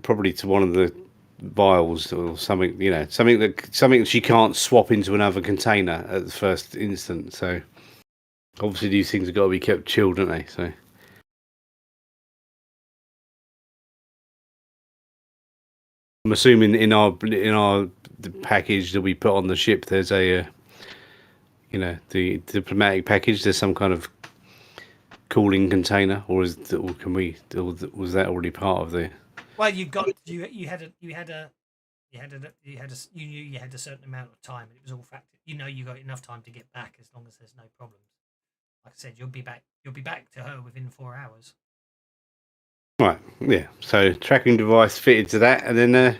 probably to one of the vials or something. Something that she can't swap into another container at the first instant. So obviously these things have got to be kept chilled, don't they? So. I'm assuming in our the package that we put on the ship, there's a, the diplomatic package. There's some kind of cooling container, or was that already part of the? Well, you knew you had a certain amount of time, and it was all factored. You got enough time to get back as long as there's no problems. Like I said, you'll be back to her within 4 hours. Right, yeah. So tracking device fitted to that, and then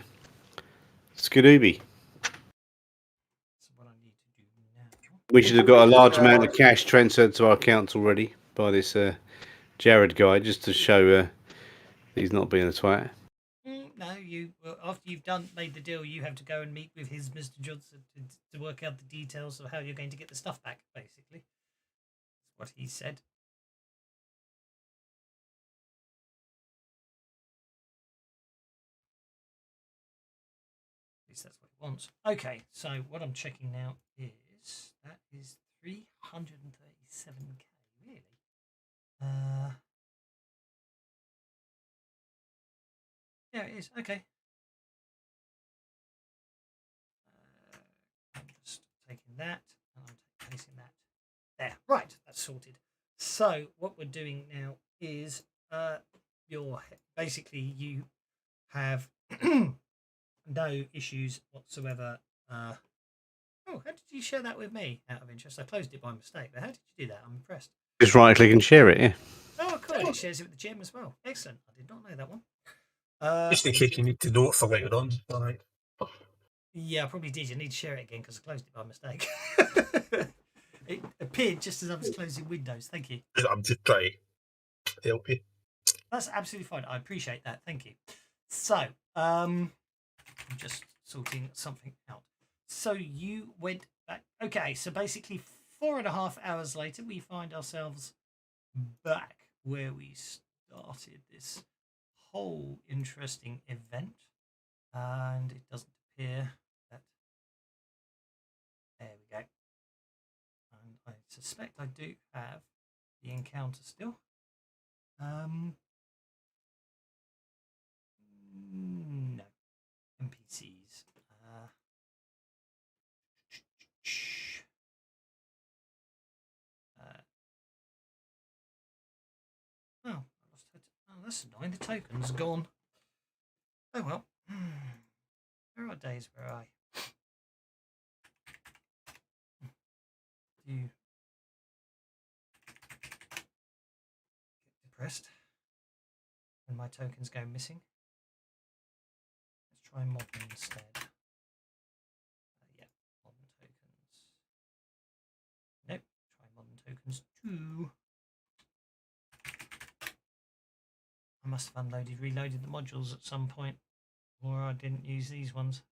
Skadooby. That's what I need to do now. We should have got a large amount of cash transferred to our accounts already by this Jared guy, just to show he's not being a twat. No, after you've made the deal, you have to go and meet with his Mr. Johnson to work out the details of how you're going to get the stuff back. Basically, that's what he said. At least that's what he wants. Okay, so what I'm checking now is that is 337k. Really? Yeah, it is. Okay. I'm just taking that and I'm placing that there. Right, that's sorted. So what we're doing now is you have no issues whatsoever. Oh, how did you share that with me? Out of interest, I closed it by mistake. But how did you do that? I'm impressed. Just right click and share it. Yeah. Oh, cool! It shares it with the gem as well. Excellent. I did not know that one. Just in case you need to know it for later on. All right. Yeah, I probably did. You need to share it again because I closed it by mistake. It appeared just as I was closing Windows. Thank you. I'm just trying to help you. That's absolutely fine. I appreciate that. Thank you. So, I'm just sorting something out. So you went back. Okay, so basically 4.5 hours later, we find ourselves back where we started this whole interesting event. And it doesn't appear that... There we go. And I suspect I do have the encounter still. No. NPCs. Oh, I lost it. Oh, that's annoying. The token's gone. Oh well. There are days where I do get depressed when my tokens go missing. Let's try modern instead. Yeah, modern tokens. Nope, try modern tokens too. I must have reloaded the modules at some point, or I didn't use these ones.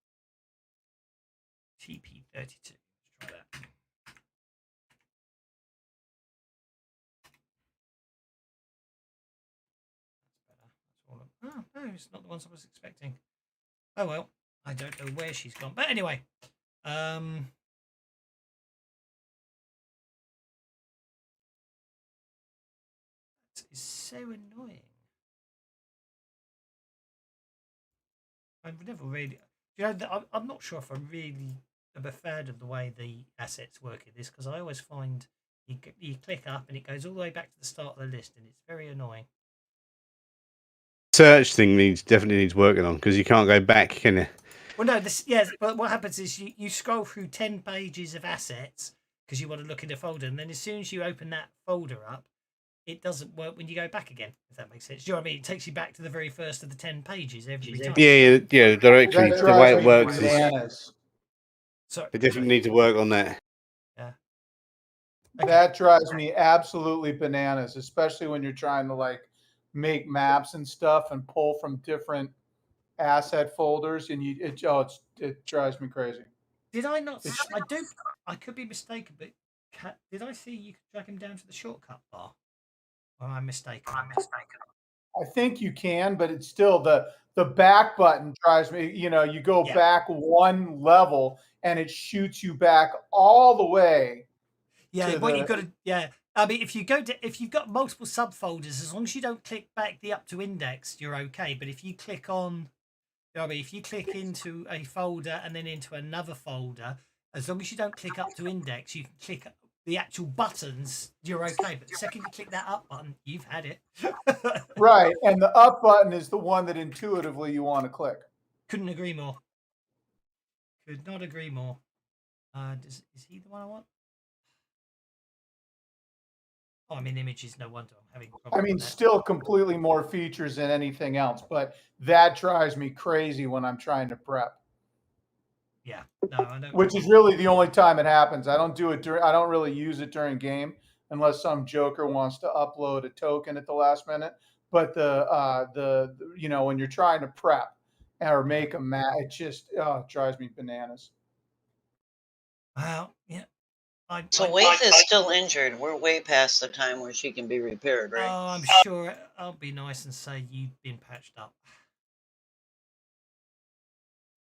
TP32. Let's try that. Oh, no, it's not the ones I was expecting. Oh well, I don't know where she's gone. But anyway, that is so annoying. I've never really... I'm not sure if I really am a fan of the way the assets work in this, because I always find you click up and it goes all the way back to the start of the list, and it's very annoying. Search thing definitely needs working on, because you can't go back, can you? Well, no, but what happens is you scroll through 10 pages of assets, because you want to look in a folder, and then as soon as you open that folder up, it doesn't work when you go back again. If that makes sense, do you know what I mean? It takes you back to the very first of the 10 pages every time. Yeah. The directory, That the way drives it me works is bananas. So they definitely need to work on that. Yeah. Okay. That drives me absolutely bananas, especially when you're trying to like make maps and stuff and pull from different asset folders, and it drives me crazy. Did I not? I could be mistaken, but did I see you could drag him down to the shortcut bar? Or am I mistaken? I think you can, but it's still the back button drives me. You know, you go back one level and it shoots you back all the way. Yeah, what you've got to I mean, if you've got multiple subfolders, as long as you don't click back the up to index, you're okay. But if you click on, you know what I mean, if you click into a folder and then into another folder, as long as you don't click up to index, you can click the actual buttons, you're okay. But the second you click that up button, you've had it. Right, and the up button is the one that intuitively you want to click. Couldn't agree more. Could not agree more. Is he the one I want? Oh, I mean, images, no wonder I'm having problems. I mean, still completely more features than anything else, but that drives me crazy when I'm trying to prep. Yeah, no, I know. Which is really the only time it happens. I don't do it I don't really use it during game unless some joker wants to upload a token at the last minute. But the you know, when you're trying to prep or make a map, it just it drives me bananas. Well, yeah. So Waif is still injured. We're way past the time where she can be repaired, right? Oh, I'm sure I'll be nice and say you've been patched up.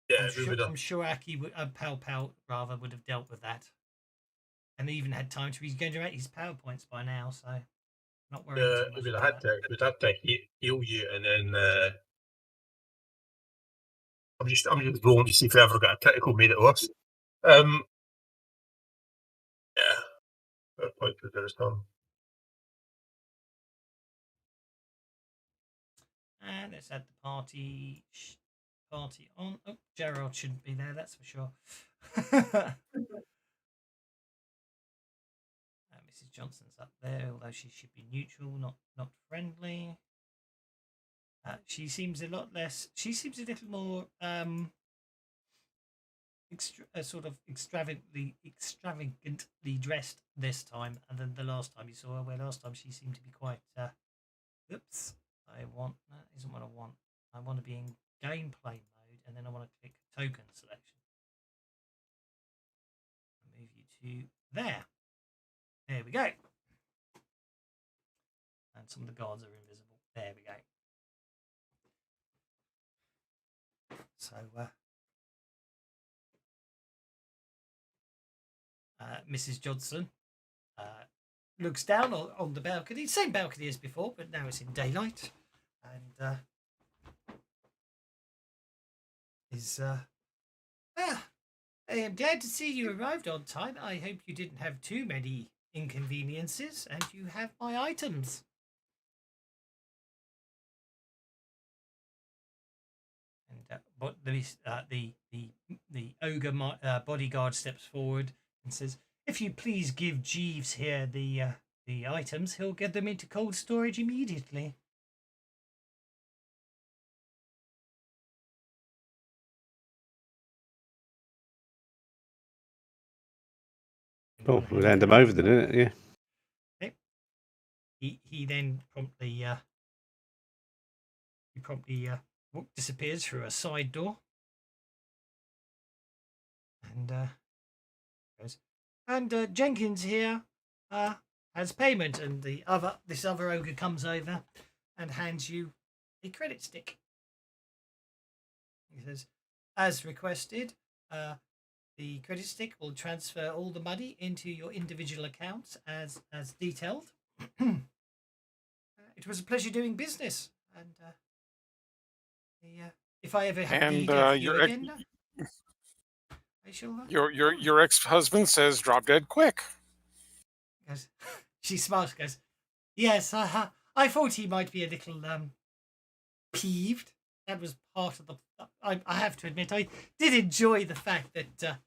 Yeah, I'm sure Aki would, Pal rather would have dealt with that, and even had time to regenerate his PowerPoints by now. So, not worrying too much. We'd have to heal you, and then I'm just rolling to see if we ever got a critical made it worse. Yeah, quite good this time. And let's add the party on. Oh, Gerald shouldn't be there, that's for sure. Mrs. Johnson's up there, although she should be neutral, not friendly. She seems a lot less. She seems a little more sort of extravagantly dressed this time, and than the last time you saw her. Where last time she seemed to be quite. Oops. That isn't what I want. I want to be in gameplay mode, and then I want to click token selection. I'll move you to there. There we go. And some of the guards are invisible. There we go. So, Mrs. Johnson looks down on the balcony, same balcony as before, but now it's in daylight. And I am glad to see you arrived on time. I hope you didn't have too many inconveniences, and you have my items. And but the ogre bodyguard steps forward and says, "If you please give Jeeves here the items, he'll get them into cold storage immediately." Oh, we'll hand them over then, isn't it? Yeah. Okay. He then promptly disappears through a side door and goes. And Jenkins here has payment, and this other ogre comes over and hands you a credit stick. He says, as requested, the credit stick will transfer all the money into your individual accounts as detailed. It was a pleasure doing business, and if I ever have need of you again, I shall. Your ex-husband says drop dead quick. Goes, she smiles. Goes, yes. I thought he might be a little peeved. That was part of the. I have to admit, I did enjoy the fact that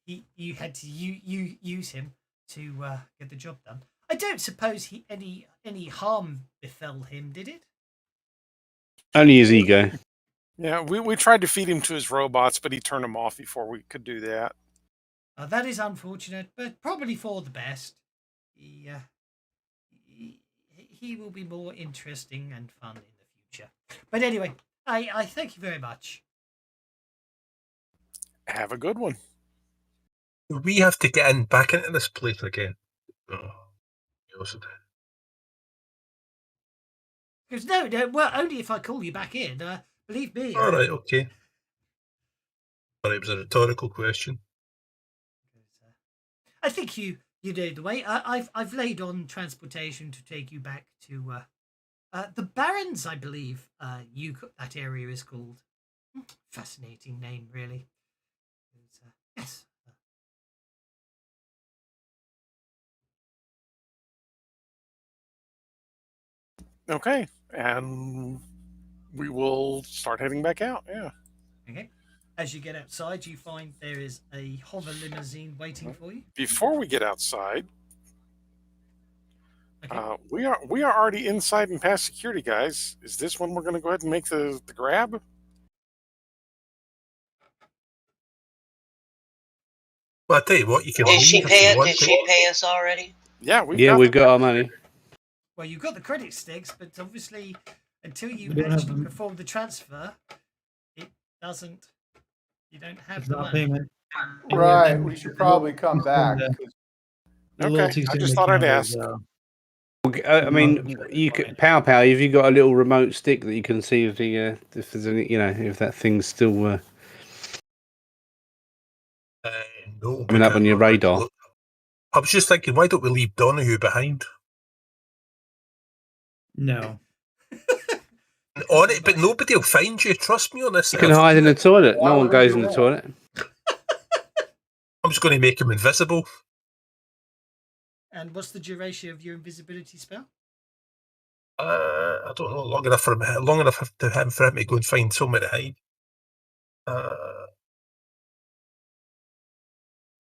you had to use him. to get the job done. I don't suppose any harm befell him, did it? Only his ego. Yeah, we tried to feed him to his robots, but he turned them off before we could do that. That is unfortunate, but probably for the best. He will be more interesting and fun in the future. But anyway, I thank you very much. Have a good one. We have to get back into this place again. Oh, Because no, well, only if I call you back in. Believe me. all right, okay. Sorry, it was a rhetorical question. I think you know the way. I've laid on transportation to take you back to the Barrens, I believe. That area is called. Fascinating name, really. Yes. Okay, and we will start heading back out. Yeah. Okay. As you get outside, you find there is a hover limousine waiting for you. Before we get outside, Okay. we are already inside and past security, guys. Is this when we're going to go ahead and make the grab? Well, I tell you what, you can. Did she leave if pay you it? want Did to. she pay us already? Yeah, we've got our money. Well, you've got the credit sticks, but obviously, until you We don't have actually them. perform the transfer, it doesn't. You don't have It's the not money. payment. Right. And We should probably come back. The Okay, loyalty I thing just they thought I'd count ask. I mean, you could Pow. If you got a little remote stick that you can see if there's any, if that thing's still No, coming up on your radar. I was just thinking, why don't we leave Donahue behind? No. On it, but nobody will find you. Trust me on this. You can hide in the toilet. No one goes in the Why toilet. I'm just going to make him invisible. And what's the duration of your invisibility spell? I don't know. Long enough for him to go and find somewhere to hide.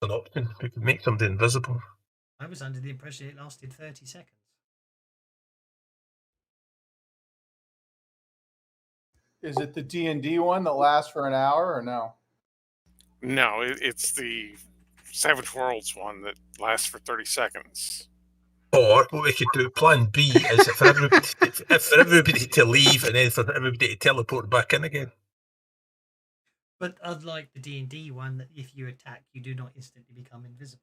An option. We could make somebody invisible. I was under the impression it lasted 30 seconds. Is it the D&D one that lasts for an hour or no? No, it's the Savage Worlds one that lasts for 30 seconds. Or what we could do, plan B, is for everybody to leave and then for everybody to teleport back in again. But unlike the D&D one, that if you attack, you do not instantly become invisible.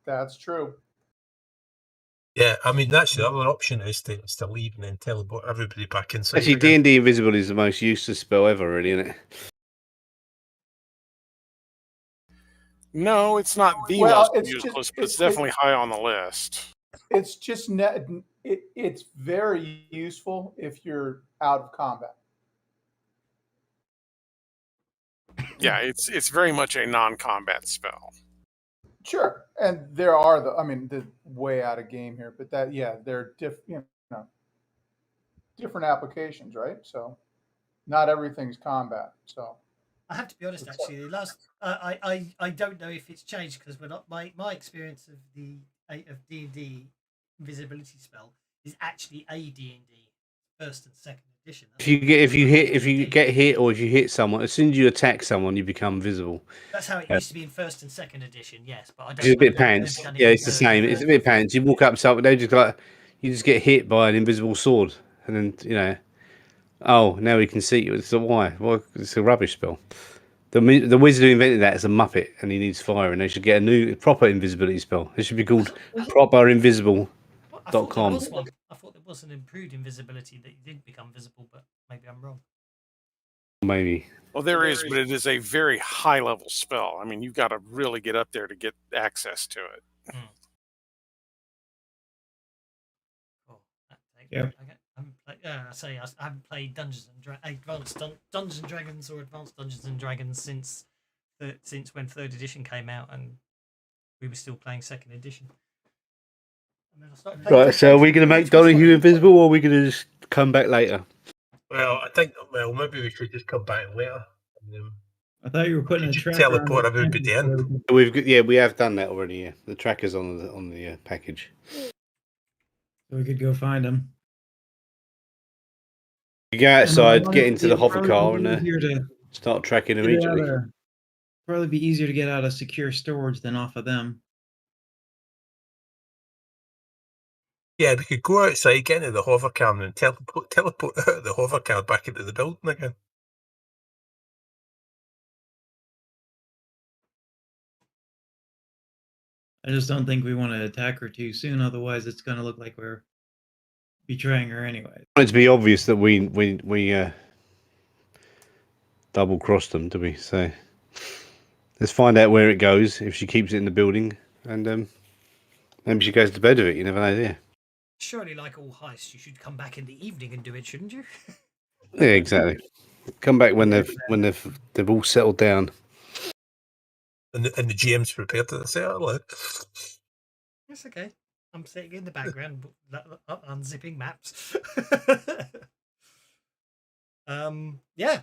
That's true. Yeah, I mean that's the other option is to leave and then teleport everybody back inside. Actually, again. D&D Invisible is the most useless spell ever, really, isn't it? No, it's not the Well, most it's useless, just- but it's definitely high on the list. It's just it's very useful if you're out of combat. Yeah, it's very much a non-combat spell. Sure, and there are the way out of game here, but they're different applications, right? So not everything's combat. So I have to be honest, actually, the last I don't know if it's changed because we're not my experience of the of D&D invisibility spell is actually a D&D first and second edition. If you get hit or if you hit someone, as soon as you attack someone, you become visible. That's how it used to be in first and second edition, yes. But I don't It's a bit know pants. if they've done it Yeah, in it's the third same. or It's a fourth. bit pants. You walk up to someone, you just get hit by an invisible sword, and then oh, now he can see you. So why? Well, it's a rubbish spell. The wizard who invented that is a muppet, and he needs fire, and they should get a new proper invisibility spell. It should be called proper invisible. I thought there .com. was one. I thought there was an improved invisibility that you did become visible, but maybe I'm wrong. Maybe. Well, there is, but it is a very high-level spell. I mean, you've got to really get up there to get access to it. Cool. Yeah. I haven't played Dungeons and Dragons or Advanced Dungeons and Dragons since when third edition came out, and we were still playing second edition. And then I started playing Right. So are we going to make which was Donahue fun. invisible, or are we going to just come back later? Well, I think maybe we should just come back later. And, I thought you were putting a Did you tracker on teleport the everybody campus so in? that we could- We have done that already. Yeah, the tracker's on the package. so we could go find them. You go And outside, get honestly, into the it'd hover probably car, be and easier to start tracking get it out immediately. of, probably be easier to get out of secure storage than off of them. Yeah, we could go outside, get into the hover car, and then teleport out of the hover car back into the building again. I just don't think we want to attack her too soon, otherwise it's going to look like we're betraying her anyway. I want it to be obvious that we double crossed them, do we? So let's find out where it goes. If she keeps it in the building, and maybe she goes to bed with it. You never know, yeah. Surely, like all heists, you should come back in the evening and do it, shouldn't you? Yeah, exactly. Come back when they've all settled down. And the GM's prepared to say it aloud. It's okay. I'm sitting in the background, unzipping maps. Yeah.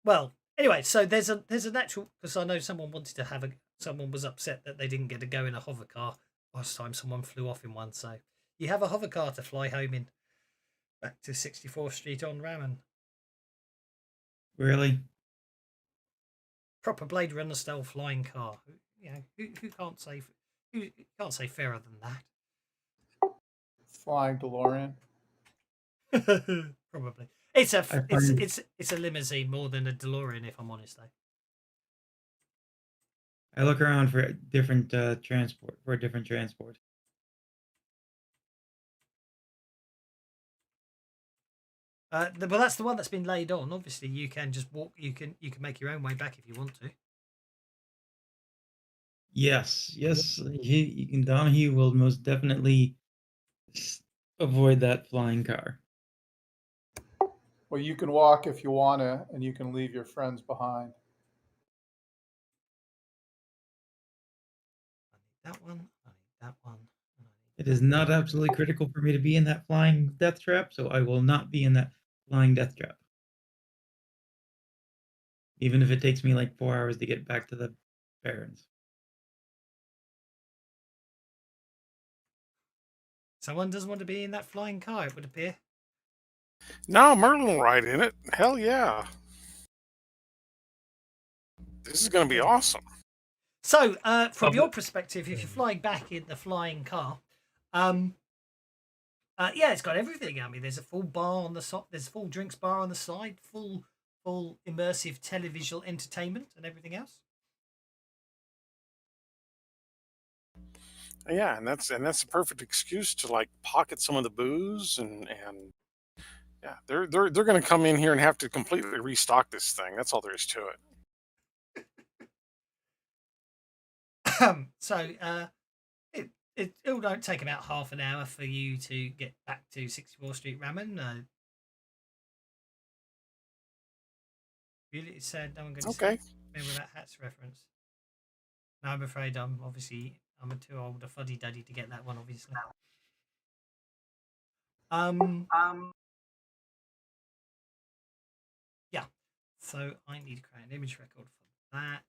Well, anyway, so there's a natural, because I know someone wanted to someone was upset that they didn't get to go in a hover car last time someone flew off in one. So you have a hover car to fly home in, back to 64th Street on Ramen. Really? Proper Blade Runner style flying car. You know, who can't say fairer than that? Flying DeLorean. Probably. It's a limousine more than a DeLorean, if I'm honest, though. I look around for different transport. Well, that's the one that's been laid on. Obviously, you can just walk. You can make your own way back if you want to. Yes. Donahue will most definitely avoid that flying car. Well, you can walk if you want to, and you can leave your friends behind. I need that one. I need that one. It is not absolutely critical for me to be in that flying death trap, so I will not be in that flying death trap. Even if it takes me like 4 hours to get back to the Barrens. Someone doesn't want to be in that flying car, it would appear. No, Merlin will ride in it. Hell yeah. This is going to be awesome. So, from your perspective, if you're flying back in the flying car, yeah, it's got everything. I mean, there's a full bar on the side. There's a full drinks bar on the side. Full immersive televisual entertainment and everything else. Yeah, and that's a perfect excuse to like pocket some of the booze and yeah, they're going to come in here and have to completely restock this thing. That's all there is to it. So, it don't take about half an hour for you to get back to 64th Street Ramen. Really said no one going to Okay. remember that Hats reference. No, I'm afraid I'm too old a fuddy duddy to get that one, obviously. Yeah. So I need to create an image record for that.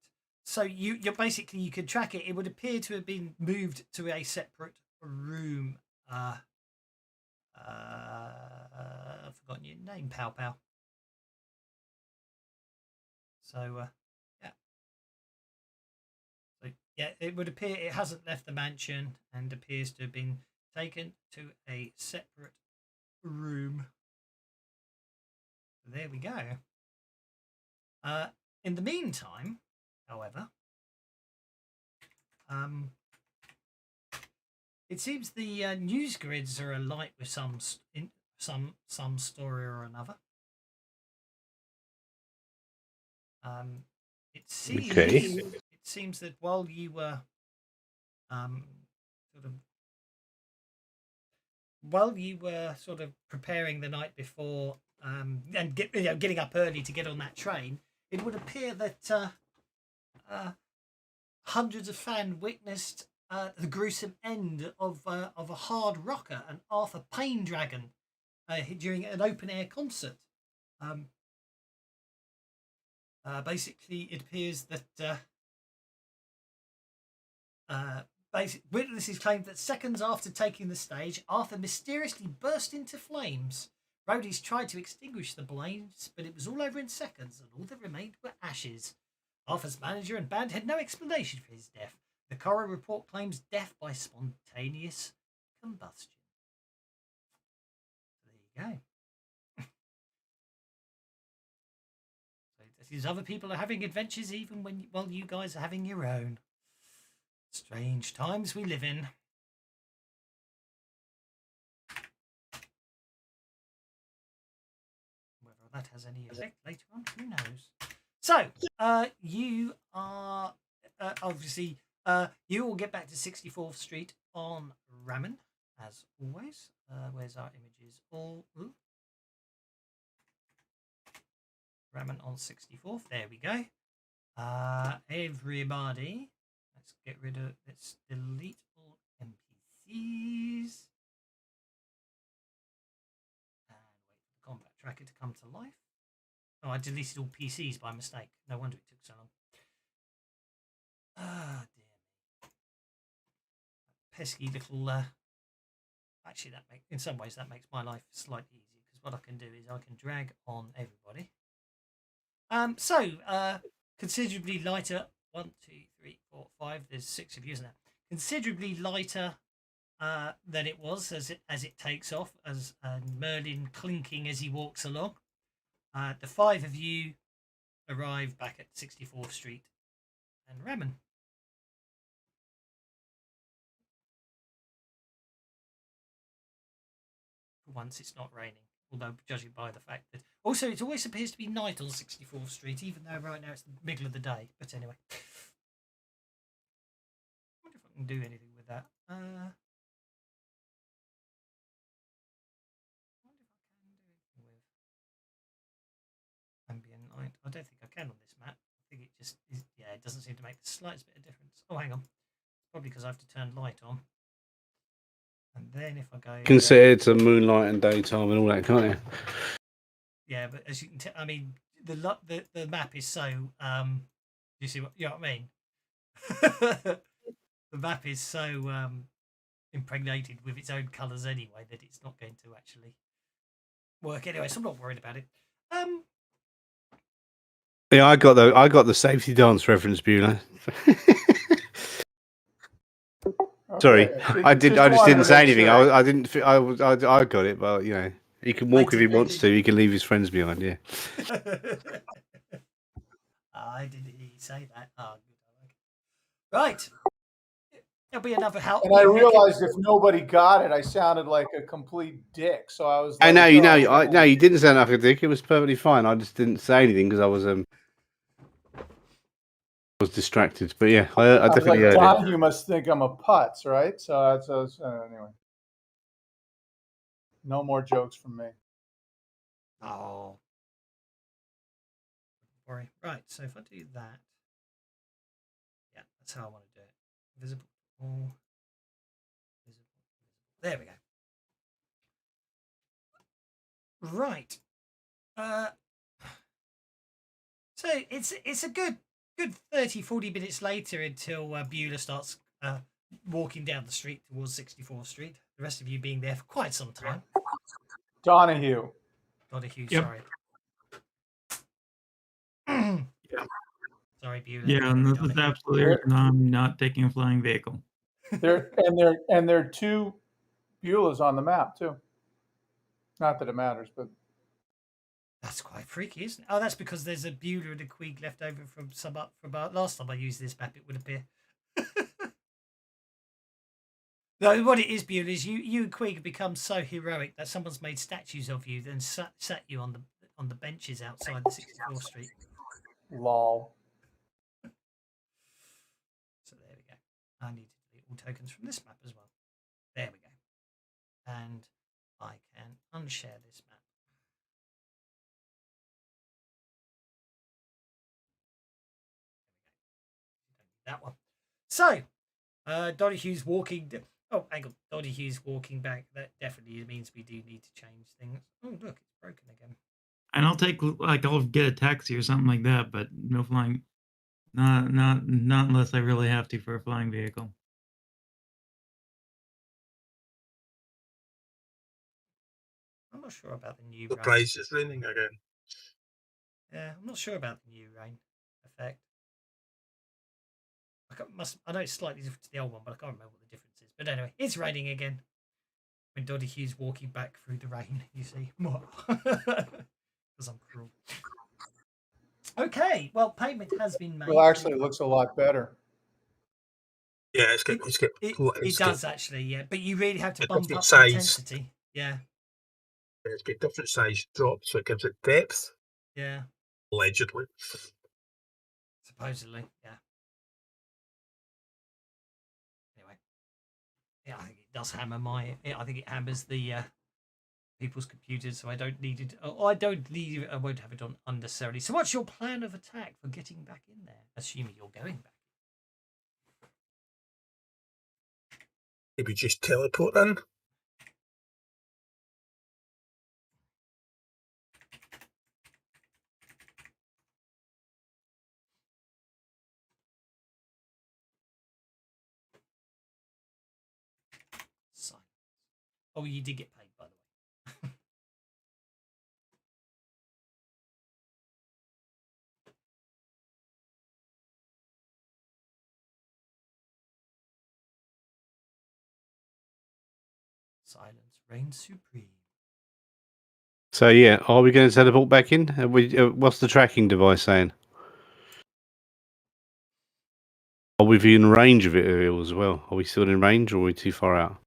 So you're basically, you could track it. It would appear to have been moved to a separate room. I've forgotten your name, Pow Pow. So yeah. So yeah, it would appear it hasn't left the mansion and appears to have been taken to a separate room. There we go. In the meantime, however, it seems the news grids are alight with some story or another. It seems that while you were sort of preparing the night before and getting up early to get on that train, it would appear that hundreds of fans witnessed the gruesome end of a hard rocker, an Arthur Payne Dragon, during an open air concert. Basically, it appears that witnesses claimed that seconds after taking the stage, Arthur mysteriously burst into flames. Roadies tried to extinguish the blaze, but it was all over in seconds, and all that remained were ashes. Arthur's manager and band had no explanation for his death. The coroner report claims death by spontaneous combustion. There you go. So these other people are having adventures even while you guys are having your own. Strange times we live in. Whether that has any effect later on, who knows? So, you are obviously you will get back to 64th Street on Ramen, as always. Where's our images? Ramen on 64th. There we go. Everybody. Let's delete all NPCs. And wait for the combat tracker to come to life. Oh, I deleted all PCs by mistake. No wonder it took so long. Ah, dear me. Pesky little... Actually, in some ways, that makes my life slightly easier, because what I can do is I can drag on everybody. Considerably lighter... 1, 2, 3, 4, 5. There's 6 of you now. Considerably lighter than it was as it takes off, as Merlin clinking as he walks along. The 5 of you arrive back at 64th Street and Ramen. For once, it's not raining. Although, judging by the fact that... Also, it always appears to be night on 64th Street, even though right now it's the middle of the day. But anyway. I wonder if I can do anything with that. I wonder if I can do anything with ambient light. I don't think I can on this map. I think it just is... Yeah, it doesn't seem to make the slightest bit of difference. Oh, hang on. Probably because I have to turn light on. And then if I go... You can set it to moonlight and daytime and all that, can't you? Yeah, but as you can tell, I mean, the map is so... you see what... You know what I mean? The map is so impregnated with its own colours anyway that it's not going to actually work anyway, so I'm not worried about it. Yeah, I got the safety dance reference, Beulah. Sorry, Okay. I just didn't say anything. Sure. I got it, but you know, he can walk if he wants to. He can leave his friends behind. Yeah. I didn't hear you say that. Oh, good. Right. There'll be another help. And I realized if nobody got it, I sounded like a complete dick. So I was. I know, like, no, you didn't sound like a dick. It was perfectly fine. I just didn't say anything because I was distracted. But yeah, I definitely heard it. You must think I'm a putz, right? So that's anyway. No more jokes from me. Oh. Don't worry. Right, so if I do that, yeah, that's how I want to do it. Visible. All. Visible. There we go. Right. So it's a good 30-40 minutes later until Beulah starts walking down the street towards 64th Street. The rest of you being there for quite some time. Donahue, yep. Sorry. Yeah. Sorry, Beulah. Yeah, and this is absolutely I'm not taking a flying vehicle. there are 2 Beulahs on the map too. Not that it matters, but that's quite freaky, isn't it? Oh, that's because there's a Beulah and a Queeg left over from last time I used this map. It would appear. No, what it is, Beulah, is you and Queeg have become so heroic that someone's made statues of you, then sat you on the benches outside the 64th Street. lol. So there we go. I need to delete all tokens from this map as well. There we go. And I can unshare this map. That one. So, Donahue's walking. Oh, hang on. Donahue's walking back. That definitely means we do need to change things. Oh, look, it's broken again. And I'll take I'll get a taxi or something like that, but no flying. Not unless I really have to for a flying vehicle. I'm not sure about the new rain. Surprised it's raining again. Yeah, I'm not sure about the new rain effect. I know it's slightly different to the old one, but I can't remember what the difference is. But anyway, it's raining again. When Donahue's walking back through the rain, you see. Because I'm cruel. Okay, well, payment has been made. Well, actually, it looks a lot better. Yeah, it does actually, yeah. But you really have to a bump different up the size. intensity. Yeah. It's got different size drops, so it gives it depth. Yeah. Allegedly. Supposedly, yeah. Anyway. Yeah, I think it does hammer I think it hammers the people's computers, so I don't need it. I won't have it on unnecessarily. So what's your plan of attack for getting back in there? Assuming you're going back. Maybe just teleport in. Silence. Oh, you did get paid, by the way. Silence reigns supreme. So yeah, are we going to teleport back in? What's the tracking device saying? Are we in range of it as well? Are we still in range, or are we too far out?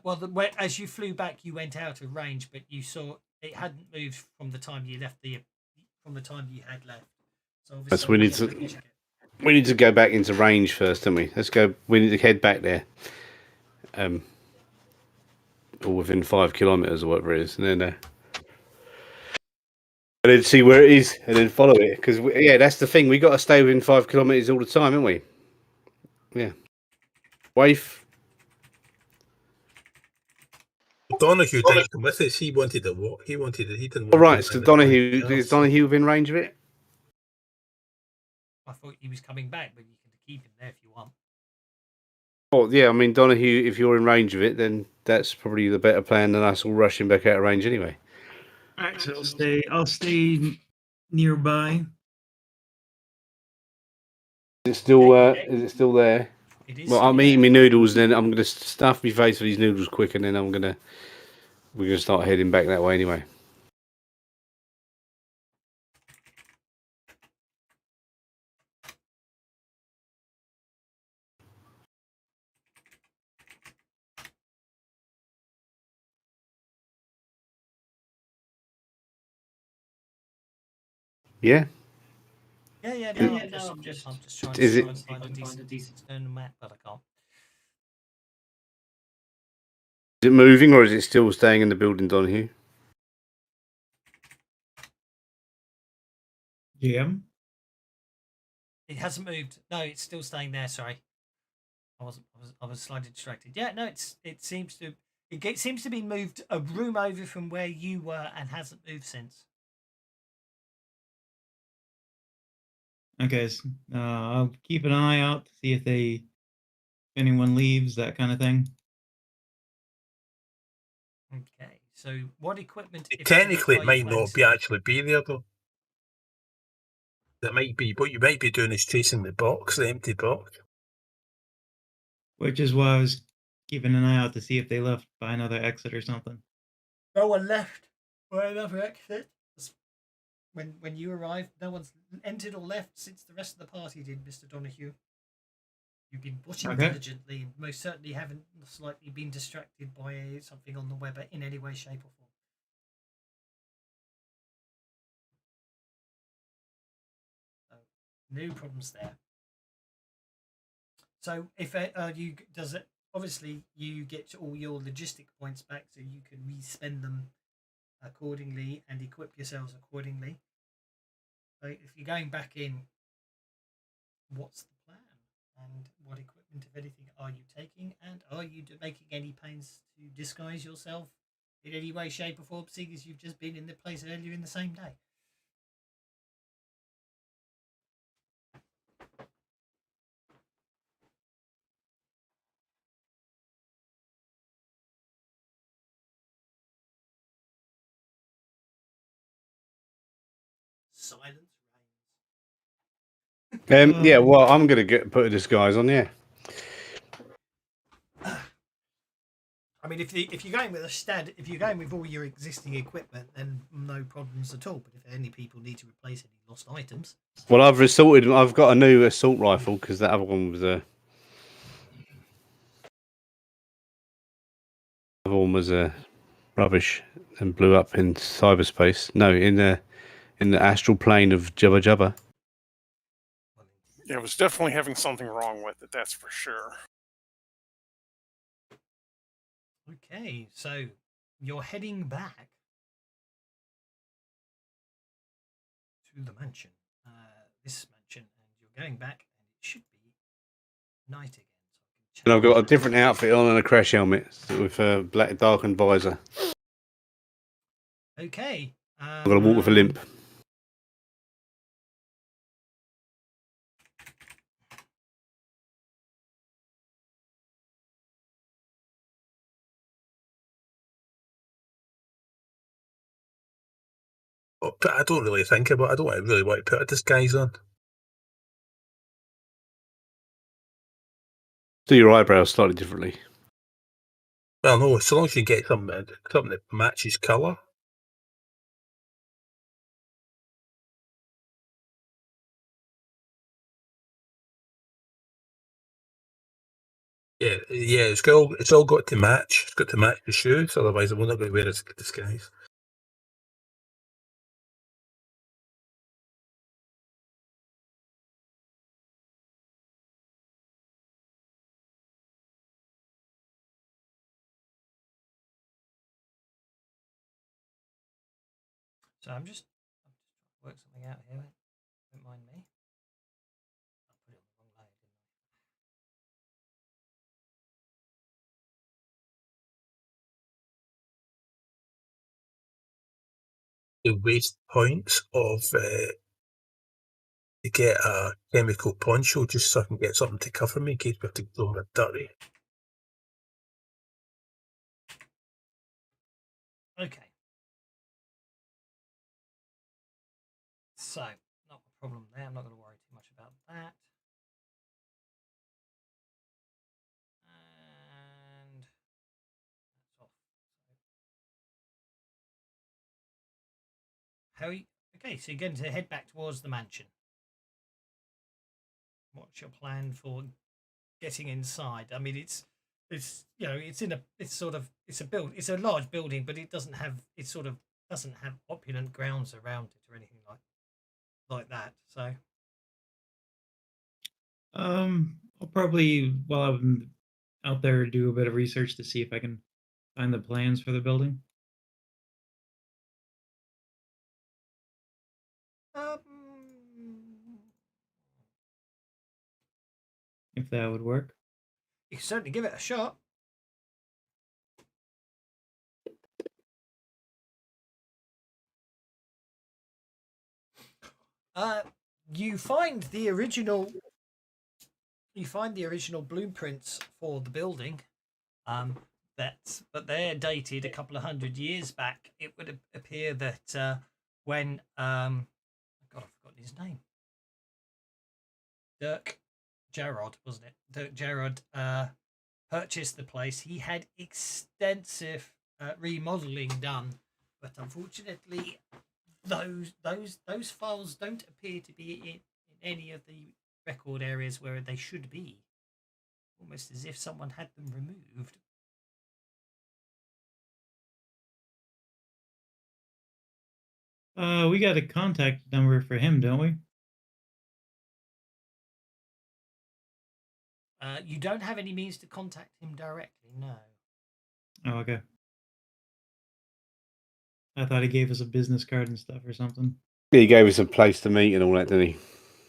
Well, as you flew back, you went out of range, but you saw it hadn't moved from the time you left from the time you had left. So obviously, we need to go back into range first, don't we? Let's go. We need to head back there. Or within 5 kilometers or whatever it is, and then see where it is, and then follow it. Because that's the thing. We got to stay within 5 kilometers all the time, haven't we? Yeah. Waif. Donahue didn't come with us. He wanted to walk. He didn't. All right. So Donahue is Donahue within range of it? I thought he was coming back, but you can keep him there if you want. Oh yeah, I mean Donahue. If you're in range of it, then that's probably the better plan than us all rushing back out of range anyway. All right, so I'll stay nearby. Is it still there? It is. Well, I'm eating my noodles, and then I'm going to stuff my face with these noodles quick, and then we're going to start heading back that way anyway. Yeah. Yeah. No, I'm just trying to find a decent external map, but I can't. Is it moving, or is it still staying in the building, Donahue? GM? It hasn't moved. No, it's still staying there. Sorry, I was slightly distracted. Yeah, no, it seems to be moved a room over from where you were and hasn't moved since. Okay, so, I'll keep an eye out to see if anyone leaves, that kind of thing. Okay, so what equipment? Technically, it might not actually be there though. That might be what you might be doing is chasing the box, the empty box. Which is why I was keeping an eye out to see if they left by another exit or something. No one left by another exit. When you arrived, no one's entered or left since the rest of the party did, Mr. Donahue. You've been watching diligently and most certainly haven't slightly been distracted by something on the web in any way, shape, or form. So, no problems there. So, if obviously you get all your logistic points back, so you can re-spend them accordingly and equip yourselves accordingly. So if you're going back in, what's the plan? And what equipment, if anything, are you taking? And are you making any pains to disguise yourself in any way, shape, or form, seeing as you've just been in the place earlier in the same day? Silence reigns. Yeah, well, I'm going to put a disguise on, yeah. I mean, if you're going with if you're going with all your existing equipment, then no problems at all. But if any people need to replace any lost items, Well, I've got a new assault rifle because that other one was rubbish and blew up in cyberspace. No, in the astral plane of Jubba Jubba. Yeah, it was definitely having something wrong with it. That's for sure. okay. So you're heading back to the mansion, this mansion, and you're going back, and it should be night again. So And I've got a different outfit on and a crash helmet with a black darkened visor. Okay. I've got to walk with a limp. But I don't really think about it. I don't really want to put a disguise on. Do your eyebrows slightly differently. Well, no, so long as you get something that matches colour. Yeah, it's all got to match. It's got to match the shoes, otherwise I'm not going to wear a disguise. So I'm just work something out here. Don't mind me. I put it on the wrong layer, The waste points of to get a chemical poncho just so I can get something to cover me in case we have to go somewhere dirty. Okay. So, not a problem there. I'm not going to worry too much about that. And that's off. Okay, so you're going to head back towards the mansion. What's your plan for getting inside? I mean, it's it's a large building, but it doesn't have opulent grounds around it or anything like that. So I'll probably, while I'm out there, do a bit of research to see if I can find the plans for the building. If that would work. you can certainly give it a shot. You find the original blueprints for the building. But they're dated a couple of 100 years back. It would appear that when God, I've forgotten his name. Dirk Gerard, wasn't it? Dirk Gerard purchased the place. He had extensive remodeling done, but unfortunately, those files don't appear to be in any of the record areas where they should be. Almost as if someone had them removed. We got a contact number for him, don't we? You don't have any means to contact him directly, no. Oh, okay. I thought he gave us a business card and stuff or something. Yeah, he gave us a place to meet and all that, didn't he?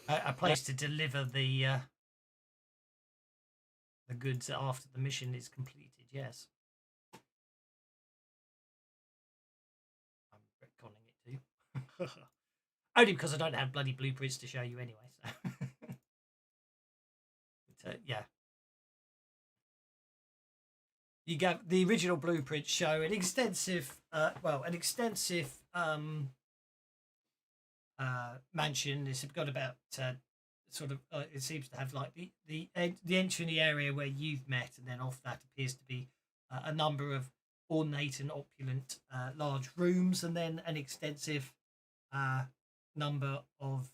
A place to deliver the goods after the mission is completed, yes. Only because I don't have bloody blueprints to show you anyway. So. But, yeah. You get the original blueprints show an extensive, mansion. It's got about it seems to have like the entry in the area where you've met, and then off that appears to be a number of ornate and opulent large rooms, and then an extensive number of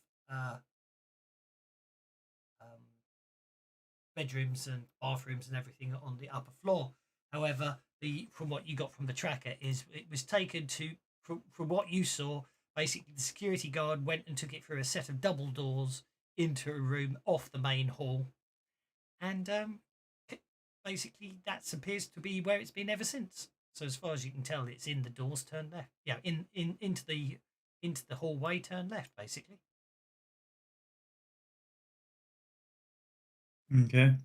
bedrooms and bathrooms and everything on the upper floor. However, from what you got from the tracker is it was taken to from what you saw. Basically, the security guard went and took it through a set of double doors into a room off the main hall, and basically that appears to be where it's been ever since. So as far as you can tell, it's in the doors turned left. Yeah, into the hallway turned left, basically. Okay.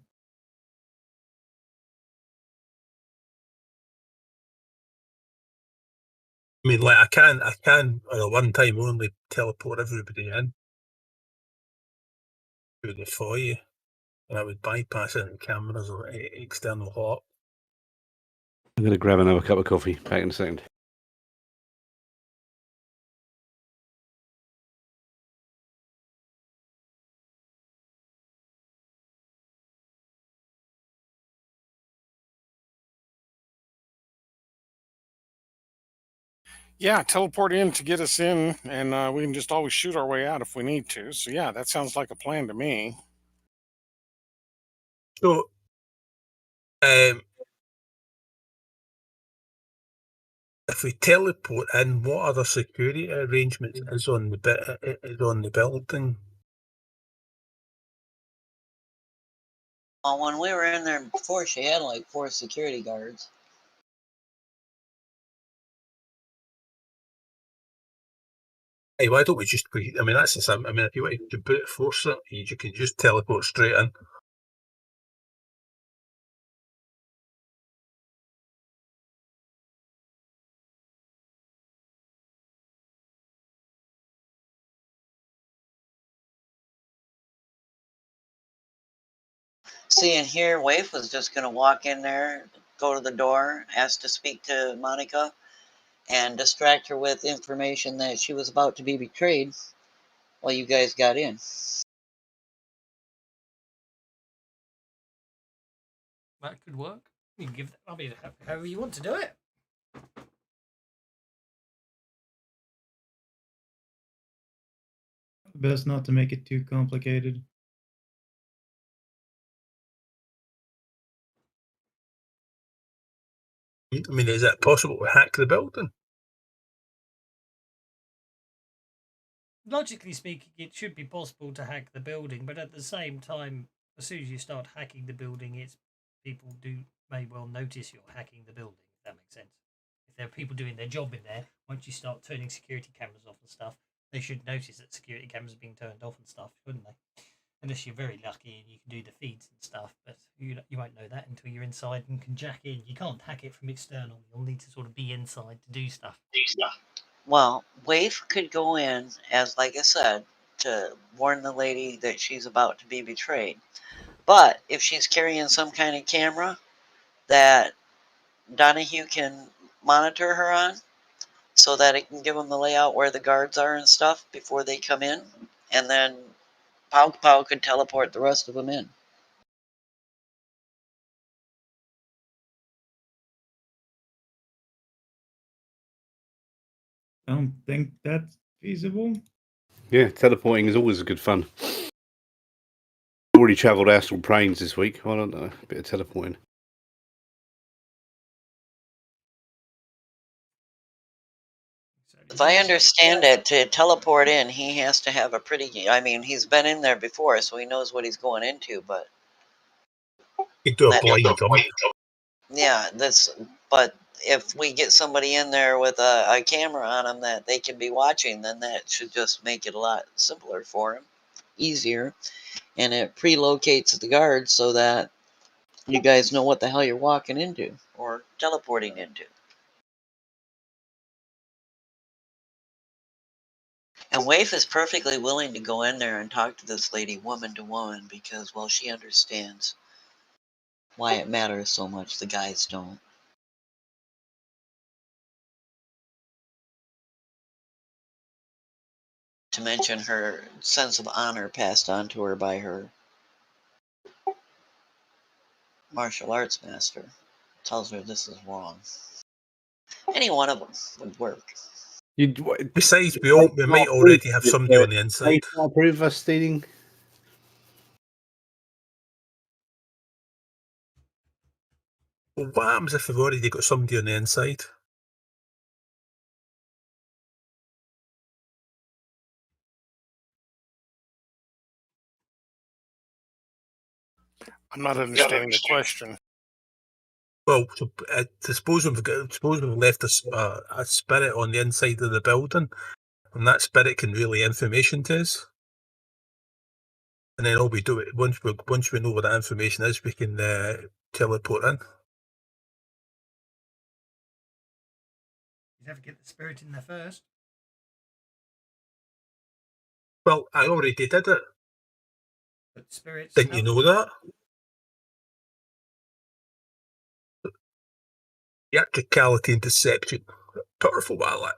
I mean, like I can on a one time only teleport everybody in through the foyer, and I would bypass any cameras or external hot. I'm going to grab another cup of coffee. Back in a second. Yeah, teleport in to get us in, and we can just always shoot our way out if we need to. So yeah, that sounds like a plan to me. So, if we teleport in, what other security arrangements is on the building? Well, when we were in there before, she had like 4 security guards. Hey, why don't we just? I mean, that's the same. I mean, if you want to brute force it, you can just teleport straight in. See, and here, Waif was just going to walk in there, go to the door, ask to speak to Monica, and distract her with information that she was about to be betrayed while you guys got in. That could work. You can give. I mean, however you want to do it. Best not to make it too complicated. I mean, is it possible to hack the building? Logically speaking, it should be possible to hack the building, but at the same time, as soon as you start hacking the building, people may well notice you're hacking the building. If that makes sense. If there are people doing their job in there, once you start turning security cameras off and stuff, they should notice that security cameras are being turned off and stuff, shouldn't they? Unless you're very lucky and you can do the feeds and stuff, but you won't know that until you're inside and can jack in. You can't hack it from external. You'll need to sort of be inside to do stuff. Well, Waif could go in, as like I said, to warn the lady that she's about to be betrayed. But if she's carrying some kind of camera that Donahue can monitor her on, so that it can give them the layout where the guards are and stuff before they come in, and then Pow could teleport the rest of them in. I don't think that's feasible. Yeah, teleporting is always good fun. Already travelled astral planes this week. Why don't I? A bit of teleporting. If I understand it, to teleport in, he has to have a pretty. I mean, he's been in there before, so he knows what he's going into. But You do a blind jump. Yeah, But if we get somebody in there with a camera on them that they can be watching, then that should just make it a lot simpler for him, easier, and it pre-locates the guards so that you guys know what the hell you're walking into or teleporting into. And Waif is perfectly willing to go in there and talk to this lady woman to woman because, well, she understands why it matters so much. The guys don't. To mention her sense of honor passed on to her by her martial arts master. Tells her this is wrong. Any one of them would work. Besides, we might already have somebody on the inside. Not approve of us stealing. Well, what happens if we've already got somebody on the inside? I'm not understanding the question. Well, so, suppose we've left a spirit on the inside of the building, and that spirit can relay information to us. And then all we do once we know what that information is, we can teleport in. You'd have to get the spirit in there first. Well, I already did it. But spirits. Didn't you know that? Theatricality and deception. Powerful ally.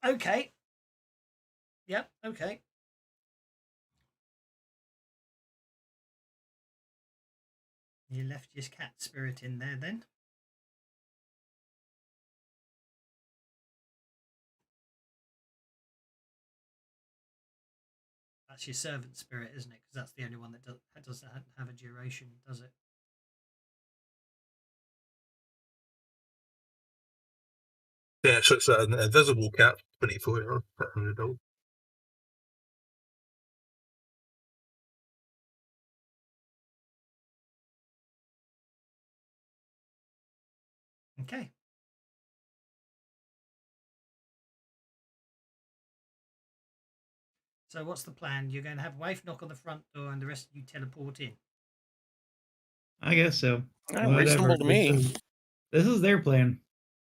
Okay. Yep, okay. You left your cat spirit in there then. That's your servant spirit, isn't it? Because that's the only one that doesn't have a duration, does it? Yeah, so it's an invisible cat, 24 hours. Okay. So what's the plan? You're going to have Waif knock on the front door and the rest of you teleport in? I guess so. Reasonable to me. This is their plan.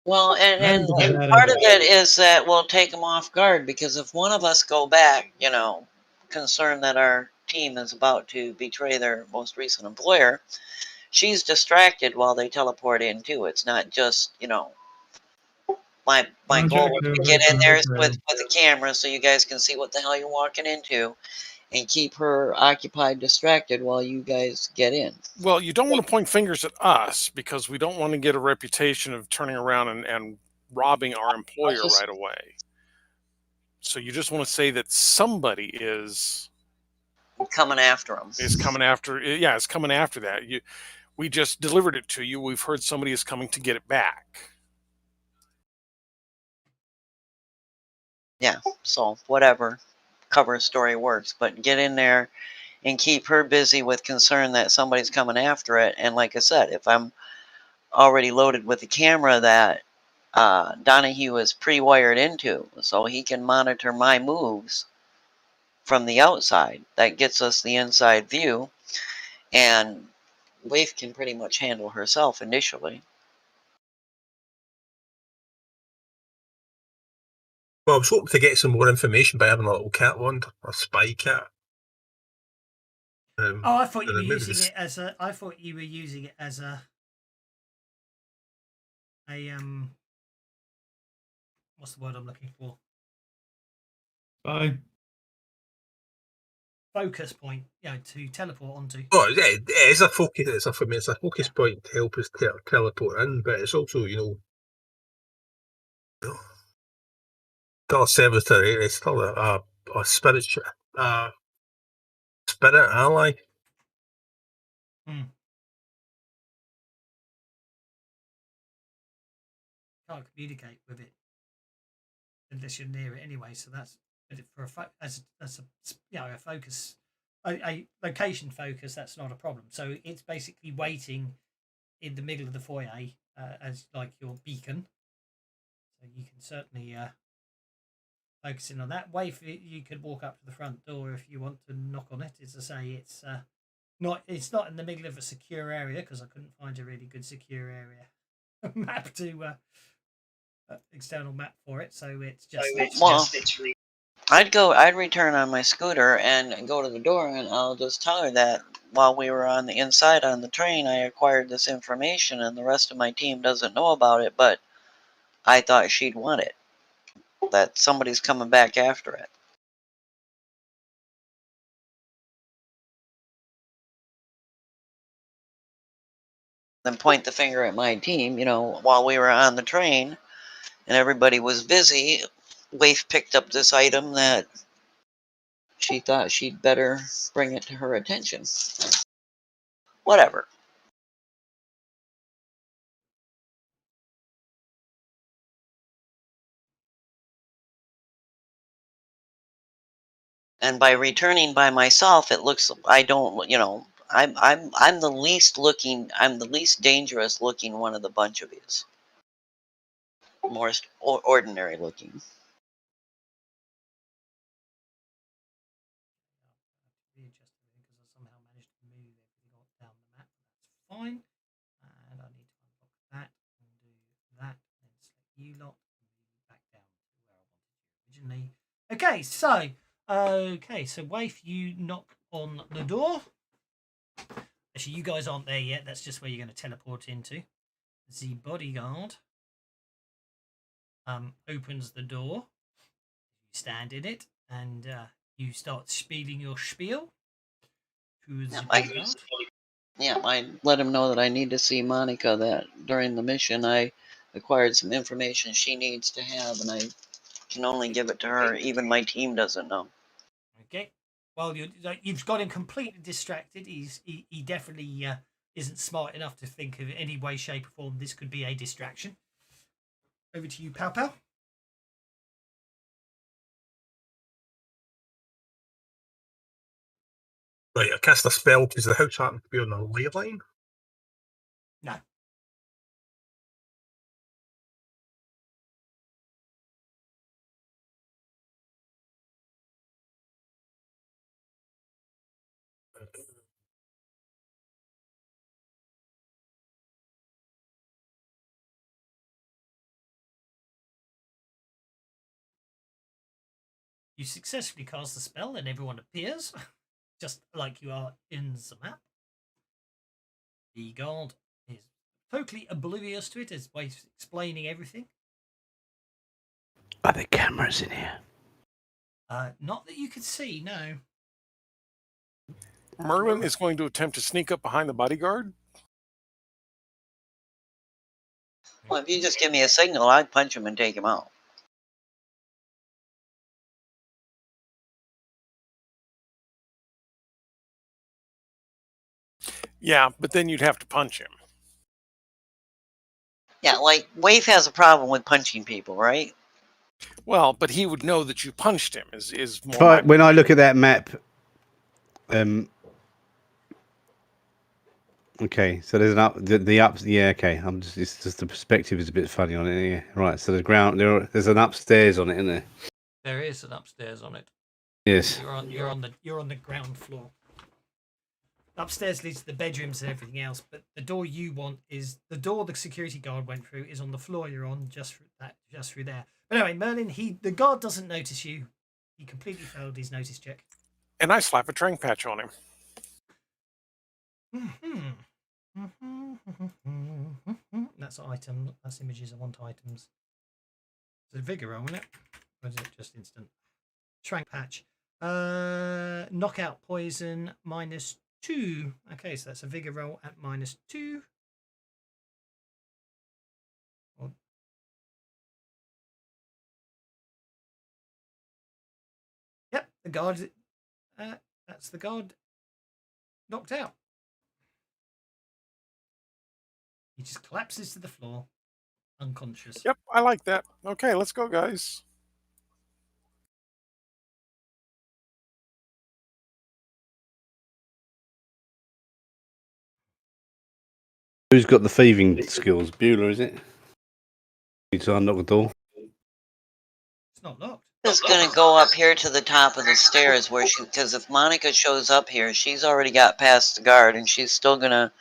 Well, and part of it is that we'll take them off guard because if one of us go back, concerned that our team is about to betray their most recent employer, she's distracted while they teleport in too. It's not just, my goal was to get in there with a camera so you guys can see what the hell you're walking into and keep her occupied, distracted while you guys get in. Well, you don't want to point fingers at us because we don't want to get a reputation of turning around and robbing our employer right away. So you just want to say that somebody is coming after them. It's coming after that. We just delivered it to you. We've heard somebody is coming to get it back. Yeah, so whatever cover story works, but get in there and keep her busy with concern that somebody's coming after it. And like I said, if I'm already loaded with the camera that Donahue is pre-wired into, so he can monitor my moves from the outside, that gets us the inside view, and Waif can pretty much handle herself initially. Well, I was hoping to get some more information by having a little cat wand, a spy cat. I thought you were using it as a. I thought you were using it as a. What's the word I'm looking for? Spy. Focus point, to teleport onto. Oh, yeah, it is a focus. It's a focus point to help us teleport in, but it's also, still a servitor. It's still a spirit ally. Can't communicate with it unless you're near it anyway. So that's for a focus, a location focus. That's not a problem. So it's basically waiting in the middle of the foyer as like your beacon. So you can certainly focus in on that. Waif, you could walk up to the front door if you want to knock on it. As I say, it's not in the middle of a secure area because I couldn't find a really good secure area map to external map for it, so it's just. I'd return on my scooter and go to the door, and I'll just tell her that while we were on the inside on the train, I acquired this information, and the rest of my team doesn't know about it, but I thought she'd want it. That somebody's coming back after it. Then point the finger at my team, while we were on the train and everybody was busy, Waif picked up this item that she thought she'd better bring it to her attention. Whatever. And by returning by myself, it looks I don't, I'm the least dangerous looking one of the bunch of yous. More ordinary looking. Somehow managed to move everything down the map. That's fine. And I need to unlock that and do that, and then select you lot and move back down to where I wanted you originally. Okay, so Waif, you knock on the door. Actually, you guys aren't there yet. That's just where you're going to teleport into. The bodyguard opens the door. You stand in it, and you start spieling your spiel. I let him know that I need to see Monica, that during the mission I acquired some information she needs to have, and I can only give it to her. Even my team doesn't know. Okay. Well, you've got him completely distracted. He definitely isn't smart enough to think of any way, shape, or form this could be a distraction. Over to you, Pow Pow. Right, I cast a spell because the house happened to be on a ley line. No. You successfully cast the spell and everyone appears, just like you are in the map. The guard is totally oblivious to it as Waif's explaining everything. Are there cameras in here? Not that you could see, no. Merlin is going to attempt to sneak up behind the bodyguard. Well, if you just give me a signal, I'd punch him and take him out. Yeah, but then you'd have to punch him. Yeah, like Waif has a problem with punching people, right? Well, but he would know that you punched him. Is more. But when I look at that map, okay, so there's an the ups. Yeah, okay. It's just the perspective is a bit funny on it. Yeah, right. So the ground there's an upstairs on it, isn't there? There is an upstairs on it. Yes. You're on the ground floor. Upstairs leads to the bedrooms and everything else, but the door you want is the door the security guard went through is on the floor you're on, just through there. But anyway, Merlin, the guard doesn't notice you. He completely failed his notice check. And I slap a train patch on him. That's item. That's images. I want items. It's a vigor roll, isn't it? Or is it just instant? Trank patch. Knockout poison -2. Okay, so that's a vigor roll at -2. Yep, the guard. That's the guard knocked out. He just collapses to the floor, unconscious. Yep, I like that. Okay, let's go, guys. Who's got the thieving skills? Bueller, is it? Need to unlock the door. It's not locked. Just gonna go up here to the top of the stairs because if Monica shows up here, she's already got past the guard, and she's still gonna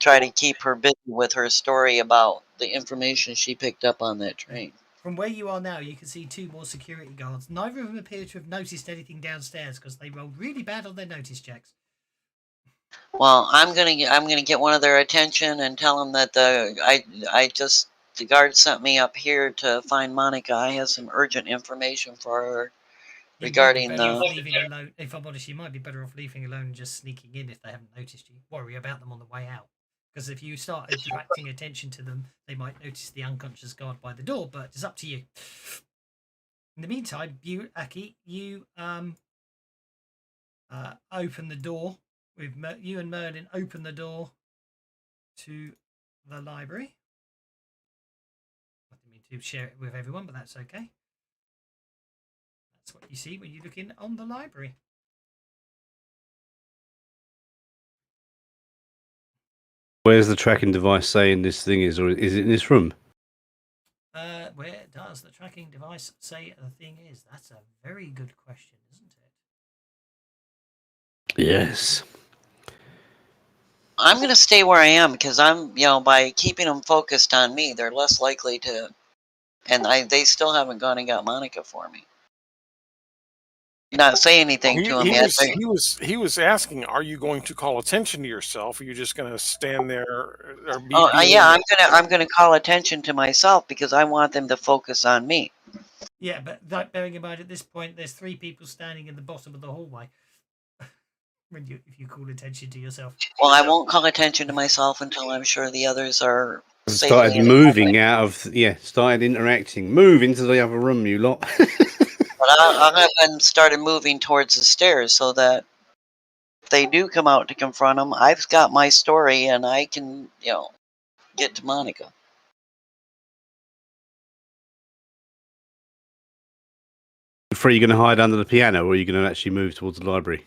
try to keep her busy with her story about the information she picked up on that train. From where you are now, you can see 2 more security guards. Neither of them appear to have noticed anything downstairs because they rolled really bad on their notice checks. Well, I'm gonna get one of their attention and tell them that the guard sent me up here to find Monica. I have some urgent information for her regarding leaving alone. If I'm honest, you might be better off leaving alone and just sneaking in if they haven't noticed you. Worry about them on the way out. Because if you start attracting attention to them, they might notice the unconscious guard by the door, but it's up to you. In the meantime, Aki, you open the door. You and Merlin open the door to the library. I didn't mean to share it with everyone, but that's okay. That's what you see when you look in on the library. Where's the tracking device saying this thing is, or is it in this room? Where does the tracking device say the thing is? That's a very good question, isn't it? Yes. I'm going to stay where I am because I'm, by keeping them focused on me, they're less likely to, and they still haven't gone and got Monica for me. Not say anything to him yet. He was asking, "Are you going to call attention to yourself? Or are you just going to stand there?" Or yeah, I'm gonna call attention to myself because I want them to focus on me. Yeah, but bearing in mind at this point, there's 3 people standing in the bottom of the hallway. If you call attention to yourself. Well, I won't call attention to myself until I'm sure the others are. Started moving out of started interacting. Move into the other room, you lot. But I haven't started moving towards the stairs so that if they do come out to confront them, I've got my story and I can, get to Monica. Are you going to hide under the piano, or are you going to actually move towards the library?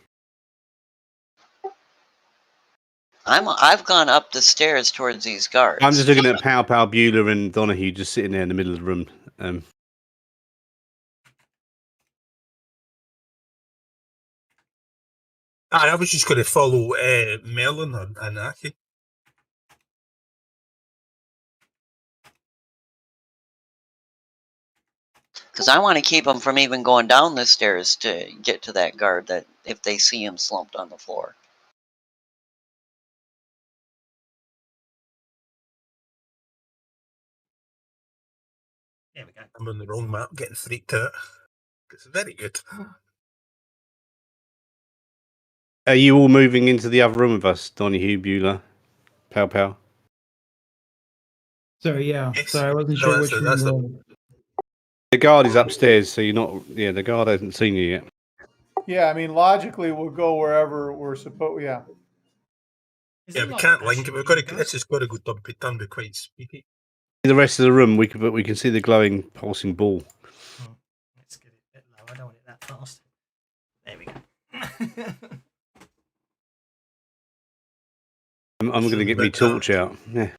I've gone up the stairs towards these guards. I'm just looking at Pow, Beulah, and Donahue just sitting there in the middle of the room. I was just going to follow Merlin and Aki. Because I want to keep them from even going down the stairs to get to that guard, that if they see him slumped on the floor. There we go. I'm on the wrong map, getting freaked out. It's very good. Are you all moving into the other room with us, Donahue, Beulah, Pow? Sorry, yeah. Yes. Sorry, I wasn't sure which room. The guard is upstairs, so you're not. Yeah, the guard hasn't seen you yet. Yeah, I mean, logically, we'll go wherever we're supposed. Yeah. Yeah, we can't link it. We've got to. This has got to go done be quite speedy. The rest of the room, we can see the glowing, pulsing ball. Let's get it a bit low. I don't want it that fast. There we go. I'm going to get my torch out. Yeah.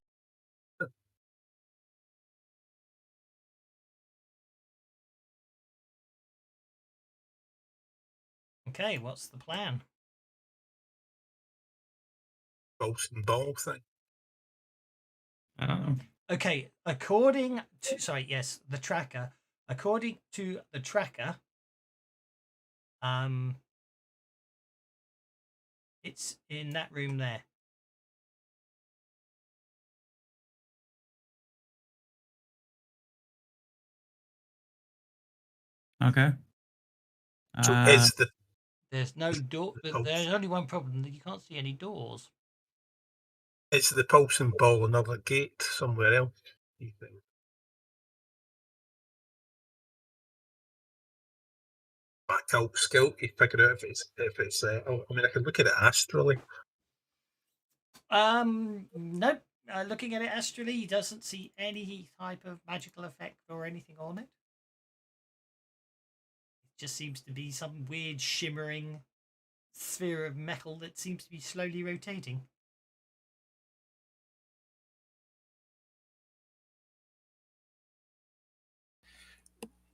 Okay, what's the plan? Pulse and ball thing. Okay, according to the tracker. According to the tracker, it's in that room there. Okay. So there's no door, but there's only one problem, that you can't see any doors. Is the pulsing ball another gate somewhere else? You think? Back out skill to figure out if it's. I mean, I can look at it astrally. Nope. Looking at it astrally, he doesn't see any type of magical effect or anything on it. It just seems to be some weird shimmering sphere of metal that seems to be slowly rotating.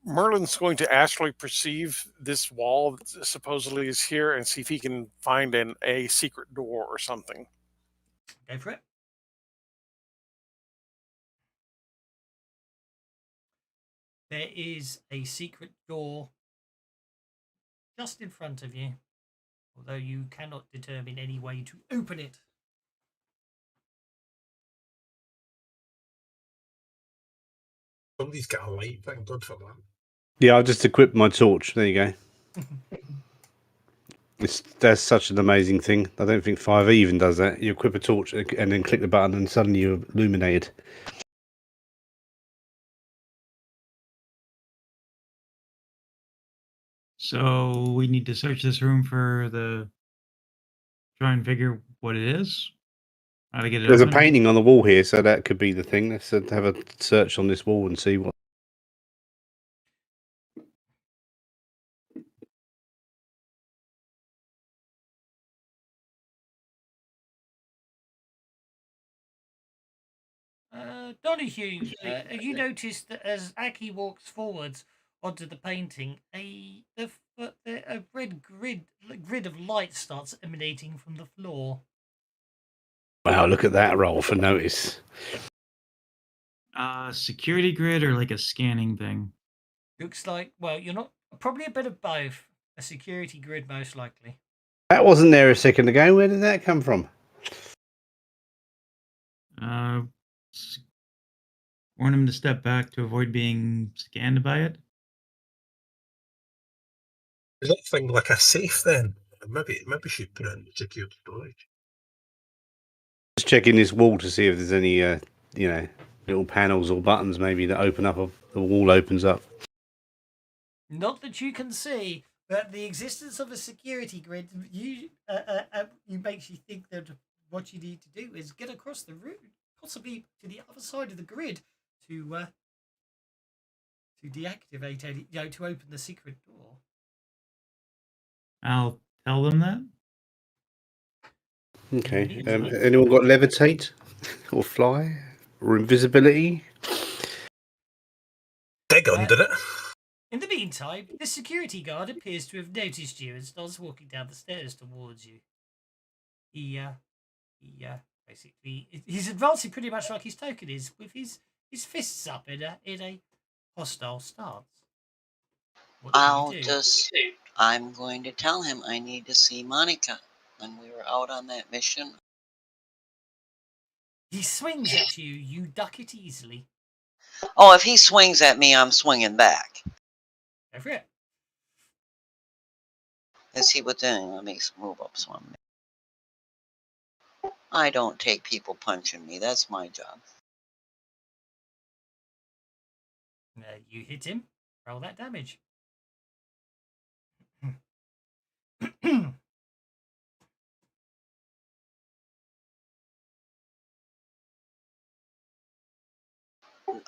Merlin's going to astrally perceive this wall that supposedly is here and see if he can find a secret door or something. Go for it. There is a secret door just in front of you, although you cannot determine any way to open it. Somebody's got a light. Thank God for that. Yeah, I'll just equip my torch. There you go. That's such an amazing thing. I don't think 5e even does that. You equip a torch and then click the button and suddenly you're illuminated. So we need to search this room try and figure what it is. How to get it There's open. a painting on the wall here, so that could be the thing. Let's have a search on this wall and see what. Donahue, you noticed that as Aki walks forwards onto the painting, a red grid of light starts emanating from the floor. Wow, look at that roll for notice. Security grid or like a scanning thing? Looks like, well, you're not, probably a bit of both. A security grid, most likely. That wasn't there a second ago. Where did that come from? Warn him to step back to avoid being scanned by it. Is that thing like a safe then? Maybe should put it in secure storage. Just checking this wall to see if there's any, little panels or buttons maybe that open up. The wall opens up. Not that you can see, but the existence of a security grid you makes you think that what you need to do is get across the room, possibly to the other side of the grid, to deactivate any, to open the secret door. I'll tell them that. Okay. Anyone got levitate or fly or invisibility? Dig under it. In the meantime, the security guard appears to have noticed you and starts walking down the stairs towards you. He basically, he's advancing pretty much like his token is, with his fists up in a hostile stance. I'm going to tell him I need to see Monica when we were out on that mission. He swings at you. You duck it easily. Oh, if he swings at me, I'm swinging back. Go for it. Is he within? Let me move up some. I don't take people punching me. That's my job. You hit him. Roll that damage.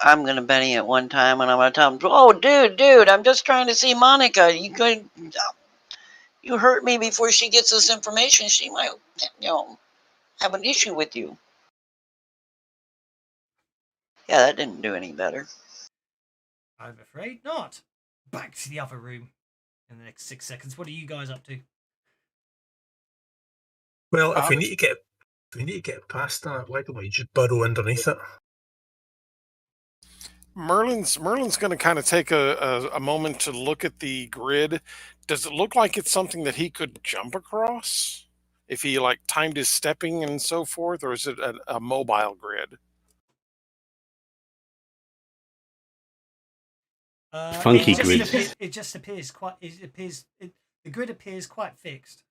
I'm gonna Benny at one time, and I'm gonna tell him, "Oh, dude, I'm just trying to see Monica. You hurt me before she gets this information. She might, have an issue with you." Yeah, that didn't do any better. I'm afraid not. Back to the other room. In the next 6 seconds, what are you guys up to? Well, if we need to get past that, why don't we just burrow underneath it? Merlin's going to kind of take a moment to look at the grid. Does it look like it's something that he could jump across if he timed his stepping and so forth, or is it a mobile grid? Funky grid. It just appears quite. The grid appears quite fixed.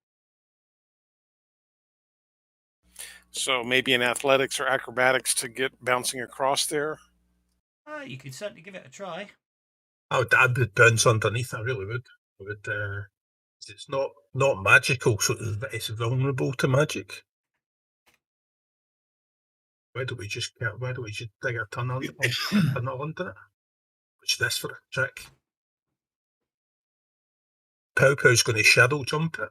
So maybe in athletics or acrobatics to get bouncing across there. You could certainly give it a try. Oh, Dad would bounce underneath. I really would. It's not magical, so it's vulnerable to magic. Why don't we just dig a tunnel under it? What's this for a trick? Pow Pow's going to shadow jump it.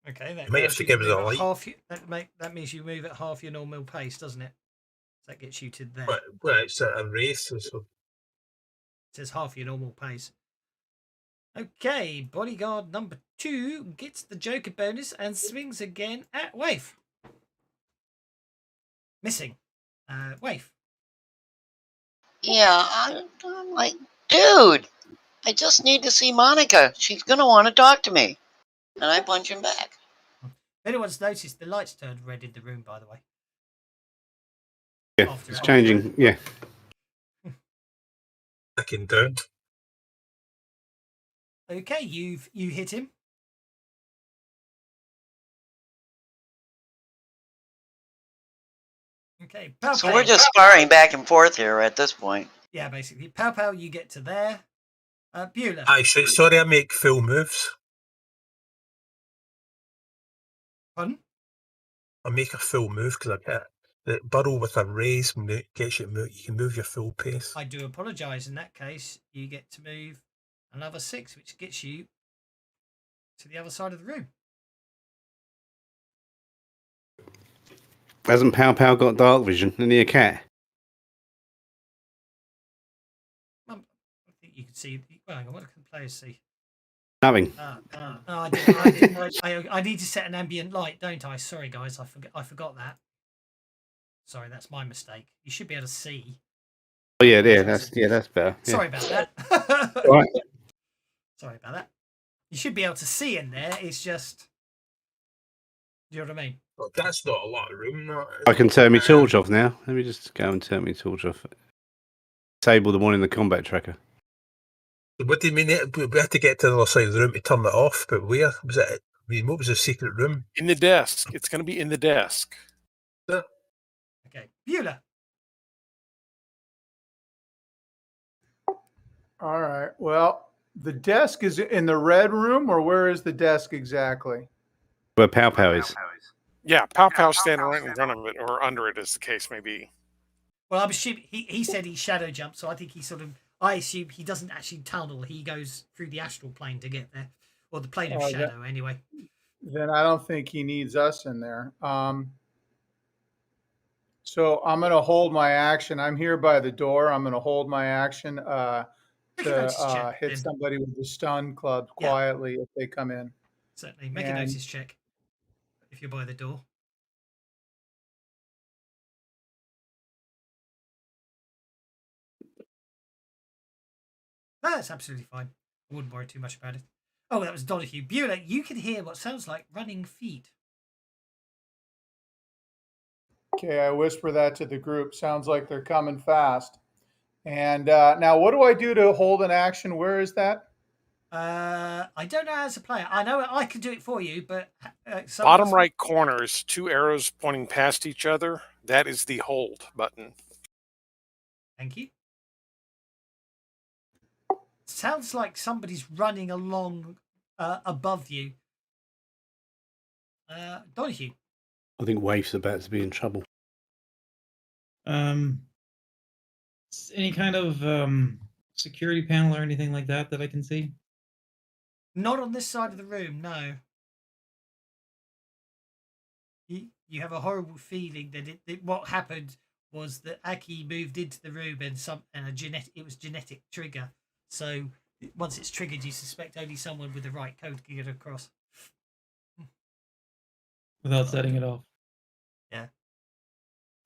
Okay, that might have to give us a light. That means you move at half your normal pace, doesn't it? That gets you to there. Well, it's a race. So says half your normal pace. Okay, bodyguard number 2 gets the Joker bonus and swings again at Waif. Missing. Waif. Yeah, I'm like, dude, I just need to see Monica. She's going to want to talk to me. And I punch him back. If anyone's noticed, the lights turned red in the room, by the way. Yeah, it's changing. Yeah. Second down. Okay, you hit him. Okay, Pow So Pow. we're just sparring back and forth here at this point. Yeah, basically. Pow Pow, you get to there. Beulah. Aye, sorry, I make full moves. Pardon? I make a full move because I get the burrow with a raise when it gets you move. You can move your full pace. I do apologise. In that case, you get to move another 6, which gets you to the other side of the room. Hasn't Pow Pow got dark vision? Isn't he a cat? I think you can see. Well, hang on, what can the players see? Nothing. I need to set an ambient light, don't I? Sorry, guys, I forgot that. Sorry, that's my mistake. You should be able to see. Oh yeah, that's better. Yeah. Sorry about that. All right. Sorry about that. You should be able to see in there. It's just, do you know what I mean? Well, that's not a lot of room. I can turn my torch off now. Let me just go and turn my torch off. Disable the one in the combat tracker. What do you mean? We had to get to the other side of the room to turn it off, but where was it? I mean, what was the secret room? In the desk. It's going to be in the desk. Okay, Beulah. All right. Well, the desk is in the red room, or where is the desk exactly? Where Pow Pow is. Yeah, Pow Pow's standing right in front of it, or under it, as the case may be. Well, I'm assuming he said he shadow jumped, so I think I assume he doesn't actually tunnel. He goes through the astral plane to get there, or the plane of shadow, anyway. Then I don't think he needs us in there. So I'm going to hold my action. I'm here by the door. I'm going to hold my action to hit somebody with the stun club quietly if they come in. Certainly. Make a notice check if you're by the door. No, that's absolutely fine. I wouldn't worry too much about it. Oh, that was Donahue. Beulah, you can hear what sounds like running feet. Okay, I whisper that to the group. Sounds like they're coming fast. And now what do I do to hold an action? Where is that? I don't know as a player. I know I can do it for you, but... Bottom right corner is 2 arrows pointing past each other. That is the hold button. Thank you. Sounds like somebody's running along above you. Donahue. I think Waif's about to be in trouble. Any kind of security panel or anything like that I can see? Not on this side of the room, no. You have a horrible feeling that what happened was that Aki moved into the room and it was genetic trigger. So once it's triggered, you suspect only someone with the right code can get across. Without setting it off. Yeah.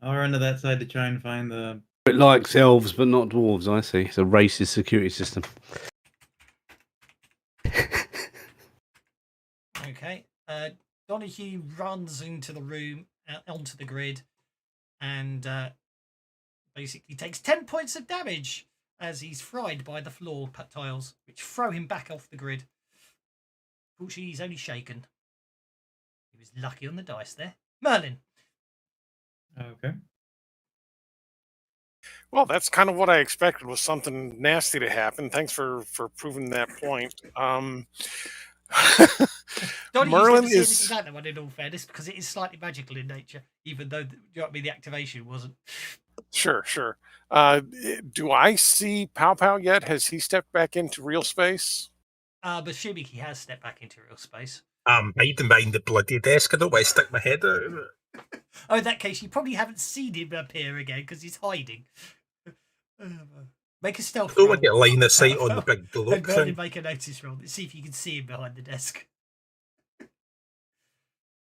I'll run to that side to try and find the... It likes elves, but not dwarves, I see. It's a racist security system. Okay. Donahue runs into the room, onto the grid, and basically takes 10 points of damage as he's fried by the floor tiles, which throw him back off the grid. Fortunately, he's only shaken. He was lucky on the dice there. Merlin. Okay. Well, that's kind of what I expected, was something nasty to happen. Thanks for proving that point. Merlin is that one, in all fairness, because it is slightly magical in nature, even though the activation wasn't. Sure. Do I see Pow Pow yet? Has he stepped back into real space? But assuming he has stepped back into real space. I'm hiding behind the bloody desk. I don't want to stick my head out of it. Oh, in that case, you probably haven't seen him appear again because he's hiding. Make a stealth don't roll. want to get a line of sight on the big And look Vernon, thing. make a notice roll. See if you can see him behind the desk.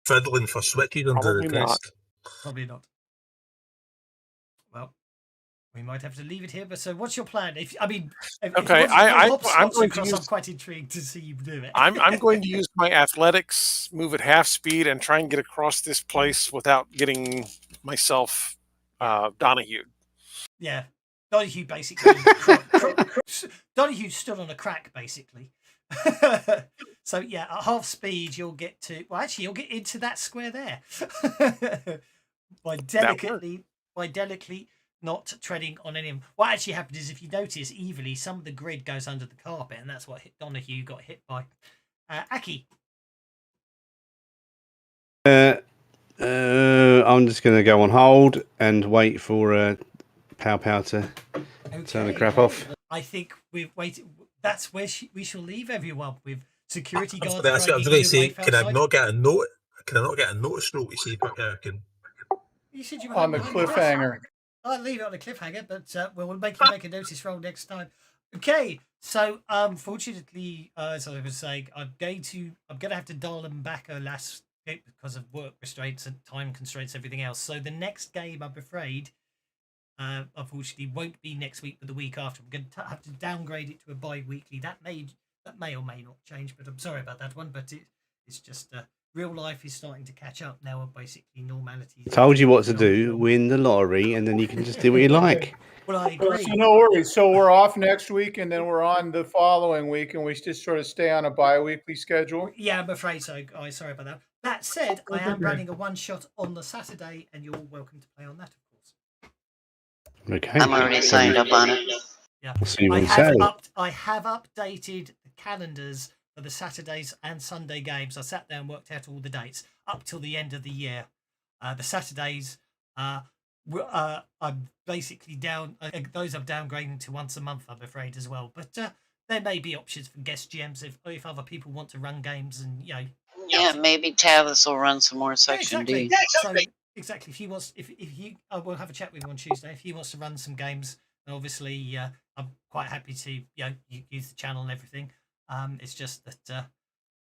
Fiddling for switches under Probably the not. desk. Probably not. Well, we might have to leave it here. But so, what's your plan? If Okay, you want to go I'm hopscotch going to across, use. I'm quite intrigued to see you do it. I'm going to use my athletics, move at half speed, and try and get across this place without getting myself Donahue. Yeah, Donahue basically. Donahue stood on a crack basically. So yeah, at half speed you'll get to. Well, actually, you'll get into that square there by delicately not treading on any. What actually happened is, if you notice, evilly, some of the grid goes under the carpet, and that's what Donahue got hit by. Aki. I'm just going to go on hold and wait for Pow Pow to turn the crap off. I think we've waited. That's where we shall leave everyone with security guards. I was going to say, can I not get a note? Can I not get a notice roll to see if I can? You said you were On the cliffhanger. I'll leave it on the cliffhanger, but we'll make you make a notice roll next time. Okay, so fortunately, as I was saying, I'm gonna have to dial them back a last bit because of work restraints and time constraints, everything else. So the next game, I'm afraid, unfortunately, won't be next week, but the week after. I'm going to have to downgrade it to a bi-weekly. That may or may not change, but I'm sorry about that one. But it's just real life is starting to catch up now, and basically normality. Told you what to do. Win the lottery, and then you can just do what you like. Well, I agree. So no worries. So we're off next week, and then we're on the following week, and we just sort of stay on a bi-weekly schedule. Yeah, I'm afraid so. I'm sorry about that. That said, I am running a one-shot on the Saturday, and you're welcome to play on that, of course. Okay. I'm already signed up on it. Yeah, I'll see you on Saturday. I have updated the calendars for the Saturdays and Sunday games. I sat there and worked out all the dates up till the end of the year. The Saturdays, I'm basically down. Those I'm downgrading to once a month, I'm afraid, as well. But there may be options for guest GMs if other people want to run games, and Yeah, maybe Tavis will run some more Section D. So exactly, if he wants, if he, we'll have a chat with him on Tuesday. If he wants to run some games, obviously, I'm quite happy to use the channel and everything. It's just that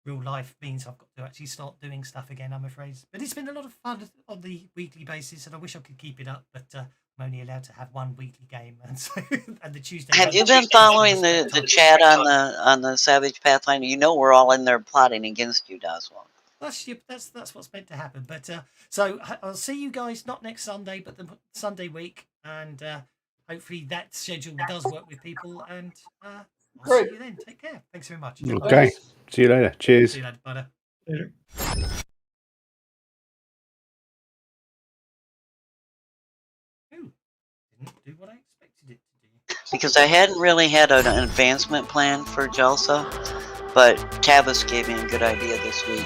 real life means I've got to actually start doing stuff again, I'm afraid. But it's been a lot of fun on the weekly basis, and I wish I could keep it up, but I'm only allowed to have one weekly game, and so and the Tuesday. Have you been following the chat on the Savage Pathfinder? You know we're all in there plotting against you, Doswell. That's what's meant to happen. But so I'll see you guys not next Sunday, but the Sunday week, and hopefully that schedule does work with people. And I'll see you then. Take care. Thanks very much. Okay. See you later. Cheers. See you later. Bye. Later. Ooh, didn't do what I expected it to do. Because I hadn't really had an advancement plan for Jalsa, but Tavis gave me a good idea this week.